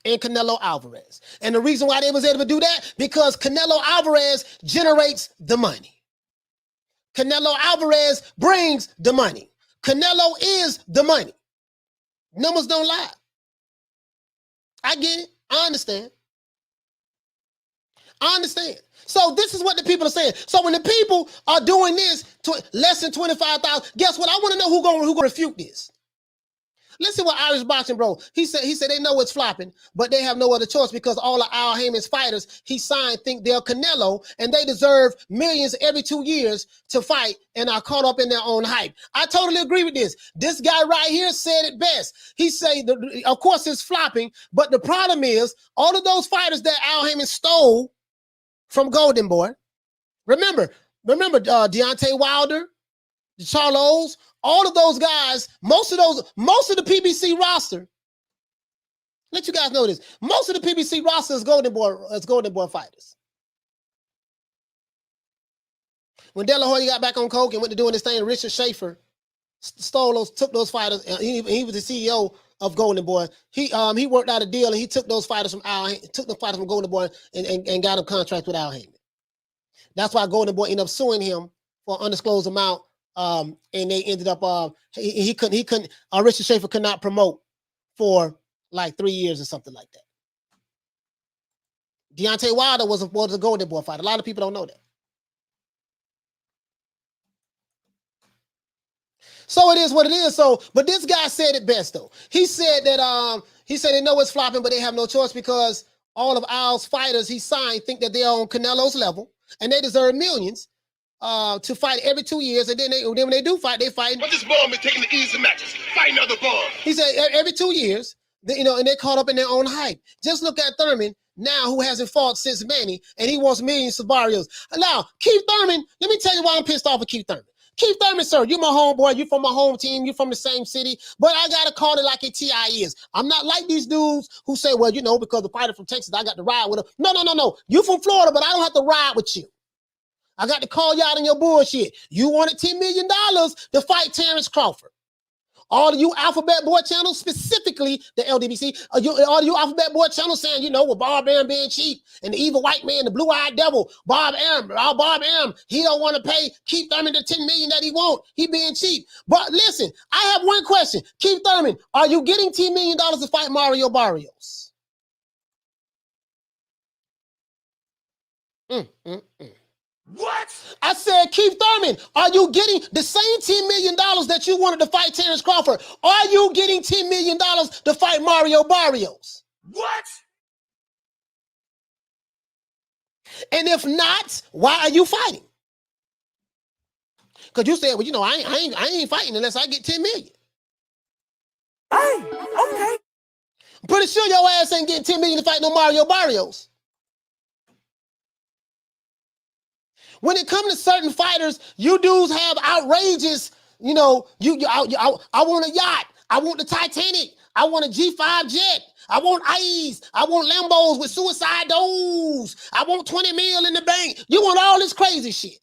and Canelo Alvarez. And the reason why they was able to do that, because Canelo Alvarez generates the money. Canelo Alvarez brings the money. Canelo is the money. Numbers don't lie. I get it. I understand. I understand. So this is what the people are saying. So when the people are doing this to less than 25,000, guess what? I want to know who gonna refute this. Listen what Irish Boxing Bro. He said they know it's flopping, but they have no other choice because all of Al Heyman's fighters he signed think they're Canelo and they deserve millions every 2 years to fight and are caught up in their own hype. I totally agree with this. This guy right here said it best. He said, of course it's flopping, but the problem is all of those fighters that Al Heyman stole from Golden Boy. Remember Deontay Wilder, the Charlos, all of those guys, most of the PBC roster, let you guys know this, most of the PBC roster is Golden Boy fighters. When De La Hoya got back on coke and went to doing this thing, Richard Schaefer took those fighters, and he was the CEO of Golden Boy. He worked out a deal and he took those fighters from Golden Boy and got a contract with Al Heyman. That's why Golden Boy ended up suing him for an undisclosed amount. And they ended up Richard Schaefer could not promote for like 3 years or something like that. Deontay Wilder was a Golden Boy fighter. A lot of people don't know that. So it is what it is. So, but this guy said it best though. He said that they know it's flopping, but they have no choice because all of Al's fighters he signed think that they're on Canelo's level and they deserve millions to fight every 2 years, and then when they do fight, they fight. But this bomb is taking the easy matches, fighting other bombs. He said every 2 years, and they're caught up in their own hype. Just look at Thurman now, who hasn't fought since Manny, and he wants millions of Barrios. Now, Keith Thurman, let me tell you why I'm pissed off at Keith Thurman. Keith Thurman, sir, you my homeboy. You from my home team. You from the same city. But I got to call it like it T.I. is. I'm not like these dudes who say, well, you know, because the fighter from Texas, I got to ride with him. No, no, no, no. You from Florida, but I don't have to ride with you. I got to call you out on your bullshit. You wanted $10 million to fight Terrence Crawford. All of you Alphabet Boy channels, specifically the LDBC, all of you Alphabet Boy channels saying, you know, with Bob Arum being cheap and the evil white man, the blue-eyed devil, Bob Arum, he don't want to pay Keith Thurman the $10 million that he want. He being cheap. But listen, I have one question. Keith Thurman, are you getting $10 million to fight Mario Barrios? What? I said, Keith Thurman, are you getting the same $10 million that you wanted to fight Terrence Crawford? Are you getting $10 million to fight Mario Barrios? What? And if not, why are you fighting? Because you said, well, you know, I ain't fighting unless I get $10 million. Hey, okay. I'm pretty sure your ass ain't getting $10 million to fight no Mario Barrios. When it comes to certain fighters, you dudes have outrageous, you know, I want a yacht. I want the Titanic. I want a G5 jet. I want ice. I want Lambos with suicide doors. I want 20 mil in the bank. You want all this crazy shit.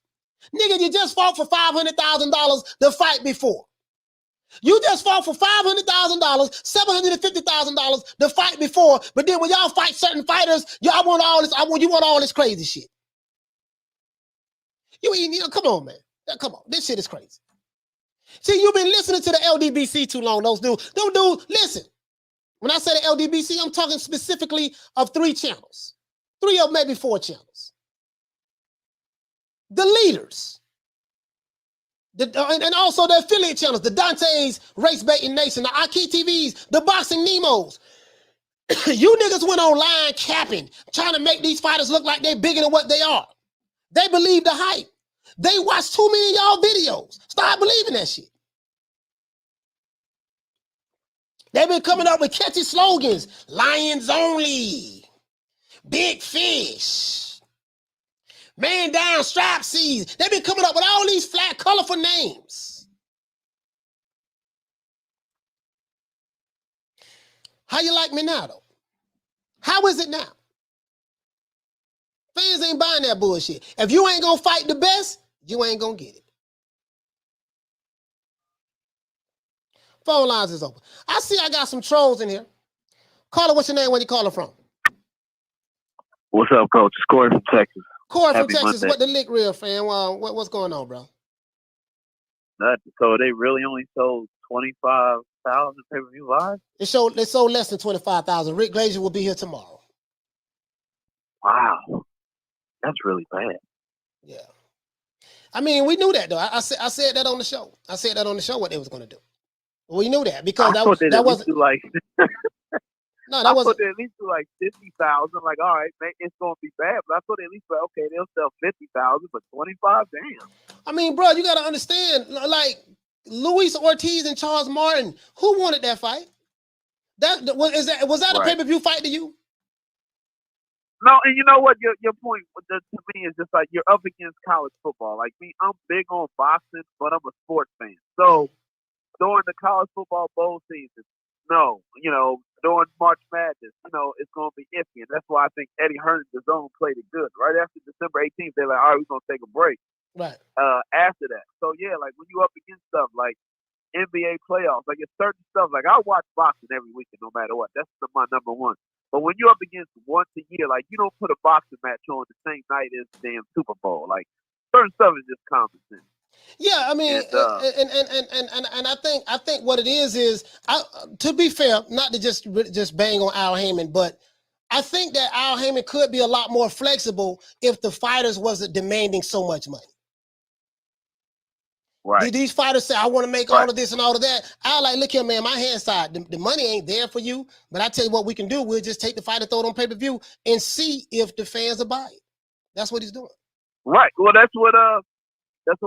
Nigga, you just fought for $500,000 to fight before. You just fought for $500,000, $750,000 to fight before, but then when y'all fight certain fighters, you want all this crazy shit. You know, come on, man. Come on. This shit is crazy. See, you've been listening to the LDBC too long, those dudes. Don't listen. When I say the LDBC, I'm talking specifically of 3 channels. 3 or maybe 4 channels. The leaders. And also the affiliate channels, the Dante's Race Baiting Nation, the AKHi TVs, the Boxing Nemos. You niggas went online capping, trying to make these fighters look like they're bigger than what they are. They believe the hype. They watch too many of y'all videos. Start believing that shit. They've been coming up with catchy slogans. Lions only. Big fish. Man down, strap seas. They've been coming up with all these flat, colorful names. How you like me now, though? How is it now? Fans ain't buying that bullshit. If you ain't gonna fight the best, you ain't gonna get it. Phone lines is open. I see I got some trolls in here. Caller, what's your name? Where you calling from? What's up, Coach? It's Corey from Texas. Corey from Happy Texas. Monday. What the lick real, fan? What's going on, bro? So they really only sold 25,000 pay-per-view live? They sold less than 25,000. Rick Glazier will be here tomorrow. Wow. That's really bad. Yeah. I mean, we knew that, though. I said that on the show. I said that on the show what they was going to do. We knew that because that wasn't like no, that wasn't. They at least do like 50,000. Like, all right, man, it's going to be bad, but I thought they at least like, okay, they'll sell 50,000, but 25, damn. I mean, bro, you got to understand, like Luis Ortiz and Charles Martin, who wanted that fight? Was that a pay-per-view fight to you? No, and you know what? Your point to me is just like you're up against college football. Like me, I'm big on boxing, but I'm a sports fan. So during the college football bowl season, no, you know, during March Madness, you know, it's going to be iffy. And that's why I think Eddie Hearn's zone played it good. Right after December 18th, they're like, all right, we're going to take a break. Right. After that. So, yeah, like when you up against stuff like NBA playoffs, like it's certain stuff. Like I watch boxing every weekend, no matter what. That's my number one. But when you're up against once a year, like you don't put a boxing match on the same night as the damn Super Bowl. Like certain stuff is just common sense. Yeah, I mean, and I think what it is to be fair, not to just bang on Al Heyman, but I think that Al Heyman could be a lot more flexible if the fighters wasn't demanding so much money. Right. These fighters say, I want to make all of this and all of that. I like, look here, man, my hand side, the money ain't there for you, but I tell you what we can do. We'll just take the fight and throw it on pay-per-view and see if the fans will buy it. That's what he's doing. Right. Well, that's what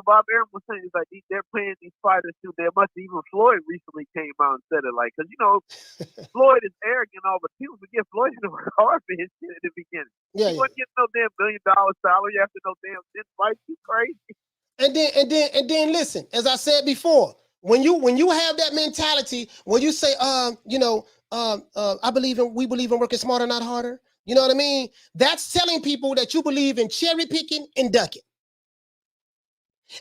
Bob Arum was saying. It's like they're paying these fighters too. There must even Floyd recently came out and said it, like, because you know Floyd is arrogant, all, but people forget Floyd had to work hard for his shit at the beginning. Yeah, he wasn't getting no damn $1 million salary after no damn 10 fights. You crazy? And then listen, as I said before, when you have that mentality, when you say, we believe in working smarter, not harder. You know what I mean? That's telling people that you believe in cherry picking and ducking.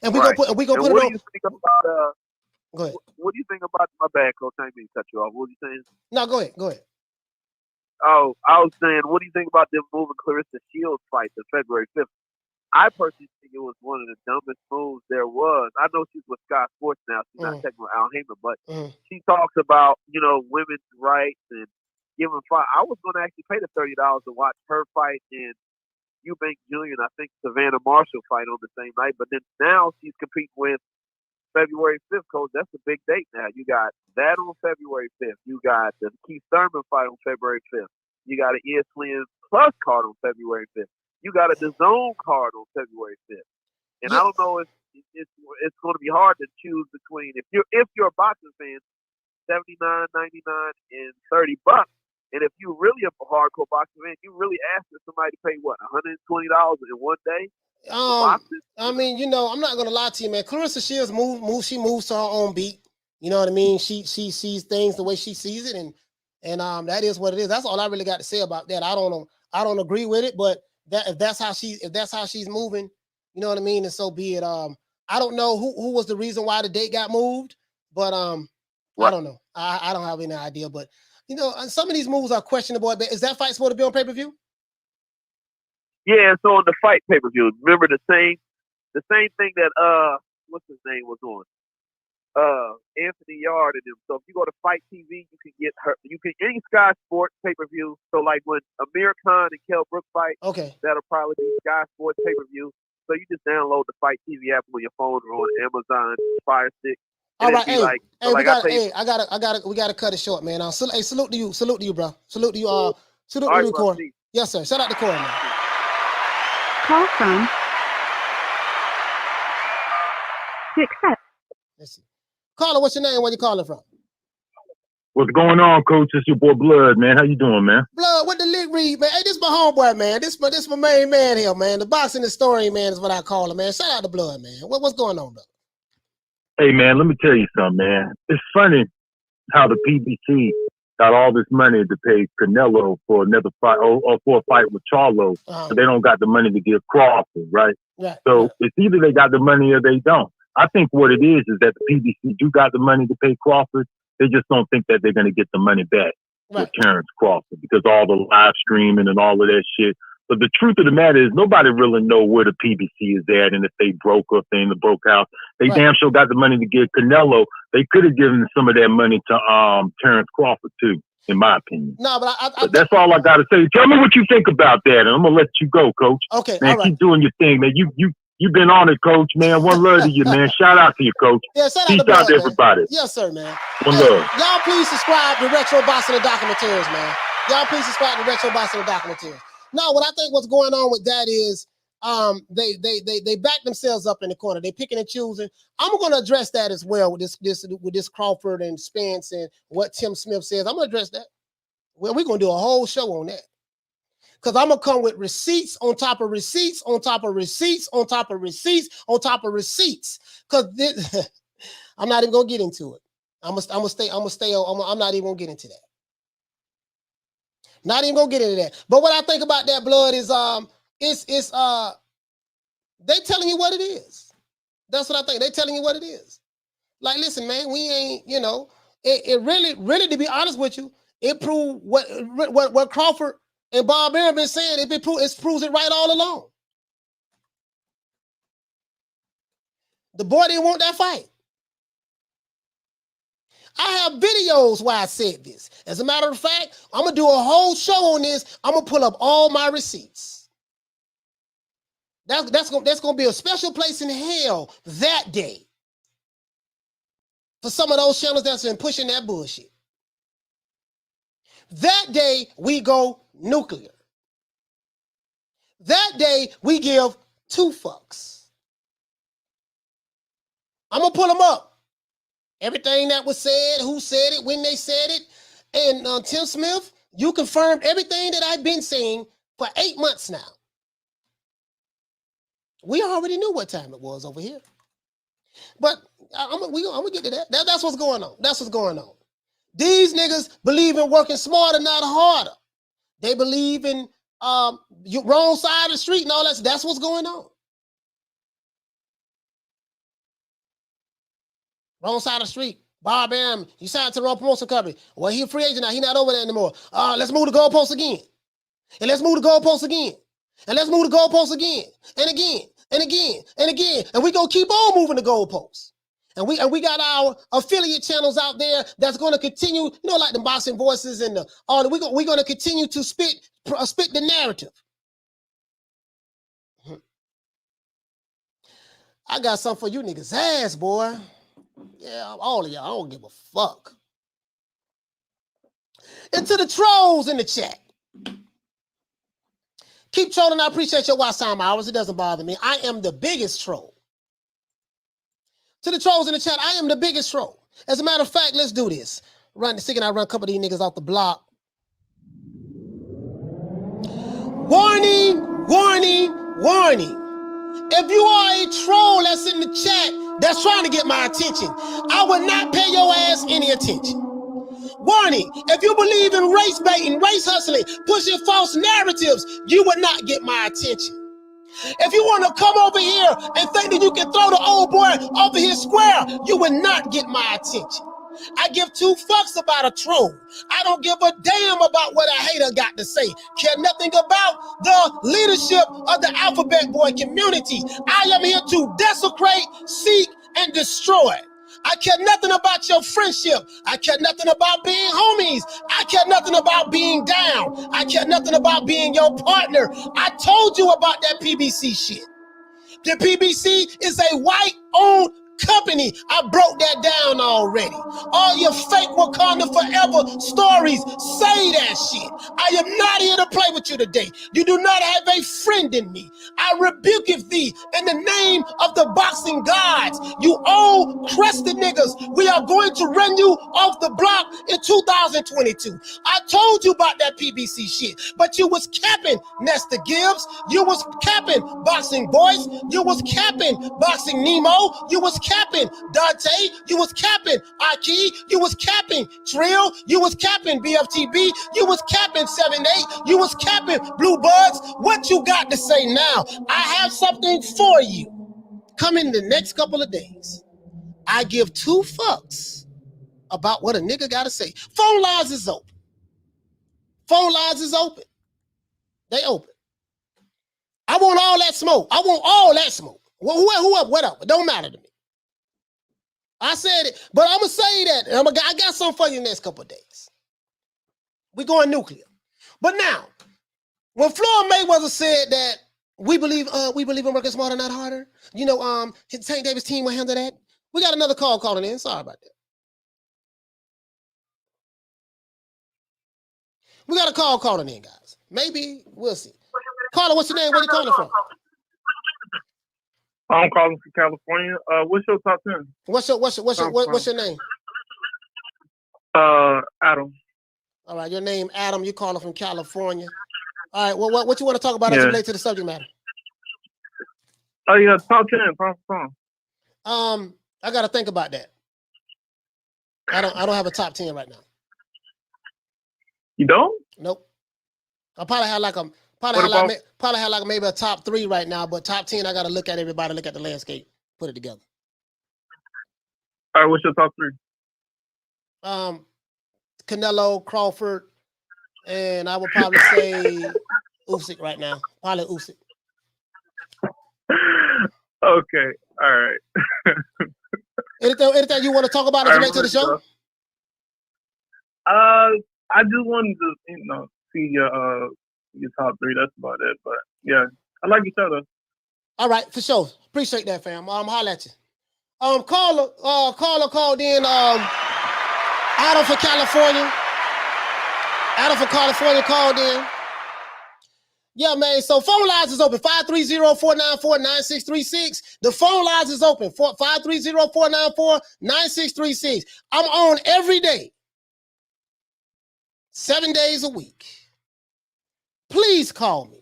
And we right. gonna put it what on. Do you think about Go ahead. What do you think about my bad, Coach? I didn't mean to cut you off. What were you saying? No, go ahead. Go ahead. Oh, I was saying, what do you think about them moving Clarissa Shields fight to February 5th? I personally think it was one of the dumbest moves there was. I know she's with Sky Sports now. She's not technically Al Heyman, but she talks about, women's rights and giving fight. I was going to actually pay the $30 to watch her fight and Eubank Jr. and I think Savannah Marshall fight on the same night. But then now she's competing with February 5th, Coach. That's a big date now. You got that on February 5th. You got the Keith Thurman fight on February 5th. You got an ESPN Plus card on February 5th. You got a DAZN card on February 5th. And I don't know if it's going to be hard to choose between if you're a boxing fan, $79.99 and $30. And if you're really a hardcore boxing fan, you really asking somebody to pay what, $120 in one day? I mean, I'm not gonna lie to you, man. Clarissa Shields she moves to her own beat. You know what I mean? She sees things the way she sees it, and that is what it is. That's all I really got to say about that. I don't agree with it, but if that's how she's moving, you know what I mean, and so be it. I don't know who was the reason why the date got moved, but I don't know. I don't have any idea, but some of these moves are questionable. Is that fight supposed to be on pay-per-view? Yeah, so on the fight pay-per-view, remember the same thing that what's his name was on? Anthony Yard and them. So if you go to Fight TV, you can any Sky Sports pay-per-view. So like when Amir Khan and Kell Brook fight, that'll probably be Sky Sports pay-per-view. So you just download the Fight TV app on your phone or on Amazon Fire Stick. All right, we gotta cut it short, man. Salute to you, bro. Salute to you, salute to you, Corey. Yes, sir. Shout out to Corey, man. Call from to accept. Let's see. Caller, what's your name? Where you calling from? What's going on, Coach? It's your boy Blood, man. How you doing, man? Blood, what the lick read, man? Hey, this my homeboy, man. This my main man here, man. The boxing historian, man, is what I call him, man. Shout out to Blood, man. What's going on, bro? Hey, man, let me tell you something, man. It's funny how the PBC got all this money to pay Canelo for another fight or for a fight with Charlo, but they don't got the money to give Crawford, right? So it's either they got the money or they don't. I think what it is that the PBC do got the money to pay Crawford. They just don't think that they're going to get the money back with Terrence Crawford because all the live streaming and all of that shit. But the truth of the matter is nobody really know where the PBC is at and if they broke or if they in the broke house. They damn sure got the money to give Canelo. They could have given some of that money to Terrence Crawford too, in my opinion. No, but that's all I got to say. Tell me what you think about that, and I'm gonna let you go, Coach. Okay, man, all right. Keep doing your thing, man. You've been on it, Coach, man. One love to you, man. Shout out to you, Coach. Yeah, shout Peace out to everybody. Man. Yes, sir, man. One love. Y'all please subscribe to Retro Boxing and Documentaries, man. Y'all please subscribe to Retro Boxing and Documentaries. No, what I think what's going on with that is they back themselves up in the corner. They picking and choosing. I'm gonna address that as well with this Crawford and Spence and what Tim Smith says. I'm gonna address that. Well, we're gonna do a whole show on that. Because I'm gonna come with receipts on top of receipts on top of receipts on top of receipts on top of receipts. Because I'm not even gonna get into it. I'm not even gonna get into that. Not even gonna get into that. But what I think about that, Blood, is they telling you what it is. That's what I think. They telling you what it is. Like, listen, man, we ain't, it really, to be honest with you, it proved what Crawford and Bob Arum been saying. It proves it right all along. The boy didn't want that fight. I have videos where I said this. As a matter of fact, I'm going to do a whole show on this. I'm going to pull up all my receipts. That's going to be a special place in hell that day for some of those channels that's been pushing that bullshit. That day, we go nuclear. That day, we give 2 fucks. I'm going to pull them up. Everything that was said, who said it, when they said it. And Tim Smith, you confirmed everything that I've been saying for 8 months now. We already knew what time it was over here. But I'm gonna get to that. That's what's going on. That's what's going on. These niggas believe in working smarter, not harder. They believe in wrong side of the street and all that. That's what's going on. Wrong side of the street. Bob Arum, you signed to the wrong promotion company. Well, he a free agent now. He not over there anymore. Let's move the goalposts again. And let's move the goalposts again. And let's move the goalposts again. And again. And again. And again. And we gonna keep on moving the goalposts. And we got our affiliate channels out there that's gonna continue, you know, like the Boxing Voices and we're gonna continue to spit the narrative. I got something for you niggas ass, boy. Yeah, all of y'all, I don't give a fuck. And to the trolls in the chat. Keep trolling, I appreciate your watch time hours. It doesn't bother me. I am the biggest troll. To the trolls in the chat, I am the biggest troll. As a matter of fact, let's do this. Run a couple of these niggas off the block. Warning, warning, warning. If you are a troll that's in the chat that's trying to get my attention, I will not pay your ass any attention. Warning, if you believe in race baiting, race hustling, pushing false narratives, you will not get my attention. If you want to come over here and think that you can throw the old boy over his square, you will not get my attention. I give two fucks about a troll. I don't give a damn about what a hater got to say. Care nothing about the leadership of the Alphabet Boy community. I am here to desecrate, seek, and destroy. I care nothing about your friendship. I care nothing about being homies. I care nothing about being down. I care nothing about being your partner. I told you about that PBC shit. The PBC is a white-owned company. I broke that down already. All your fake Wakanda Forever stories, say that shit. I am not here to play with you today. You do not have a friend in me. I rebuke thee in the name of the boxing gods. You old crested niggas. We are going to run you off the block in 2022. I told you about that PBC shit, but you was capping Nesta Gibbs. You was capping Boxing Boys. You was capping Boxing Nemo. You was capping Dante. You was capping AKHi. You was capping Trill. You was capping BFTB. You was capping 7-8. You was capping Blue Buds. What you got to say now? I have something for you. Coming the next couple of days. I give two fucks about what a nigga got to say. Phone lines is open. Phone lines is open. They open. I want all that smoke. I want all that smoke. Well, whatever. It don't matter to me. I said it, but I'm going to say that. And I got something for you in the next couple of days. We're going nuclear. But now, when Floyd Mayweather said that we believe in working smarter, not harder, you know, Tank Davis' team will handle that. We got another call calling in. Sorry about that. We got a call calling in, guys. Maybe we'll see. Caller, what's your name? Where you calling from? I'm calling from California. What's your top 10? What's your name? Adam. All right, your name Adam. You calling from California. All right, well, what you want to talk about as it relates to the subject matter? Oh yeah, top 10. I got to think about that. I don't have a top 10 right now. You don't? Nope. I probably have like maybe a top 3 right now, but top 10 I got to look at everybody, look at the landscape, put it together. All right, what's your top 3? Canelo, Crawford, and I would probably say Usyk right now. Probably Usyk. Okay, all right. anything you want to talk about as it relates to the show? I just wanted to, see your top 3. That's about it. But yeah, I like each other. All right, for sure. Appreciate that, fam. Holla at you. Caller called in. Adam for California. Adam for California called in. Yeah, man. So phone lines is open. 530-494-9636. The phone lines is open. 530-494-9636. I'm on every day. 7 days a week. Please call me.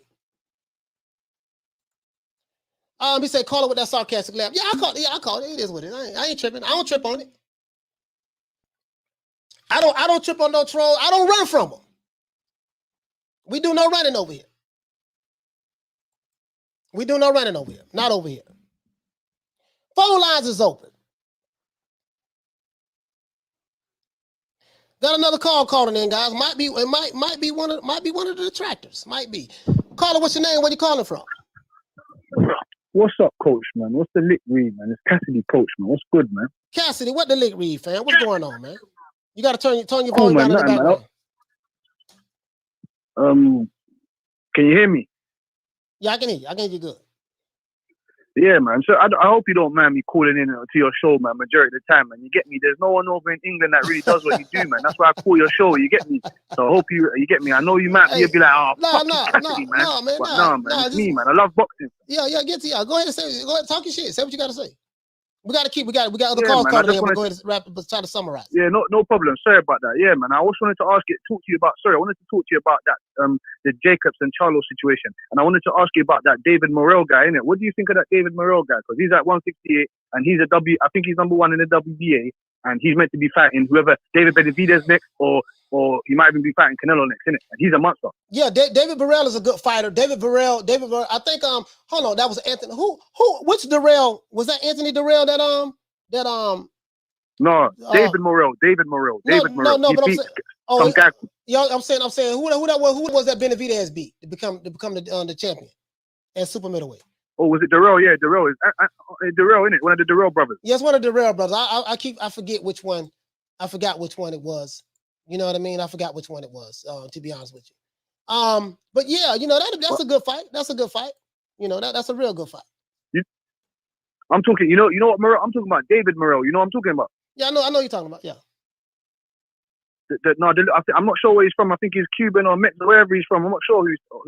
He said, call it with that sarcastic laugh. Yeah, I call it. Yeah, I call it. It is what it is. I ain't tripping. I don't trip on it. I don't trip on no troll. I don't run from them. We do no running over here. We do no running over here. Not over here. Phone lines is open. Got another call calling in, guys. Might be one of the detractors. Might be. Caller, what's your name? Where you calling from? What's up, coach, man? What's the lick read, man? It's Cassidy, coach, man. What's good, man? Cassidy, what the lick read, fam? What's going on, man? You got to turn your volume down in the background. Can you hear me? Yeah, I can hear you. I can hear you good. Yeah, man. So I hope you don't mind me calling in to your show, man, majority of the time, man. You get me? There's no one over in England that really does what you do, man. That's why I call your show. You get me? So I hope you get me. I know you might be like, oh, fuck Cassidy, man. It's me, man. I love boxing. Yeah, get to y'all. Go ahead and say. Go ahead, talk your shit. Say what you got to say. We got other calls calling in. We'll go ahead and wrap up, try to summarize. Yeah, no problem. Sorry about that. Yeah, man. I also wanted to talk to you about that the Jacobs and Charlo situation, and I wanted to ask you about that David Morrell guy, innit? What do you think of that David Morrell guy? Because he's at 168, and he's I think he's number 1 in the WBA, and he's meant to be fighting whoever David Benavidez next, or he might even be fighting Canelo next, innit? And he's a monster. Yeah, David Burrell is a good fighter. David Burrell, I think hold on, that was Anthony. Which Durrell was that? Anthony Durrell No, David Morrell. No, but I'm saying, guy. Yeah, I'm saying who was that Benavidez beat to become the champion at super middleweight? Oh, was it Durrell? Yeah, Durrell is Durrell, innit? One of the Durrell brothers. Yes, one of the Durrell brothers. I forget which one. I forgot which one it was. You know what I mean? I forgot which one it was, to be honest with you. But yeah, you know, that's a good fight. That's a good fight. You know, that's a real good fight. I'm talking, you know what, Morrell? I'm talking about David Morrell. You know what I'm talking about? Yeah, I know you're talking about, yeah. I'm not sure where he's from. I think he's Cuban or Mexican, wherever he's from. I'm not sure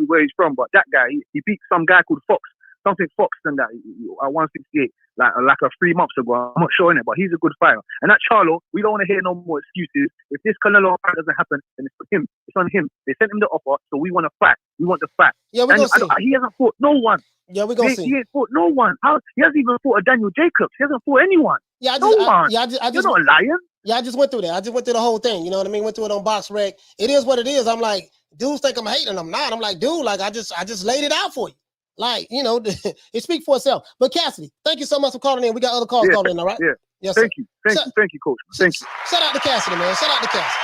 where he's from, but that guy, he beat some guy called Fox, something Fox than that, at 168, like a 3 months ago. I'm not sure in it, but he's a good fighter. And that Charlo, we don't want to hear no more excuses. If this Canelo fight doesn't happen, then it's for him. It's on him. They sent him the offer, so we want to fight. We want to fight. Yeah, we're going to see. He hasn't fought no one. Yeah, we're going to see. He ain't fought no one. He hasn't even fought a Daniel Jacobs. He hasn't fought anyone. Yeah, You're not lying. Yeah, I just went through that. I just went through the whole thing. You know what I mean? Went through it on BoxRec. It is what it is. I'm like, dudes think I'm hating. I'm not. I'm like, dude, like I just laid it out for you. Like, you know, it speaks for itself. But Cassidy, thank you so much for calling in. We got other calls calling in, all right? Yeah. Yes, thank you, coach. Thank you. Shout out to Cassidy, man. Shout out to Cassidy.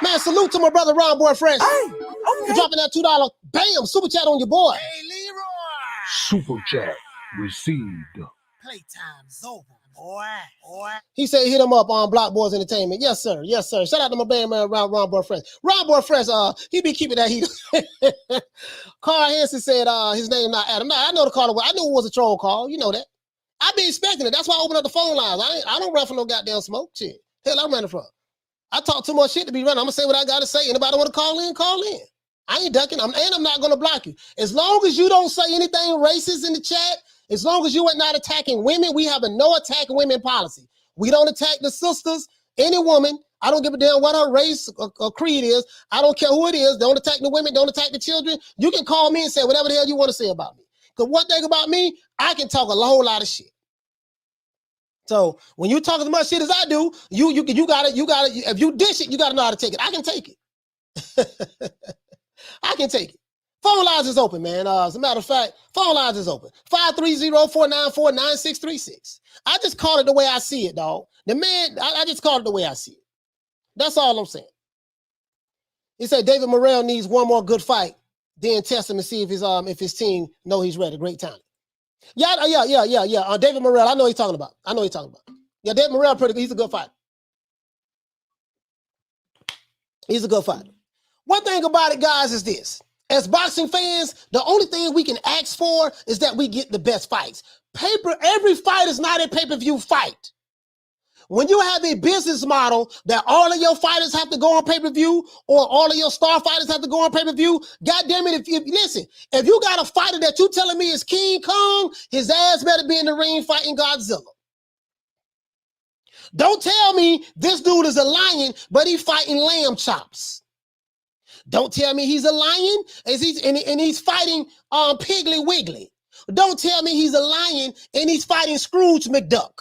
Man, salute to my brother Ron Boy Fresh. Hey, okay. Dropping that $2, bam, super chat on your boy. Hey, Leroy. Super chat received. Playtime's over, boy. He said hit him up on Block Boys Entertainment. Yes, sir. Yes, sir. Shout out to my band man Ron Boy Fresh. Ron Boy Fresh, he be keeping that heat. Carl Hansen said his name not Adam. No, I know the caller. I knew it was a troll call. You know that. I be expecting it. That's why I opened up the phone lines. I don't run for no goddamn smoke. Shit. Hell, I'm running from. I talk too much shit to be running. I'm gonna say what I gotta say. Anybody want to call in, call in. I ain't ducking. I'm not gonna block you. As long as you don't say anything racist in the chat, as long as you are not attacking women, we have a no attack women policy. We don't attack the sisters, any woman. I don't give a damn what her race or creed is. I don't care who it is. Don't attack the women. Don't attack the children. You can call me and say whatever the hell you want to say about me. Because one thing about me, I can talk a whole lot of shit. So when you talk as much shit as I do, you gotta, if you dish it, you gotta know how to take it. I can take it. I can take it. Phone lines is open, man. As a matter of fact, phone lines is open. 530-494-9636. I just called it the way I see it, dog. The man, I just called it the way I see it. That's all I'm saying. He said David Morrell needs one more good fight, then test him and see if his team know he's ready. Great talent. Yeah. David Morrell, I know what he's talking about. Yeah, David Morrell, he's a good fighter. He's a good fighter. One thing about it, guys, is this. As boxing fans, the only thing we can ask for is that we get the best fights. Every fight is not a pay-per-view fight. When you have a business model that all of your fighters have to go on pay-per-view or all of your star fighters have to go on pay-per-view, God damn it, if you got a fighter that you telling me is King Kong, his ass better be in the ring fighting Godzilla. Don't tell me this dude is a lion, but he fighting lamb chops. Don't tell me he's a lion and he's fighting Piggly Wiggly. Don't tell me he's a lion and he's fighting Scrooge McDuck.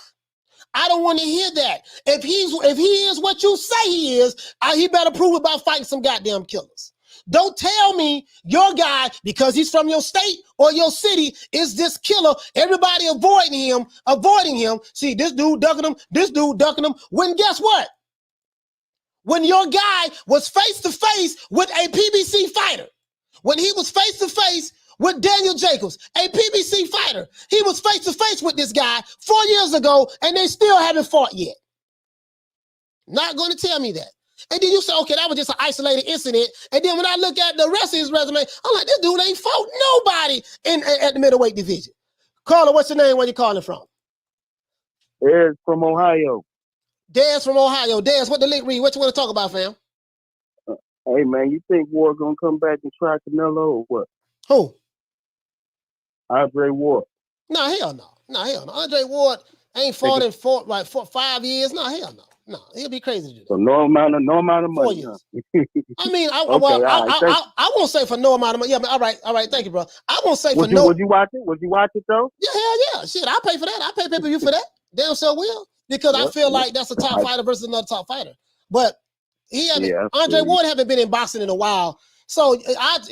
I don't want to hear that. If he is what you say he is, he better prove it by fighting some goddamn killers. Don't tell me your guy, because he's from your state or your city, is this killer. Everybody avoiding him. See, this dude ducking him, this dude ducking him. When guess what? When your guy was face to face with a PBC fighter, when he was face to face with Daniel Jacobs, a PBC fighter, he was face to face with this guy 4 years ago, and they still haven't fought yet. Not going to tell me that. And then you say, okay, that was just an isolated incident. And then when I look at the rest of his resume, I'm like, this dude ain't fought nobody at the middleweight division. Caller, what's your name? Where you calling from? Ed from Ohio. Dez from Ohio. Dez, what the link read? What you want to talk about, fam? Hey, man, you think Ward gonna come back and try Canelo or what? Who? Andre Ward. No, hell no. No, hell no. Andre Ward ain't fought in 5 years. No, hell no. No, he'll be crazy to do that. So no amount of money. 4 years. I mean, I won't say for no amount of money. Yeah, all right, thank you, bro. I won't say for no. Would you watch it? Would you watch it though? Yeah, hell yeah. Shit, I'll pay for that. I'll pay pay-per-view for that. Damn sure will. Because I feel like that's a top fighter versus another top fighter. But Andre Ward haven't been in boxing in a while. So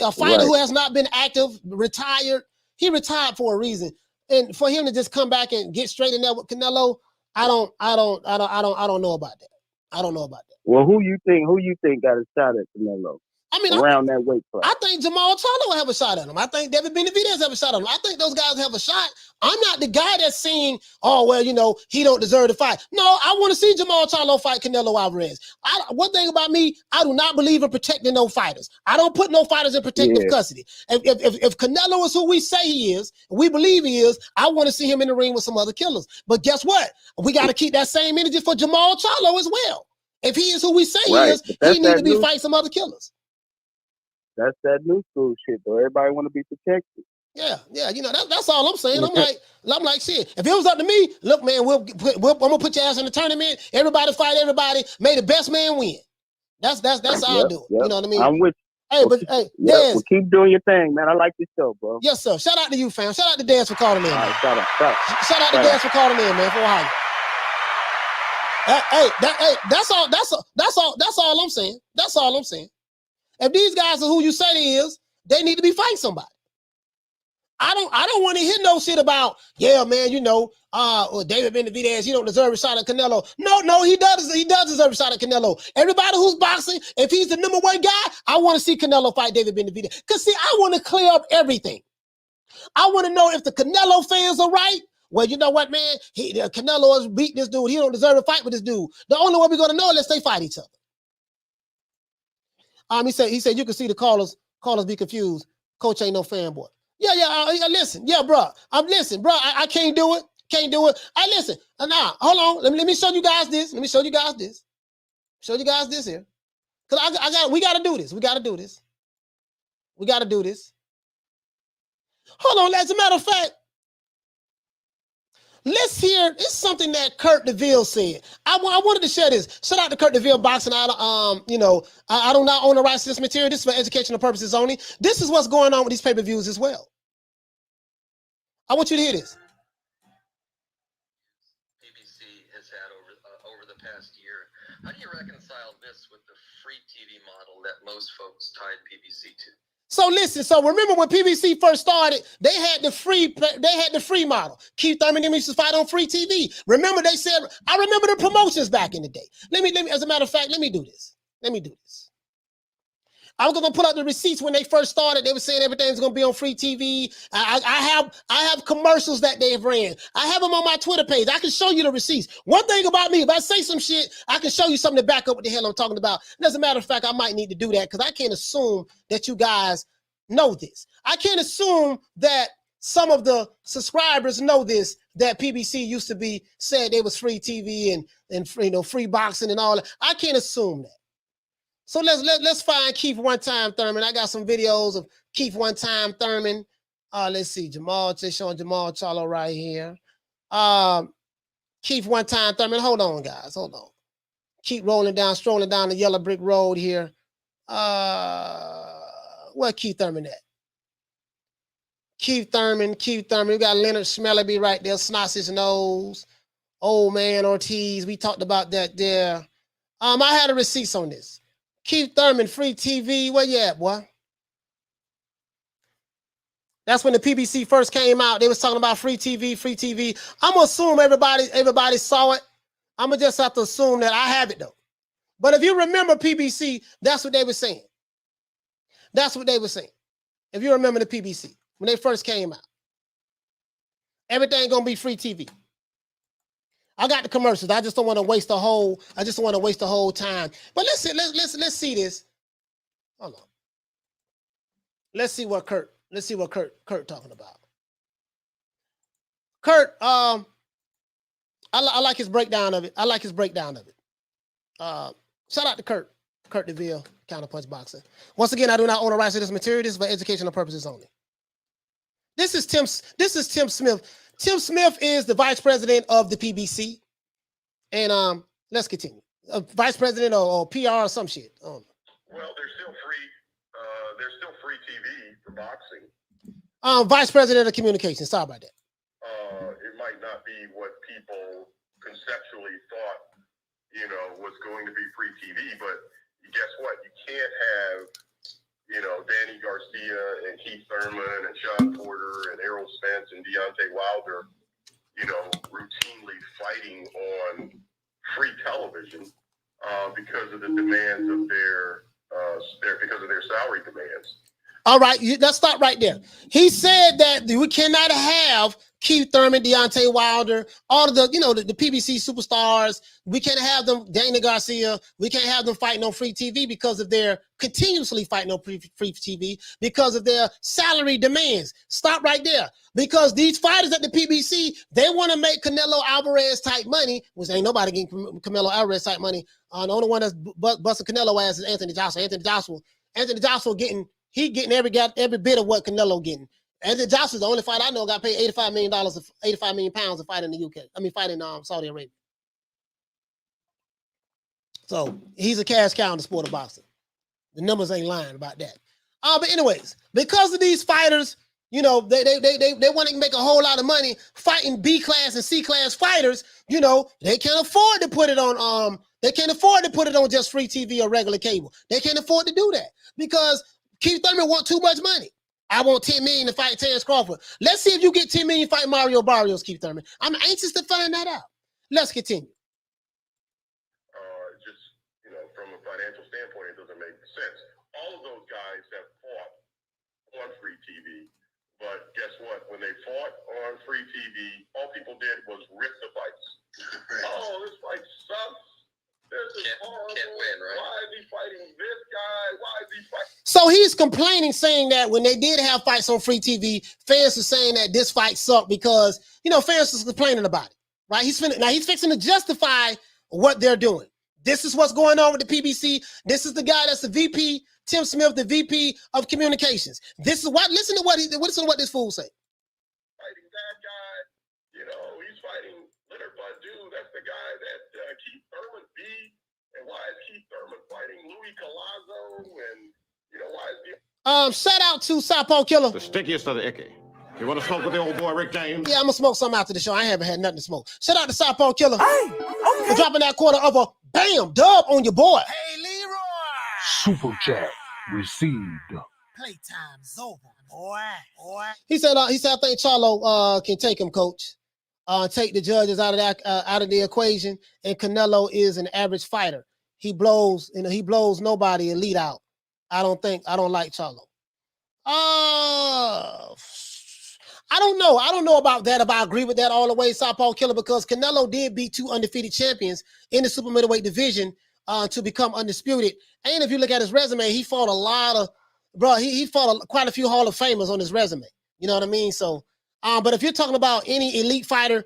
a fighter who has not been active, retired, he retired for a reason. And for him to just come back and get straight in there with Canelo, I don't know about that. I don't know about that. Well, who you think got a shot at Canelo? I mean, around that weight class. I think Jermall Charlo will have a shot at him. I think David Benavidez have a shot at him. I think those guys have a shot. I'm not the guy that's saying, oh, well, he don't deserve to fight. No, I want to see Jermall Charlo fight Canelo Alvarez. One thing about me, I do not believe in protecting no fighters. I don't put no fighters in protective custody. If Canelo is who we say he is, we believe he is, I want to see him in the ring with some other killers. But guess what? We got to keep that same energy for Jermall Charlo as well. If he is who we say he is, he needs to be fighting some other killers. That's that new school shit, though. Everybody want to be protected. Yeah. That's all I'm saying. I'm like, shit. If it was up to me, look, man, I'm gonna put your ass in the tournament. Everybody fight everybody. May the best man win. That's how I do it. You know what I mean? I'm with you. Hey, Dez, well, keep doing your thing, man. I like this show, bro. Yes, sir. Shout out to you, fam. Shout out to Dez for calling in. All right, shout out. Shout out to Dez for calling in, man. For Ohio. That's all I'm saying. That's all I'm saying. If these guys are who you say they is, they need to be fighting somebody. I don't want to hear no shit about, yeah, man, David Benavidez, he don't deserve a shot at Canelo. No, he does deserve a shot at Canelo. Everybody who's boxing, if he's the number one guy, I want to see Canelo fight David Benavidez. Because, see, I want to clear up everything. I want to know if the Canelo fans are right. Well, you know what, man? Canelo has beat this dude. He don't deserve to fight with this dude. The only way we're going to know unless they fight each other. He said you can see the callers be confused. Coach ain't no fanboy. Yeah, listen. Yeah, bro. I can't do it. I listen. Nah, hold on. Let me show you guys this. Show you guys this here. Because we got to do this. We got to do this. Hold on. As a matter of fact, let's hear. It's something that Kurt DeVille said. I wanted to share this. Shout out to Kurt DeVille Boxing. I do not own the rights to this material. This is for educational purposes only. This is what's going on with these pay-per-views as well. I want you to hear this. PBC has had over the past year. How do you reconcile this with the free TV model that most folks tied PBC to? So listen, remember when PBC first started, they had the free model. Keith Thurman used to fight on free TV. Remember they said, I remember the promotions back in the day. Let me, as a matter of fact, let me do this. I was gonna pull out the receipts when they first started. They were saying everything's gonna be on free TV. I have commercials that they've ran. I have them on my Twitter page. I can show you the receipts. One thing about me, if I say some shit, I can show you something to back up what the hell I'm talking about. And as a matter of fact, I might need to do that because I can't assume that you guys know this. I can't assume that some of the subscribers know this, that PBC used to be said they was free TV and free boxing and all that. I can't assume that. So let's find Keith One Time Thurman. I got some videos of Keith One Time Thurman. Let's see, showing Jermall Charlo right here. Keith One Time Thurman. Hold on, guys. Hold on. Keep strolling down the yellow brick road here. Where Keith Thurman at? Keith Thurman. We got Leonard Ellerbe right there, snots his nose. Old man Ortiz. We talked about that there. I had a receipts on this. Keith Thurman, free TV. Where you at, boy? That's when the PBC first came out. They was talking about free TV. I'm gonna assume everybody saw it. I'm gonna just have to assume that I have it though. But if you remember PBC, that's what they were saying. That's what they were saying. If you remember the PBC when they first came out, everything gonna be free TV. I got the commercials. I just don't want to waste the whole. I just don't want to waste the whole time. But let's see this. Hold on. Let's see what Kurt talking about. Kurt, I like his breakdown of it. Shout out to Kurt DeVille, Counterpunch Boxing. Once again, I do not own the rights to this material. This is for educational purposes only. This is Tim Smith. Tim Smith is the vice president of the PBC. And let's continue. Vice president or PR or some shit. Well, there's still free. There's still free TV for boxing. Vice president of communications. Sorry about that. It might not be what people conceptually thought, was going to be free TV, but guess what? You can't have, Danny Garcia and Keith Thurman and Sean Porter and Errol Spence and Deontay Wilder, routinely fighting on free television because of the demands of their salary demands. All right, let's stop right there. He said that we cannot have Keith Thurman, Deontay Wilder, all of the PBC superstars. We can't have them, Danny Garcia. We can't have them fighting on free TV because of their continuously fighting on free TV because of their salary demands. Stop right there. Because these fighters at the PBC, they want to make Canelo Alvarez type money, which ain't nobody getting Canelo Alvarez type money. The only one that's busting Canelo ass is Anthony Joshua. Anthony Joshua getting every bit of what Canelo getting. Anthony Joshua's the only fighter I know got paid $85 million, 85 million pounds to fight in the UK. Fight in Saudi Arabia. So he's a cash cow in the sport of boxing. The numbers ain't lying about that. But anyways, because of these fighters, they want to make a whole lot of money fighting B class and C class fighters. They can't afford to put it on. They can't afford to put it on just free TV or regular cable. They can't afford to do that because Keith Thurman want too much money. I want $10 million to fight Terrence Crawford. Let's see if you get $10 million fight Mario Barrios, Keith Thurman. I'm anxious to find that out. Let's continue. From a financial standpoint, it doesn't make sense. All of those guys have fought on free TV, but guess what? When they fought on free TV, all people did was rip the fights. Oh, this fight sucks. This is horrible. Can't win, right? Why is he fighting this guy? Why is he fighting? So he's complaining, saying that when they did have fights on free TV, fans are saying that this fight sucked because, fans are complaining about it, right? He's fixing to justify what they're doing. This is what's going on with the PBC. This is the guy that's the VP, Tim Smith, the VP of communications. Listen to what this fool say. Fighting that guy, he's fighting Leonard Ellerbe. That's the guy that Keith Thurman beat. And why is Keith Thurman fighting Louis Collazo? And why is shout out to Southpaw Killer. The stickiest of the icky. You want to smoke with the old boy Rick James? Yeah, I'm gonna smoke some after the show. I haven't had nothing to smoke. Shout out to Southpaw Killer for dropping that quarter of a bam dub on your boy. Hey, Leroy. Super chat received. Playtime's over, boy. He said, I think Charlo can take him, coach. Take the judges out of the equation, and Canelo is an average fighter. He blows nobody elite out. I don't like Charlo. I don't know. I don't know about that, if I agree with that all the way, Southpaw Killer, because Canelo did beat 2 undefeated champions in the super middleweight division to become undisputed. And if you look at his resume, he fought he fought quite a few Hall of Famers on his resume. You know what I mean? So, but if you're talking about any elite fighter,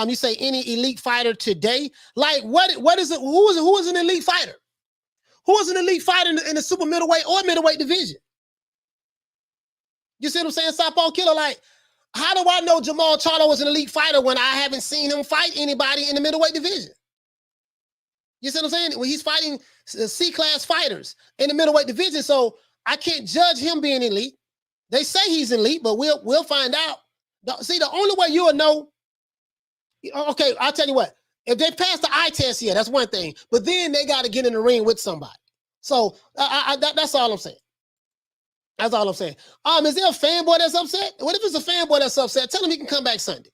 you say any elite fighter today, like what is it? Who is an elite fighter? Who is an elite fighter in the super middleweight or middleweight division? You see what I'm saying, Southpaw Killer? Like, how do I know Jermall Charlo is an elite fighter when I haven't seen him fight anybody in the middleweight division? You see what I'm saying? When he's fighting C-class fighters in the middleweight division, so I can't judge him being elite. They say he's elite, but we'll find out. See, the only way you'll know. Okay, I'll tell you what. If they pass the eye test, yeah, that's one thing. But then they got to get in the ring with somebody. So that's all I'm saying. That's all I'm saying. Is there a fanboy that's upset? What if it's a fanboy that's upset? Tell him he can come back Sunday.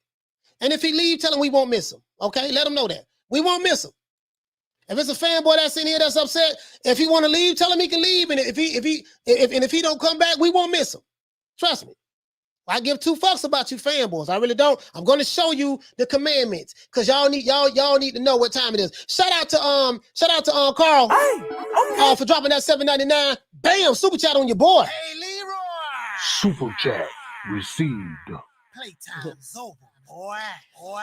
And if he leaves, tell him we won't miss him. Okay, let him know that we won't miss him. If it's a fanboy that's in here that's upset, if he want to leave, tell him he can leave. And if he don't come back, we won't miss him. Trust me. I give two fucks about you fanboys. I really don't. I'm going to show you the commandments because y'all need to know what time it is. Shout out to Carl for dropping that $7.99. Bam, super chat on your boy. Hey, Leroy. Super chat received. Playtime's over, boy.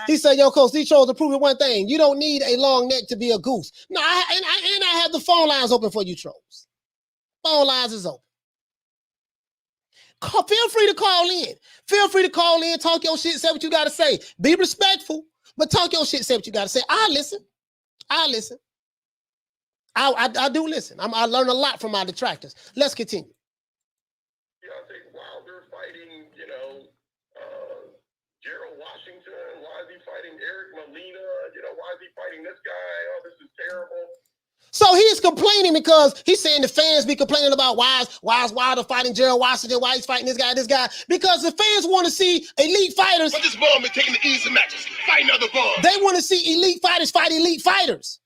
He said, yo, Coach, these trolls are proving one thing. You don't need a long neck to be a goose. No, I have the phone lines open for you trolls. Phone lines is open. Feel free to call in. Feel free to call in, talk your shit, say what you got to say. Be respectful, but talk your shit, say what you got to say. I listen. I do listen. I learn a lot from my detractors. Let's continue. Yeah, I think Wilder fighting, Gerald Washington. Why is he fighting Eric Molina? Why is he fighting this guy? Oh, this is terrible. So he's complaining because he's saying the fans be complaining about why is Wilder fighting Gerald Washington, why he's fighting this guy, because the fans want to see elite fighters. But this bum is taking the easy matches, fighting other bums. They want to see elite fighters fight elite fighters.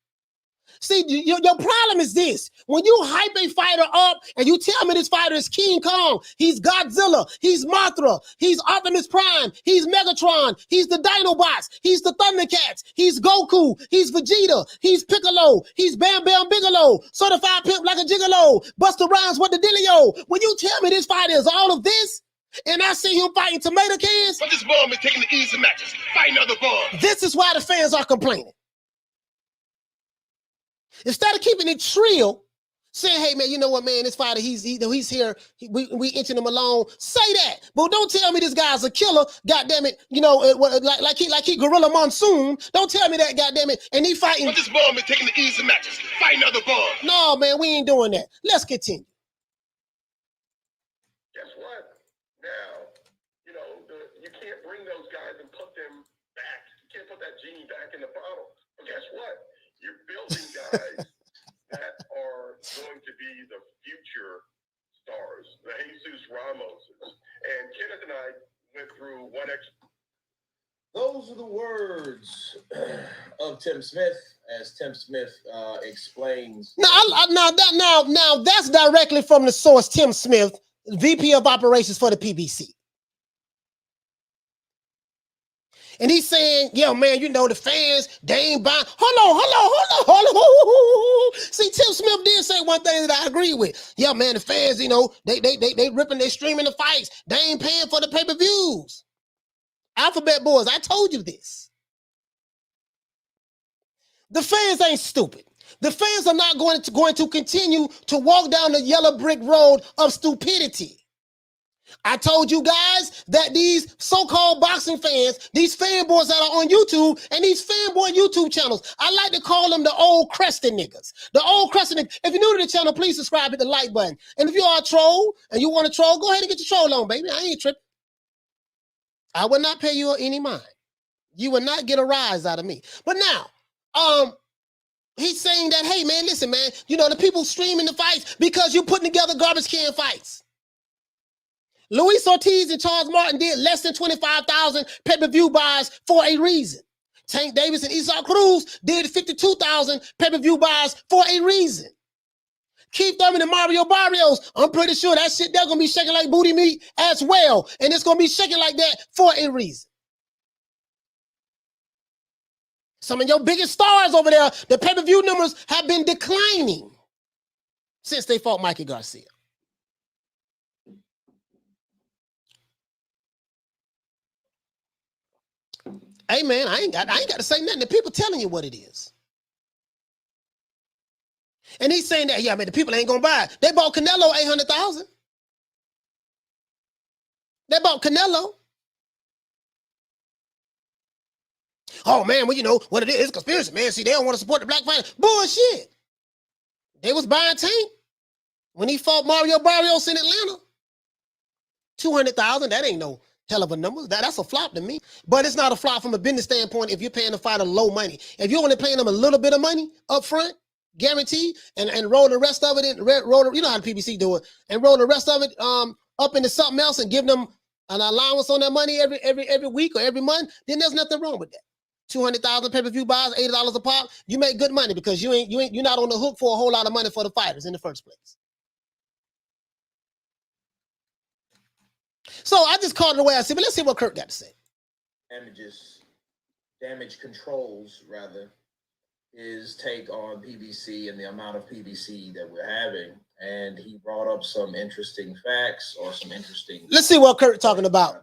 See, your problem is this. When you hype a fighter up and you tell me this fighter is King Kong, he's Godzilla, he's Mothra, he's Optimus Prime, he's Megatron, he's the Dinobots, he's the Thundercats, he's Goku, he's Vegeta, he's Piccolo, he's Bam Bam Bigelow, certified pimp like a gigolo, Busta Rhymes with the dealio. When you tell me this fighter is all of this, and I see him fighting tomato cans, but this bum is taking the easy matches, fighting other bums. This is why the fans are complaining. Instead of keeping it trill, saying, hey, man, you know what, man, this fighter, he's here, we inching him along. Say that. But don't tell me this guy's a killer, goddamn it, like he Gorilla Monsoon. Don't tell me that, goddamn it, and he fighting. But this bum is taking the easy matches, fighting other bums. No, man, we ain't doing that. Let's continue. Guess what? Now, you can't bring those guys and put them back. You can't put that genie back in the bottle. But guess what? You're building guys that are going to be the future stars, the Jesus Ramoses. And Kenneth and I went through one Those are the words of Tim Smith, as Tim Smith explains. Now that's directly from the source, Tim Smith, VP of Operations for the PBC. And he's saying, yeah, man, the fans, they ain't buying. Hold on. See, Tim Smith did say one thing that I agree with. Yeah, man, the fans, they ripping, they streaming the fights. They ain't paying for the pay-per-views. Alphabet Boys, I told you this. The fans ain't stupid. The fans are not going to continue to walk down the yellow brick road of stupidity. I told you guys that these so-called boxing fans, these fanboys that are on YouTube and these fanboy YouTube channels, I like to call them the old crested niggas. The old crested niggas. If you're new to the channel, please subscribe, hit the like button. And if you are a troll and you want to troll, go ahead and get your troll on, baby. I ain't tripping. I will not pay you any mind. You will not get a rise out of me. But now, he's saying that, hey, man, listen, man, the people streaming the fights because you're putting together garbage can fights. Luis Ortiz and Charles Martin did less than 25,000 pay-per-view buys for a reason. Tank Davis and Esau Cruz did 52,000 pay-per-view buys for a reason. Keith Thurman and Mario Barrios, I'm pretty sure that shit, they're going to be shaking like booty meat as well. And it's going to be shaking like that for a reason. Some of your biggest stars over there, the pay-per-view numbers have been declining since they fought Mikey Garcia. Hey, man, I ain't got to say nothing. The people telling you what it is. And he's saying that, yeah, man, the people ain't going to buy it. They bought Canelo 800,000. They bought Canelo. oh man, well, you know what it is, it's conspiracy, man. See, they don't want to support the black fighters. Bullshit. They was buying Tank when he fought Mario Barrios in Atlanta. 200,000, that ain't no hell of a number. That's a flop to me. But it's not a flop from a business standpoint if you're paying the fighter low money. If you're only paying them a little bit of money up front, guaranteed, and roll the rest of it in, roll, you know how the PBC do it, and roll the rest of it up into something else and give them an allowance on that money every week or every month, then there's nothing wrong with that. 200,000 pay-per-view buys, $80 a pop, you make good money because you're not on the hook for a whole lot of money for the fighters in the first place. So I just called it the way I see, but let's see what Kurt got to say. Damage controls, rather, his take on PBC and the amount of PBC that we're having. And he brought up some interesting facts or some interesting... Let's see what Kurt's talking about.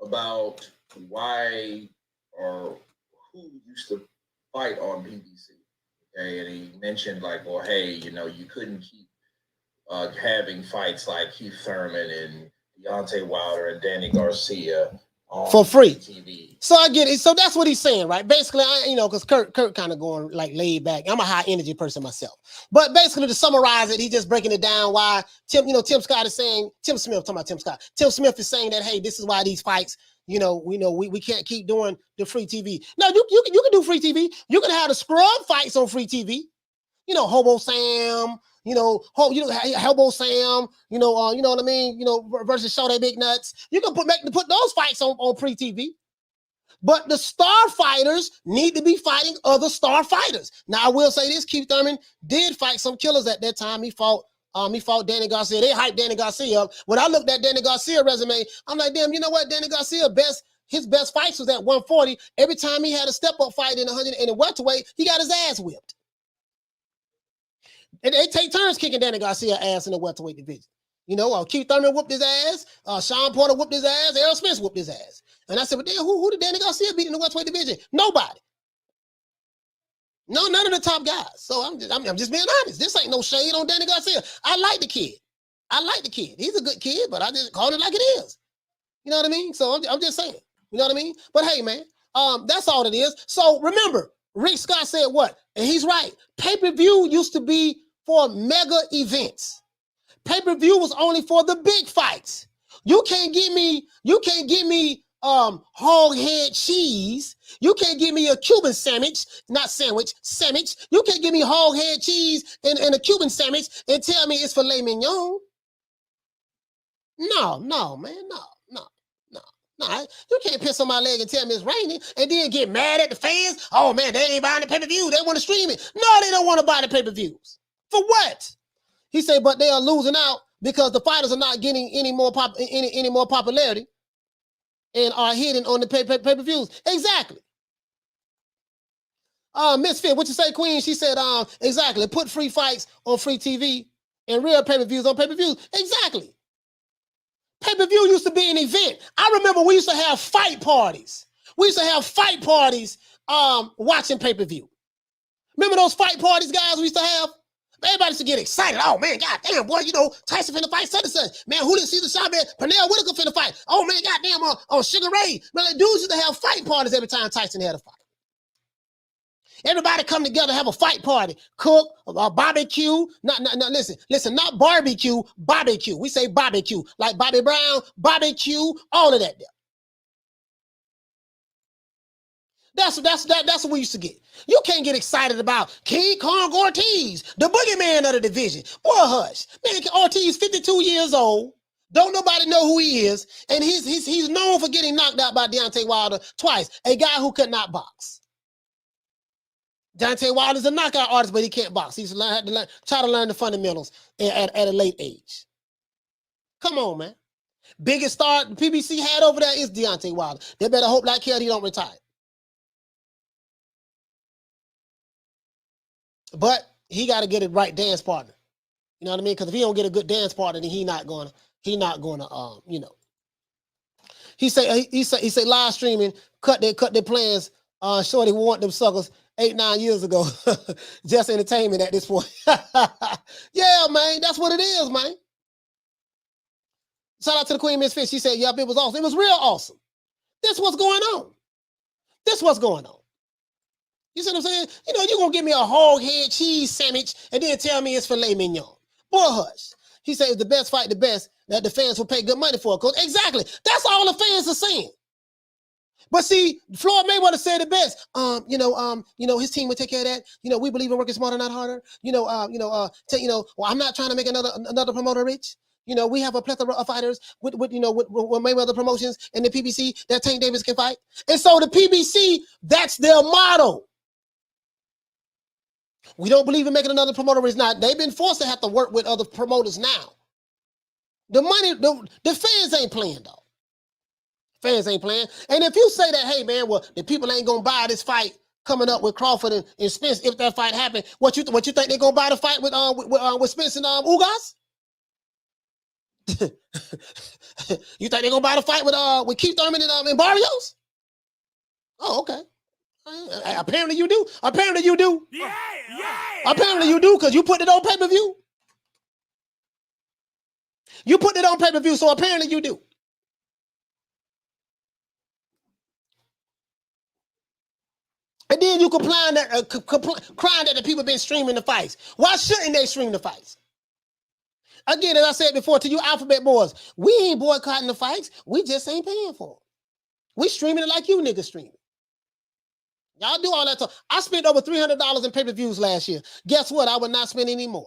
About why or who used to fight on PBC. Okay, and he mentioned like, well, hey, you know, you couldn't keep having fights like Keith Thurman and Deontay Wilder and Danny Garcia on for free TV. So I get it. So that's what he's saying, right? Basically, because Kurt kind of going like laid back. I'm a high energy person myself, but basically to summarize it, he's just breaking it down. Why Tim Scott is saying, Tim Smith, talking about Tim Scott. Tim Smith is saying that, hey, this is why these fights, we can't keep doing the free TV. No, you can do free TV. You can have the scrub fights on free TV. Hobo Sam. Hobo Sam, you know what I mean? Versus Show Big Nuts. You can put those fights on free TV. But the star fighters need to be fighting other star fighters. Now, I will say this, Keith Thurman did fight some killers at that time. He fought Danny Garcia. They hyped Danny Garcia up. When I looked at Danny Garcia's resume, I'm like, damn, you know what? Danny Garcia, his best fights was at 140. Every time he had a step-up fight in 100 and a welterweight, he got his ass whipped. And they take turns kicking Danny Garcia ass in the welterweight division. Keith Thurman whooped his ass. Sean Porter whooped his ass. Errol Spence whooped his ass. And I said, but damn, who did Danny Garcia beat in the welterweight division? Nobody. No, none of the top guys. So I'm just being honest. This ain't no shade on Danny Garcia. I like the kid. He's a good kid, but I just call it like it is. You know what I mean? So I'm just saying. You know what I mean? But hey, man, that's all it is. So remember, Rick Scott said what? And he's right. Pay-per-view used to be for mega events. Pay-per-view was only for the big fights. You can't give me hog head cheese. You can't give me a Cuban sandwich, sandwich. You can't give me hog head cheese and a Cuban sandwich and tell me it's filet mignon. No, man, no. You can't piss on my leg and tell me it's raining and then get mad at the fans. Oh man, they ain't buying the pay-per-view. They want to stream it. No, they don't want to buy the pay-per-views. For what? He said, but they are losing out because the fighters are not getting any more popularity and are hitting on the pay-per-views. Exactly. Misfit, what you say, Queen? She said, exactly. Put free fights on free TV and real pay-per-views on pay-per-views. Exactly. Pay-per-view used to be an event. I remember we used to have fight parties. Watching pay-per-view. Remember those fight parties, guys, we used to have? Everybody used to get excited. Oh, man, goddamn, boy, Tyson finna fight such and such. Man, who didn't see the shot, man? Pernell Whitaker finna fight. Oh, man, goddamn, on Sugar Ray. Man, like, dudes used to have fight parties every time Tyson had a fight. Everybody come together, have a fight party. Cook, barbecue. Listen, not barbecue, barbecue. We say barbecue. Like Bobby Brown, barbecue, all of that there. That's what we used to get. You can't get excited about King Kong Ortiz, the boogeyman of the division. Boy, hush. Man, Ortiz 52 years old. Don't nobody know who he is. And he's known for getting knocked out by Deontay Wilder twice. A guy who could not box. Deontay Wilder's a knockout artist, but he can't box. He's had to try to learn the fundamentals at a late age. Come on, man. Biggest star the PBC had over there is Deontay Wilder. They better hope like hell he don't retire. But he got to get a right dance partner. You know what I mean? Because if he don't get a good dance partner, then he not gonna, He say live streaming, cut their plans. Shorty want them suckers 8-9 years ago. Just entertainment at this point. Yeah, man, that's what it is, man. Shout out to the Queen Misfit. She said, yep, it was awesome. It was real awesome. That's what's going on. This what's going on. You see what I'm saying? You know, you're going to give me a hog head cheese sandwich and then tell me it's filet mignon. Boy, hush. He said, the best fight the best that the fans will pay good money for. Coach. Exactly. That's all the fans are saying. But see, Floyd Mayweather said it best. His team would take care of that. You know, we believe in working smarter, not harder. Well, I'm not trying to make another promoter rich. You know, we have a plethora of fighters with Mayweather Promotions and the PBC that Tank Davis can fight. And so the PBC, that's their motto. We don't believe in making another promoter rich. Now, they've been forced to have to work with other promoters now. The money, the fans ain't playing, though. Fans ain't playing. And if you say that, hey, man, well, the people ain't going to buy this fight coming up with Crawford and Spence, if that fight happened, what you think they're going to buy the fight with Spence and Ugas? You think they're going to buy the fight with Keith Thurman and Barrios? Oh, okay. Apparently you do. Apparently you do. Yeah. Apparently you do, because you put it on pay-per-view. You put it on pay-per-view, so apparently you do. And then you crying that the people been streaming the fights. Why shouldn't they stream the fights? Again, as I said before to you alphabet boys, we ain't boycotting the fights. We just ain't paying for them. We streaming it like you niggas streaming. Y'all do all that talk. I spent over $300 in pay-per-views last year. Guess what? I would not spend any more.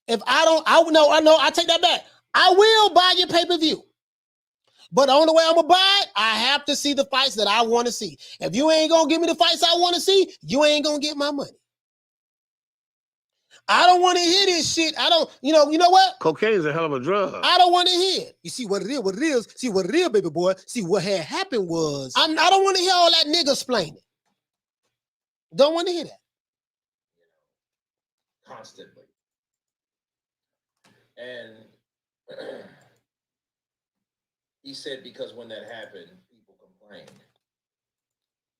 If I take that back. I will buy your pay-per-view. But the only way I'm going to buy it, I have to see the fights that I want to see. If you ain't going to give me the fights I want to see, you ain't going to get my money. I don't want to hear this shit. I don't, you know what? Cocaine's a hell of a drug. I don't want to hear it. You see what it is, See what it is, baby boy. See what had happened was, I don't want to hear all that nigga explaining. Don't want to hear that. Constantly. And he said because when that happened, people complained.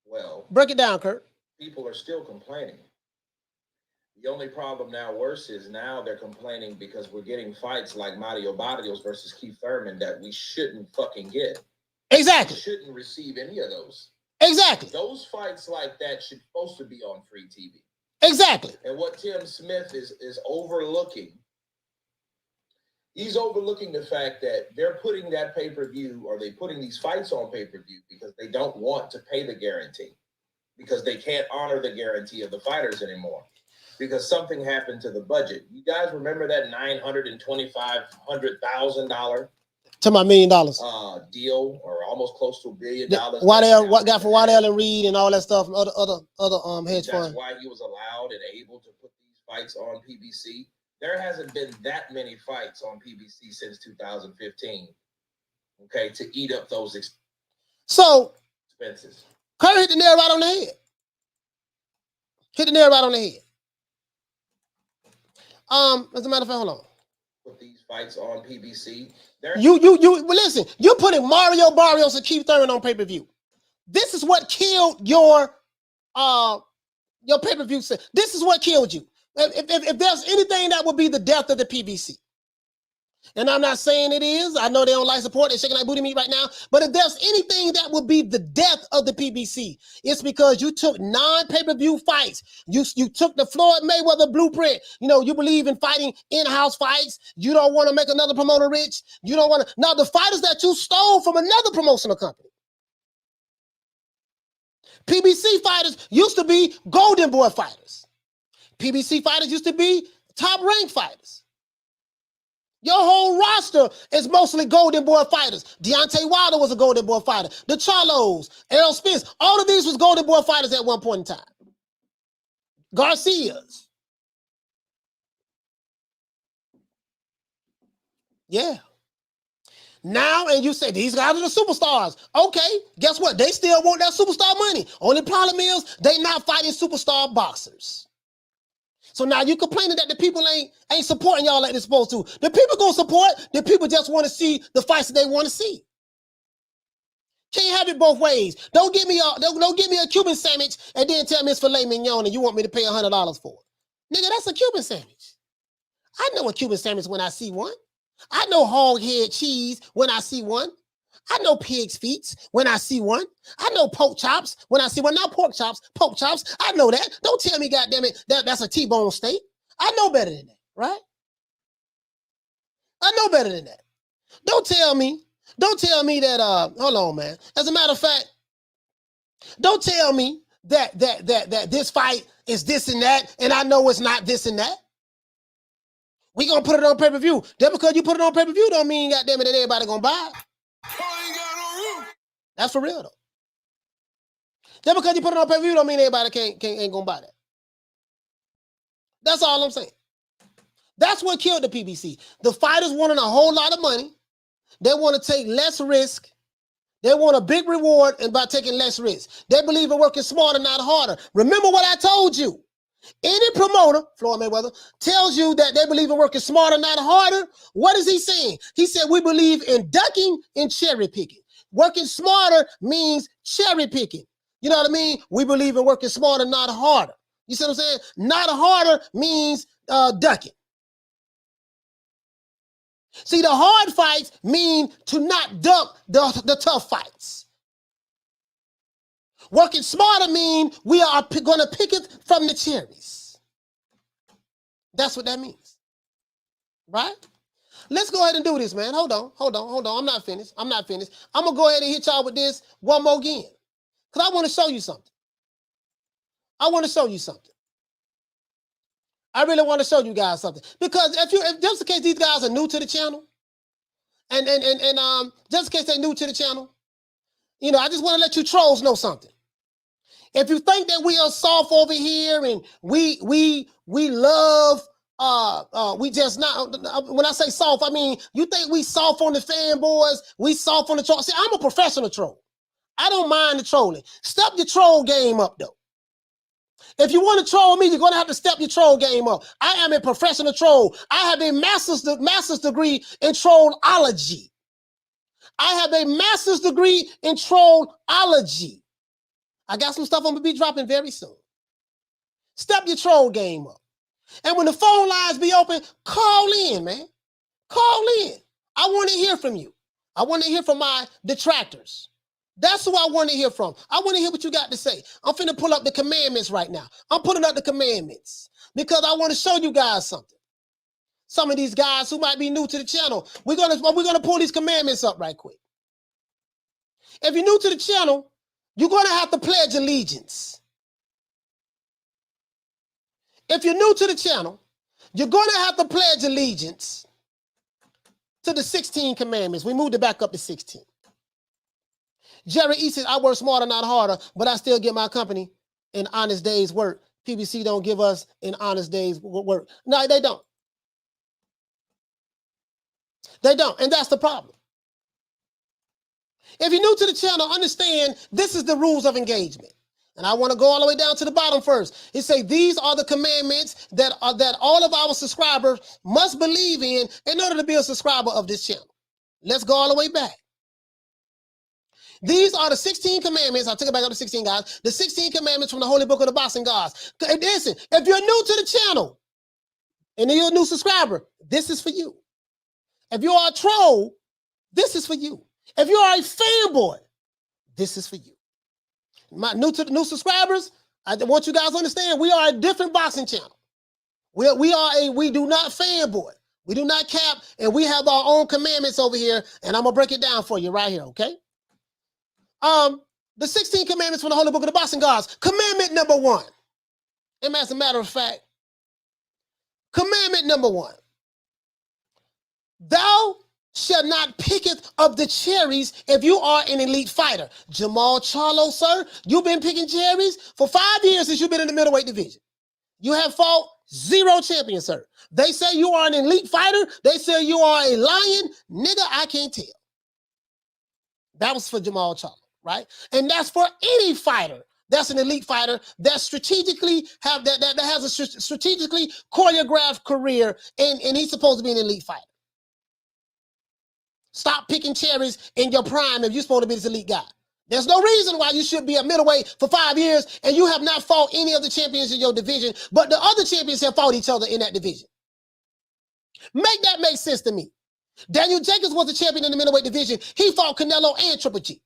Well, break it down, Kurt. People are still complaining. The only problem now worse is now they're complaining because we're getting fights like Mario Barrios versus Keith Thurman that we shouldn't fucking get. Exactly. We shouldn't receive any of those. Exactly. Those fights like that should supposed to be on free TV. Exactly. And what Tim Smith is overlooking, he's overlooking the fact that they're putting that pay-per-view, or they putting these fights on pay-per-view because they don't want to pay the guarantee, because they can't honor the guarantee of the fighters anymore, because something happened to the budget. You guys remember that $925,000 to my $1 million deal, or almost close to $1 billion? What got for Waddell and Reed and all that stuff from other hedge funds. That's why he was allowed and able to put these fights on PBC. There hasn't been that many fights on PBC since 2015. Okay, to eat up those expenses. Kurt hit the nail right on the head. Hit the nail right on the head. As a matter of fact, hold on. Put these fights on PBC. Listen, you're putting Mario Barrios and Keith Thurman on pay-per-view. This is what killed your pay-per-view. This is what killed you. If there's anything that would be the death of the PBC, and I'm not saying it is, I know they don't like support, they're shaking like booty meat right now, but if there's anything that would be the death of the PBC, it's because you took non-pay-per-view fights. You took the Floyd Mayweather blueprint. You believe in fighting in-house fights. You don't want to make another promoter rich. You don't want to. Now, the fighters that you stole from another promotional company, PBC fighters used to be Golden Boy fighters. PBC fighters used to be top-ranked fighters. Your whole roster is mostly Golden Boy fighters. Deontay Wilder was a Golden Boy fighter. The Charlos, Errol Spence, all of these was Golden Boy fighters at one point in time. Garcia's. Yeah. Now, and you say these guys are the superstars. Okay, guess what? They still want that superstar money. Only problem is they not fighting superstar boxers. So now you complaining that the people ain't supporting y'all like they're supposed to. The people gonna support. The people just want to see the fights that they want to see. Can't have it both ways. Don't give me a Cuban sandwich and then tell me it's filet mignon and you want me to pay $100 for it. Nigga, that's a Cuban sandwich. I know a Cuban sandwich when I see one. I know hog head cheese when I see one. I know pig's feet when I see one. I know pork chops when I see one. Not pork chops, pork chops. I know that. Don't tell me, goddamn it, that's a T-bone steak. I know better than that, right? I know better than that. Don't tell me that, hold on, man. As a matter of fact, don't tell me that this fight is this and that, and I know it's not this and that. We gonna put it on pay-per-view. Just because you put it on pay-per-view don't mean, goddamn it, that everybody gonna buy it. That's for real though. Just because you put it on pay-per-view don't mean everybody ain't gonna buy that. That's all I'm saying. That's what killed the PBC. The fighters wanted a whole lot of money. They want to take less risk. They want a big reward and by taking less risk. They believe in working smarter, not harder. Remember what I told you. Any promoter, Floyd Mayweather, tells you that they believe in working smarter, not harder. What is he saying? He said we believe in ducking and cherry picking. Working smarter means cherry picking. You know what I mean? We believe in working smarter, not harder. You see what I'm saying? Not harder means ducking. See, the hard fights mean to not duck the tough fights. Working smarter mean we are going to pick it from the cherries. That's what that means. Right? Let's go ahead and do this, man. Hold on. I'm not finished. I'm going to go ahead and hit y'all with this one more again. Because I want to show you something. I really want to show you guys something. Because if just in case these guys are new to the channel, and just in case they're new to the channel, you know, I just want to let you trolls know something. If you think that we are soft over here and we love we just not, when I say soft, I mean you think we soft on the fanboys, we soft on the troll. See, I'm a professional troll. I don't mind the trolling. Step your troll game up though. If you want to troll me, you're going to have to step your troll game up. I am a professional troll. I have a master's degree in trollology. I have a master's degree in trollology. I got some stuff I'm going to be dropping very soon. Step your troll game up. And when the phone lines be open, call in, man. Call in. I want to hear from you. I want to hear from my detractors. That's who I want to hear from. I want to hear what you got to say. I'm finna pull up the commandments right now. I'm putting up the commandments because I want to show you guys something. Some of these guys who might be new to the channel, we're gonna pull these commandments up right quick. If you're new to the channel, you're gonna have to pledge allegiance. If you're new to the channel, you're gonna have to pledge allegiance to the 16 commandments. We moved it back up to 16. Jerry E says, I work smarter, not harder, but I still get my company an honest day's work. PBC don't give us an honest day's work. No, they don't. They don't, and that's the problem. If you're new to the channel, understand this is the rules of engagement. And I want to go all the way down to the bottom first. It says these are the commandments that all of our subscribers must believe in order to be a subscriber of this channel. Let's go all the way back. These are the 16 commandments. I took it back up to 16, guys. The 16 commandments from the Holy Book of the Boxing Gods. Listen, if you're new to the channel and you're a new subscriber, this is for you. If you are a troll, this is for you. If you are a fanboy, this is for you. My new subscribers, I want you guys to understand we are a different boxing channel. We do not fanboy. We do not cap, and we have our own commandments over here, and I'm gonna break it down for you right here, okay? The 16 commandments from the Holy Book of the Boxing Gods. Commandment number 1. And as a matter of fact, commandment number 1. Thou shalt not picketh of the cherries if you are an elite fighter. Jermall Charlo, sir, you've been picking cherries for 5 years since you've been in the middleweight division. You have fought 0 champions, sir. They say you are an elite fighter. They say you are a lion. Nigga, I can't tell. That was for Jermall Charlo, right? And that's for any fighter that's an elite fighter that strategically that has a strategically choreographed career, and he's supposed to be an elite fighter. Stop picking cherries in your prime if you're supposed to be this elite guy. There's no reason why you should be a middleweight for 5 years and you have not fought any of the champions in your division, but the other champions have fought each other in that division. Make that make sense to me. Daniel Jacobs was the champion in the middleweight division. He fought Canelo and Triple G.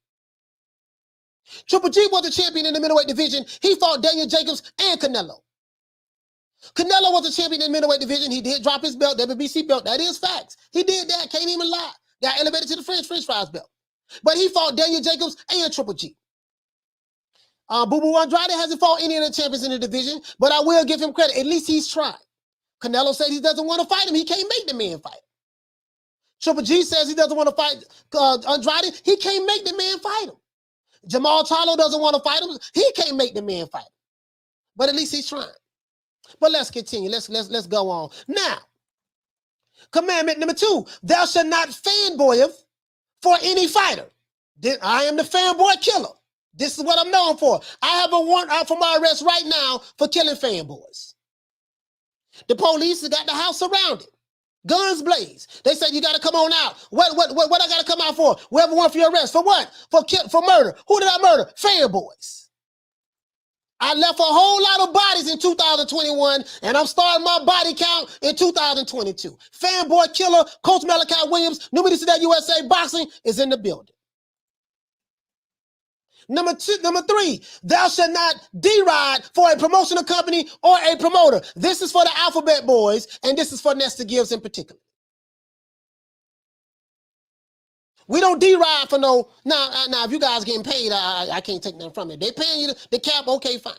Triple G was the champion in the middleweight division. He fought Daniel Jacobs and Canelo. Canelo was the champion in the middleweight division. He did drop his belt, WBC belt. That is facts. He did that. Can't even lie. Got elevated to the French fries belt. But he fought Daniel Jacobs and Triple G. Boo Boo Andrade hasn't fought any of the champions in the division, but I will give him credit. At least he's tried. Canelo said he doesn't want to fight him. He can't make the man fight. Triple G says he doesn't want to fight Andrade. He can't make the man fight him. Jermall Charlo doesn't want to fight him. He can't make the man fight him. But at least he's trying. But let's continue. Let's go on. Now, commandment number 2, thou shalt not fanboy for any fighter. I am the fanboy killer. This is what I'm known for. I have a warrant out for my arrest right now for killing fanboys. The police have got the house surrounded. Guns blaze. They said, you got to come on out. What I got to come out for? We have a warrant for your arrest. For what? For murder. Who did I murder? Fanboys. I left a whole lot of bodies in 2021, and I'm starting my body count in 2022. Fanboy killer, Coach Malachi Williams, New Media Today USA Boxing is in the building. Number 3, thou shalt not deride for a promotional company or a promoter. This is for the Alphabet Boys, and this is for Nestor Gibbs in particular. We don't deride for no. Now, if you guys getting paid, I can't take nothing from it. They paying you the cap, okay, fine.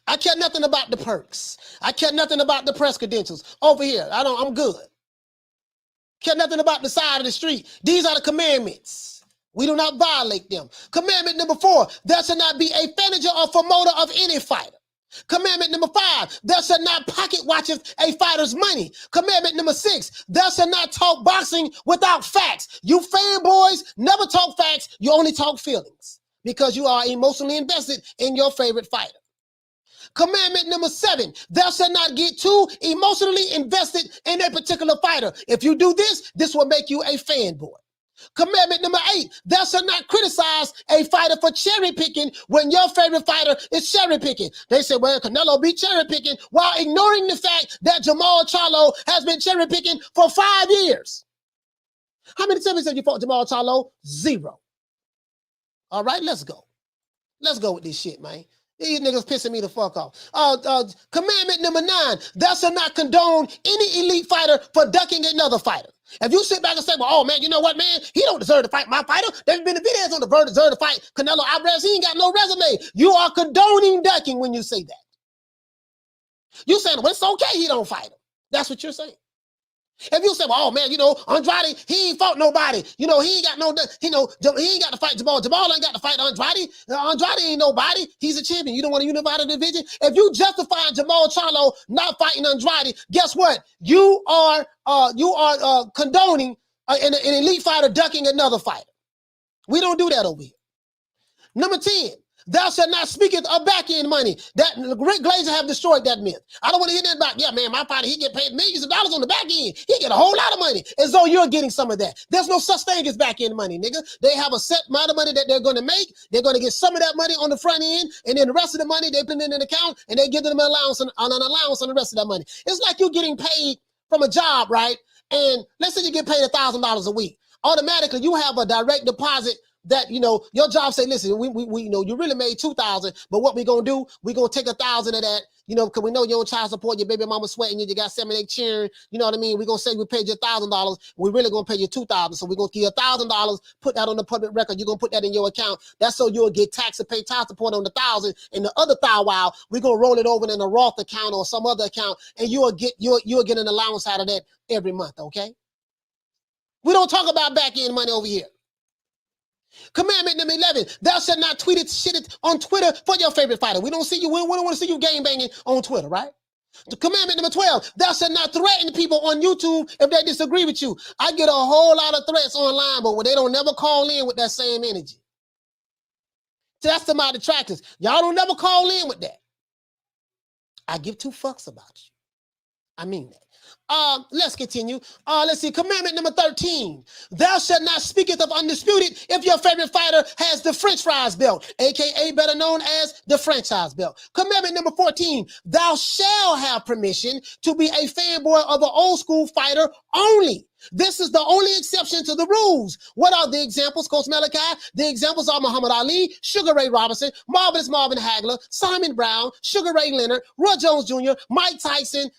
I care nothing about the perks. I care nothing about the press credentials. Over here, I'm good. Care nothing about the side of the street. These are the commandments. We do not violate them. Commandment number 4, there shall not be a manager or promoter of any fighter. Commandment number 5, thou shalt not pocket watch a fighter's money. Commandment number 6, thou shalt not talk boxing without facts. You fanboys never talk facts. You only talk feelings because you are emotionally invested in your favorite fighter. Commandment number 7, thou shalt not get too emotionally invested in a particular fighter. If you do this, this will make you a fanboy. Commandment number 8, thou shalt not criticize a fighter for cherry picking when your favorite fighter is cherry picking. They say, well, Canelo be cherry picking while ignoring the fact that Jermall Charlo has been cherry picking for 5 years. How many times have you fought Jermall Charlo? 0. All right, let's go. Let's go with this shit, man. These niggas pissing me the fuck off. Commandment number 9, thou shalt not condone any elite fighter for ducking another fighter. If you sit back and say, well, oh, man, you know what, man? He don't deserve to fight my fighter. There's been videos on the verge deserve to fight Canelo Alvarez. He ain't got no resume. You are condoning ducking when you say that. You saying, well, it's okay he don't fight him. That's what you're saying. If you say, well, oh, man, you know, Andrade, he ain't fought nobody. You know, he ain't got no, he ain't got to fight Jermall. Jermall ain't got to fight Andrade. Andrade ain't nobody. He's a champion. You don't want to unify the division? If you justify Jermall Charlo not fighting Andrade, guess what? You are condoning an elite fighter ducking another fighter. We don't do that over here. Number 10, thou shalt not speak of back-end money. That Rick Glazer have destroyed that myth. I don't want to hear that about, yeah, man, my fighter, he get paid millions of dollars on the back end. He get a whole lot of money, as though you're getting some of that. There's no such thing as back-end money, nigga. They have a set amount of money that they're going to make. They're going to get some of that money on the front end, and then the rest of the money, they put it in an account, and they give them an allowance on the rest of that money. It's like you're getting paid from a job, right? And let's say you get paid $1,000 a week. Automatically, you have a direct deposit that, you know, your job say, listen, we you know, you really made $2,000, but what we gonna do, we gonna take $1,000 of that, you know, because we know you're on child support, your baby mama sweating you, you got 7, 8 cheering, you know what I mean? We're gonna say we paid you $1,000, we really gonna pay you $2,000, so we're gonna give you $1,000, put that on the public record, you're gonna put that in your account. That's so you'll get tax and pay child support on the $1,000, and the other $1,000, we're gonna roll it over in a Roth account or some other account, and you'll get an allowance out of that every month, okay? We don't talk about back-end money over here. Commandment number 11, thou shalt not tweet it, shit it on Twitter for your favorite fighter. We don't want to see you game banging on Twitter, right? The commandment number 12, thou shalt not threaten people on YouTube if they disagree with you. I get a whole lot of threats online, but when they don't never call in with that same energy. So that's to my detractors. Y'all don't never call in with that. I give 2 fucks about you. I mean that. Let's continue. Let's see. Commandment number 13. Thou shalt not speaketh of undisputed if your favorite fighter has the French fries belt, aka better known as the franchise belt. Commandment number 14. Thou shalt have permission to be a fanboy of an old school fighter only. This is the only exception to the rules. What are the examples, Coach Malachi? The examples are Muhammad Ali, Sugar Ray Robinson, Marvelous Marvin Hagler, Simon Brown, Sugar Ray Leonard, Roy Jones Jr., Mike Tyson,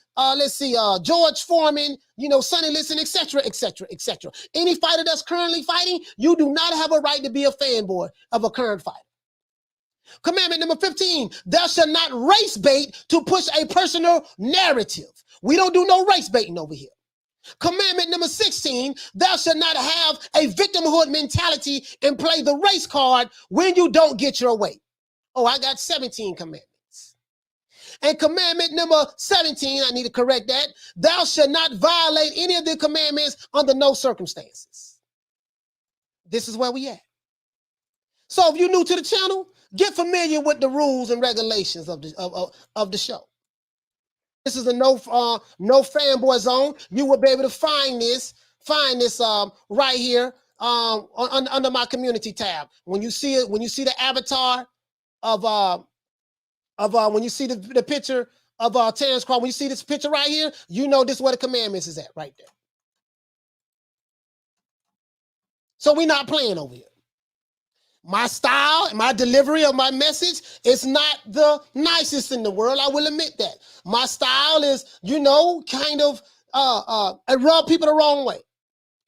George Foreman, Sonny Liston, etc., etc., etc. Any fighter that's currently fighting, you do not have a right to be a fanboy of a current fighter. Commandment number 15, thou shalt not race bait to push a personal narrative. We don't do no race baiting over here. Commandment number 16, thou shalt not have a victimhood mentality and play the race card when you don't get your way. Oh, I got 17 commandments. And commandment number 17, I need to correct that. Thou shalt not violate any of the commandments under no circumstances. This is where we at. So if you're new to the channel, get familiar with the rules and regulations of the show. This is a no fanboy zone. You will be able to find this right here under my community tab. When you see it, when you see the avatar when you see the picture of Terrence Crawford, when you see this picture right here, you know this is where the commandments is at right there. So we're not playing over here. My style, my delivery of my message is not the nicest in the world. I will admit that. My style is, kind of, it rub people the wrong way.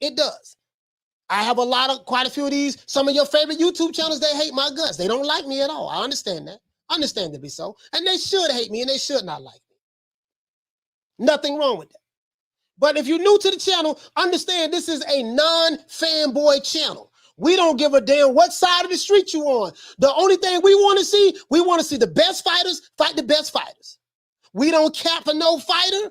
It does. I have quite a few of these. Some of your favorite YouTube channels, they hate my guts. They don't like me at all. I understand that. Understandably so. And they should hate me and they should not like me. Nothing wrong with that. But if you're new to the channel, understand this is a non-fanboy channel. We don't give a damn what side of the street you on. The only thing we want to see the best fighters fight the best fighters. We don't cap for no fighter.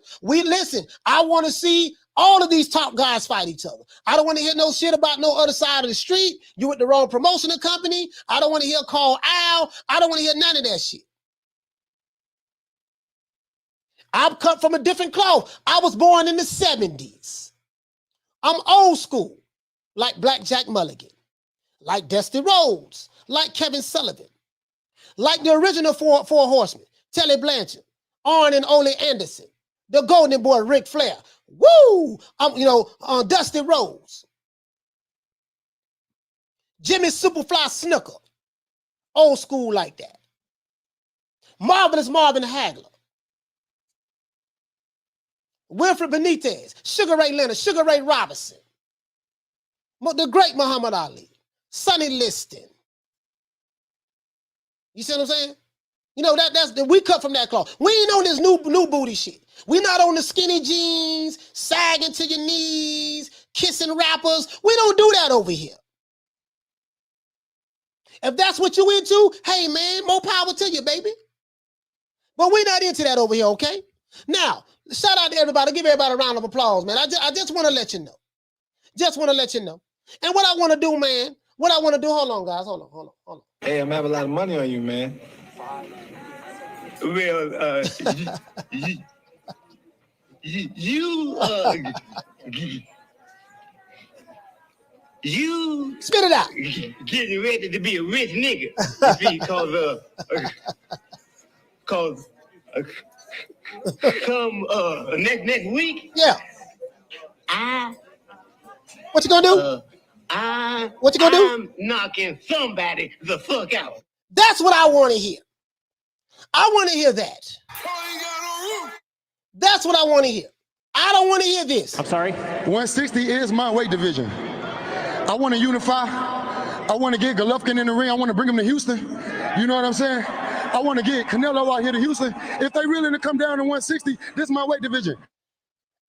I want to see all of these top guys fight each other. I don't want to hear no shit about no other side of the street. You with the wrong promotional company. I don't want to hear call Al. I don't want to hear none of that shit. I'm cut from a different cloth. I was born in the 70s. I'm old school, like Black Jack Mulligan, like Dusty Rhodes, like Kevin Sullivan, like the original Four Horsemen, Telly Blanchard, Arn and Ole Anderson, the Golden Boy Ric Flair. Woo! Dusty Rhodes, Jimmy Superfly Snooker, old school like that. Marvelous Marvin Hagler, Wilfred Benitez, Sugar Ray Leonard, Sugar Ray Robinson, the great Muhammad Ali, Sonny Liston. You see what I'm saying? We cut from that cloth. We ain't on this new booty shit. We not on the skinny jeans, sagging to your knees, kissing rappers. We don't do that over here. If that's what you into, hey man, more power to you, baby. But we not into that over here, okay? Now, shout out to everybody. Give everybody a round of applause, man. I just want to let you know. Just want to let you know. And what I want to do, man, hold on, guys, hold on. Hey, I'm having a lot of money on you, man. Well, you spit it out. Getting ready to be a rich nigga because come next week. Yeah. What you gonna do? What you gonna do? I'm knocking somebody the fuck out. That's what I want to hear. I want to hear that. That's what I want to hear. I don't want to hear this. I'm sorry? 160 is my weight division. I want to unify. I want to get Golovkin in the ring. I want to bring him to Houston. You know what I'm saying? I want to get Canelo out here to Houston. If they really to come down to 160, this is my weight division.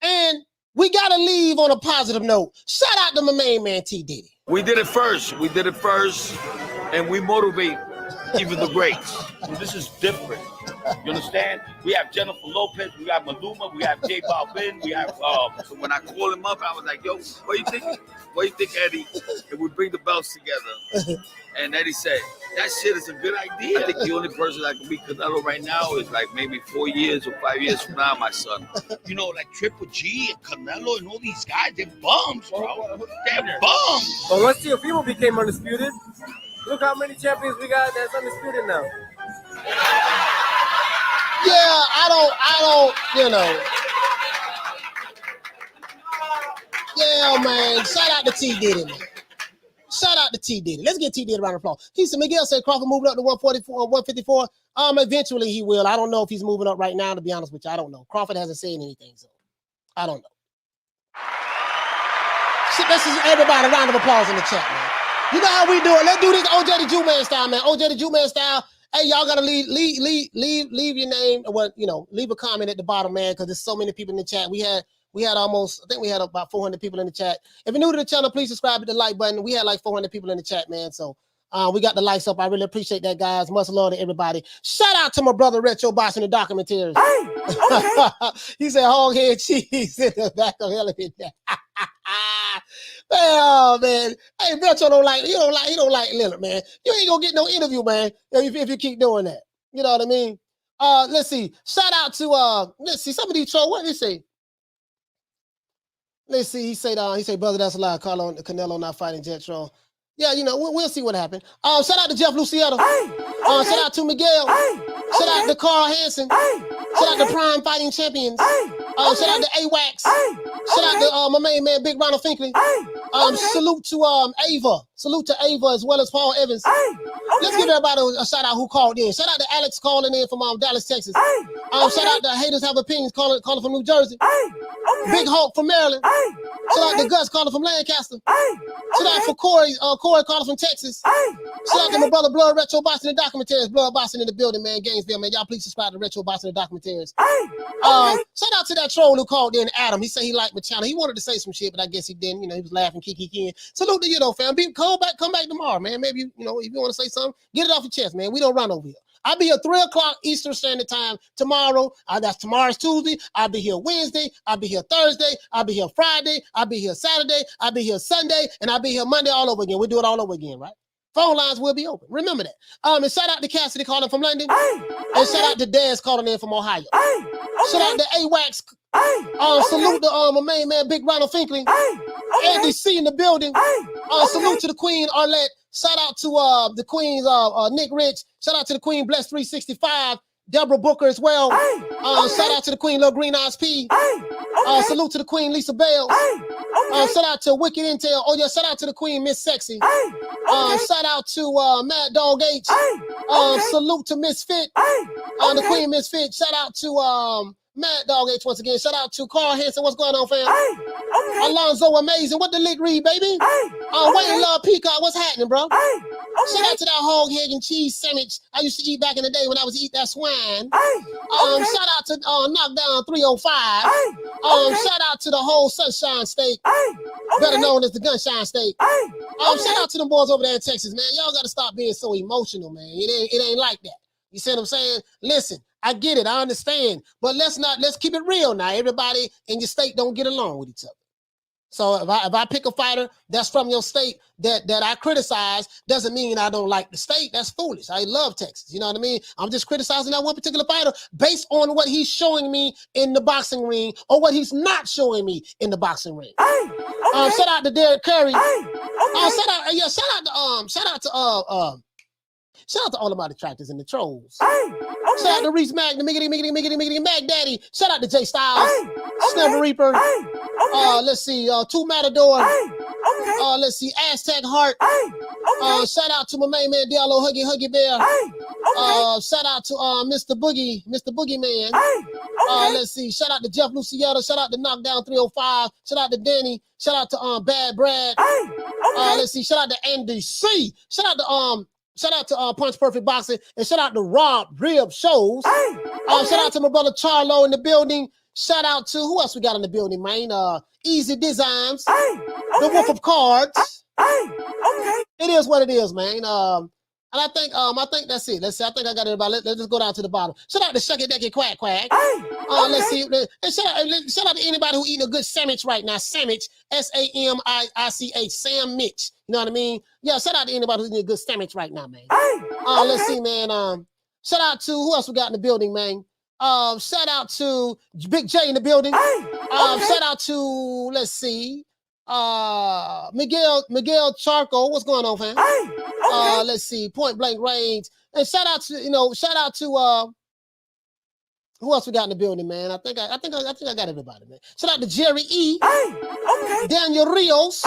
And we got to leave on a positive note. Shout out to my main man, T. Diddy. We did it first. And we motivate even the greats. This is different. You understand? We have Jennifer Lopez, we have Maluma, we have J Balvin, we have. So when I called him up, I was like, "Yo, what do you think? What do you think, Eddie? If we bring the belts together?" And Eddie said, "That shit is a good idea." I think the only person that can beat Canelo right now is like maybe 4 years or 5 years from now, my son. You know, like Triple G and Canelo and all these guys, they're bums, bro. They're bums. But once Teofimo became undisputed, look how many champions we got that's undisputed now. Yeah, I don't, you know. Yeah, man. Shout out to T Diddy, man. Shout out to T Diddy. Let's get T Diddy a round of applause. He said Miguel said Crawford moving up to 144, 154. Eventually he will. I don't know if he's moving up right now, to be honest with you. I don't know. Crawford hasn't said anything, so I don't know. This is everybody a round of applause in the chat, man. You know how we do it. Let's do this OJ the Jew Man style, man. OJ the Jew Man style. Hey, y'all gotta leave your name. Well, you know, leave a comment at the bottom, man, because there's so many people in the chat. We had almost, I think we had about 400 people in the chat. If you're new to the channel, please subscribe, hit the like button. We had like 400 people in the chat, man. So we got the likes up. I really appreciate that, guys. Much love to everybody. Shout out to my brother Retro Boss in the documentaries. Okay. He said hoghead cheese in the back of elevator. Oh man, hey, Retro he don't like Leonard, man. You ain't gonna get no interview, man, if you keep doing that. You know what I mean? Let's see. Shout out to let's see, some of these trolls. What did he say? Let's see. He said, brother, that's a lie. Canelo not fighting Jetro. Yeah, you know, we'll see what happened. Shout out to Jeff Luciano. Shout out to Miguel. Shout out to Carl Hansen. Shout out to Prime Fighting Champions. Shout out to AWAX. Shout out to my main man, Big Ronald Finkley. Salute to Ava. Salute to Ava as well as Paul Evans. Let's give everybody a shout out who called in. Shout out to Alex calling in from Dallas, Texas. Shout out to Haters Have Opinions calling from New Jersey. Big Hulk from Maryland. Shout out to Gus calling from Lancaster. Shout out for Corey calling from Texas. Shout out to my brother Blood Retro Boston and Documentaries. Blood Boston in the building, man. Gainesville, man. Y'all please subscribe to Retro Boston and Documentaries. Shout out to that troll who called in, Adam. He said he liked my channel. He wanted to say some shit, but I guess he didn't. You know, he was laughing, kiki. Salute to you though, fam. Come back tomorrow, man. Maybe you know, if you want to say something, get it off your chest, man. We don't run over here. I'll be here 3 o'clock Eastern Standard Time tomorrow. That's tomorrow's Tuesday. I'll be here Wednesday. I'll be here Thursday. I'll be here Friday. I'll be here Saturday. I'll be here Sunday. And I'll be here Monday all over again. We'll do it all over again, right? Phone lines will be open. Remember that. And shout out to Cassidy calling from London. And shout out to Dez calling in from Ohio. Shout out to AWAX. Salute to my main man, Big Ronald Finkley. Andy C in the building. Salute to the Queen Arlette. Shout out to the Queen's Nick Rich. Shout out to the Queen Bless 365. Deborah Booker as well. Shout out to the Queen Lil Green Eyes P. Salute to the Queen Lisa Bales. Shout out to Wicked Intel. Oh yeah, shout out to the Queen Miss Sexy. Shout out to Mad Dog H. Salute to Miss Fit. The Queen Miss Fit. Shout out to Mad Dog H once again. Shout out to Carl Hansen. What's going on, fam? Alonzo Amazing. What the lick read, baby? Wayne Love Peacock. What's happening, bro? Shout out to that hog, egg, and cheese sandwich I used to eat back in the day when I was eating that swine. Shout out to Knockdown 305. Shout out to the whole Sunshine State, better known as the Gunshine State. Shout out to them boys over there in Texas, man. Y'all got to stop being so emotional, man. It ain't like that. You see what I'm saying? Listen, I get it. I understand. But let's keep it real now. Everybody in your state don't get along with each other. So if I pick a fighter that's from your state that I criticize, doesn't mean I don't like the state. That's foolish. I love Texas. You know what I mean? I'm just criticizing that one particular fighter based on what he's showing me in the boxing ring or what he's not showing me in the boxing ring. Shout out to Derek Curry. Shout out to all of my detractors and the trolls. Shout out to Reese Mack, the Miggity Mac Daddy. Shout out to Jay Styles, Snapper Reaper. Let's see, Two Matador. Let's see, Aztec Heart. Shout out to my main man Diallo Huggy Bear. Shout out to Mr. Boogie Man. Let's see, shout out to Jeff Luciano. Shout out to Knockdown 305. Shout out to Danny. Shout out to Bad Brad. Let's see, shout out to Andy C. Shout out to Punch Perfect Boxing, and shout out to Rob Rib Shows. Shout out to my brother Charlo in the building. Shout out to who else we got in the building, man? Easy Designs, the Wolf of Cards. It is what it is, man. And I think that's it. Let's see. I think I got everybody. Let's just go down to the bottom. Shout out to Shucky Ducky Quack Quack. Let's see. And shout out to anybody who eating a good sandwich right now. Sandwich, S-A-M-I-C-H, Sam Mitch. You know what I mean? Yeah, shout out to anybody who's eating a good sandwich right now, man. Let's see, man. Shout out to, who else we got in the building, man? Shout out to Big J in the building. Shout out to, let's see, Miguel Charlo. What's going on, fam? Let's see, Point Blank Range. And shout out to who else we got in the building, man? I think I got everybody, man. Shout out to Jerry E. Daniel Rios.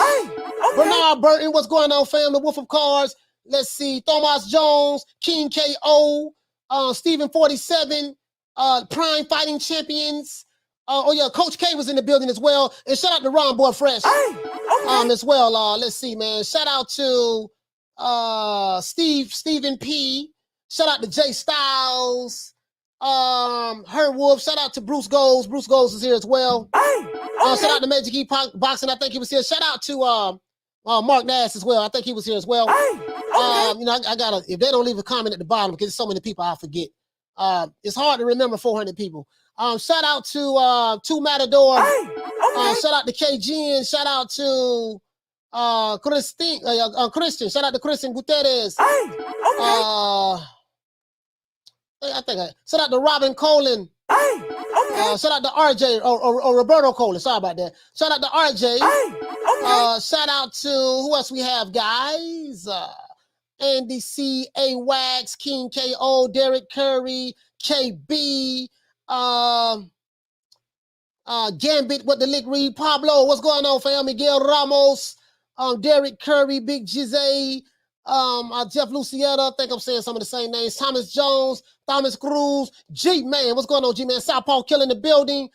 Bernard Burton. What's going on, fam? The Wolf of Cards. Let's see, Thomas Jones, King K.O., Stephen 47, Prime Fighting Champions. Oh yeah, Coach K was in the building as well. And shout out to Ron Boy Fresh as well. Let's see, man. Shout out to Stephen P. Shout out to Jay Styles. Herb Wolf. Shout out to Bruce Goals. Bruce Goals is here as well. Shout out to Magic E Boxing. I think he was here. Shout out to Mark Nash as well. I think he was here as well. You know, I gotta, if they don't leave a comment at the bottom, because there's so many people I forget. It's hard to remember 400 people. Shout out to Two Matador. Shout out to KG. Shout out to Christian. Shout out to Christian Gutierrez. Shout out to Robin Colin. Shout out to RJ or Roberto Colin. Sorry about that. Shout out to RJ. Shout out to who else we have, guys? Andy C, A Wax, King K.O., Derek Curry, KB, Gambit with the Lick Reed, Pablo. What's going on, fam? Miguel Ramos, Derek Curry, Big Gize, Jeff Lucietta. I think I'm saying some of the same names. Thomas Jones, Thomas Cruz, G-Man. What's going on, G-Man? Southpaw Kill in the building.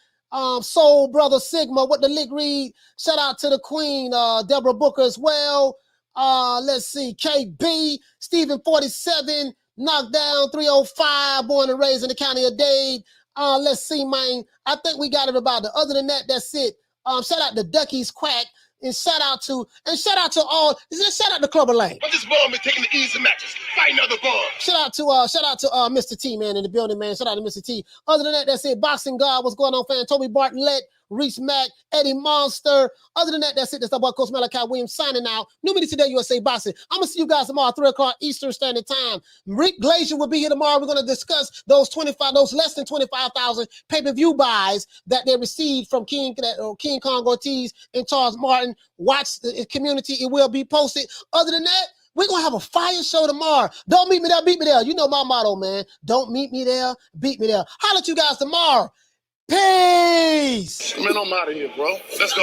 Soul Brother Sigma with the Lick Reed. Shout out to the Queen, Deborah Booker as well. Let's see, KB, Stephen 47, Knockdown 305, born and raised in the county of Dade. Let's see, man. I think we got everybody. Other than that, that's it. Shout out to Ducky's Quack. And shout out to all. Shout out to Clubber Lane. But this ball been taking the easy matches. Fight another ball. Shout out to Mr. T, man, in the building, man. Shout out to Mr. T. Other than that, that's it. Boxing God, what's going on, fan? Toby Bartlett, Reese Mack, Eddie Monster. Other than that, that's it. That's the boy Coach Malachi Williams signing out. New Media Today, USA Boxing. I'm gonna see you guys tomorrow, 3 o'clock Eastern Standard Time. Rick Glazier will be here tomorrow. We're gonna discuss those less than 25,000 pay-per-view buys that they received from King Kong Ortiz and Charles Martin. Watch the community; it will be posted. Other than that, we're going to have a fire show tomorrow. Don't meet me there, beat me there. You know my motto, man. Don't meet me there, beat me there. Holla at you guys tomorrow. Peace. Man, I'm out of here, bro. Let's go.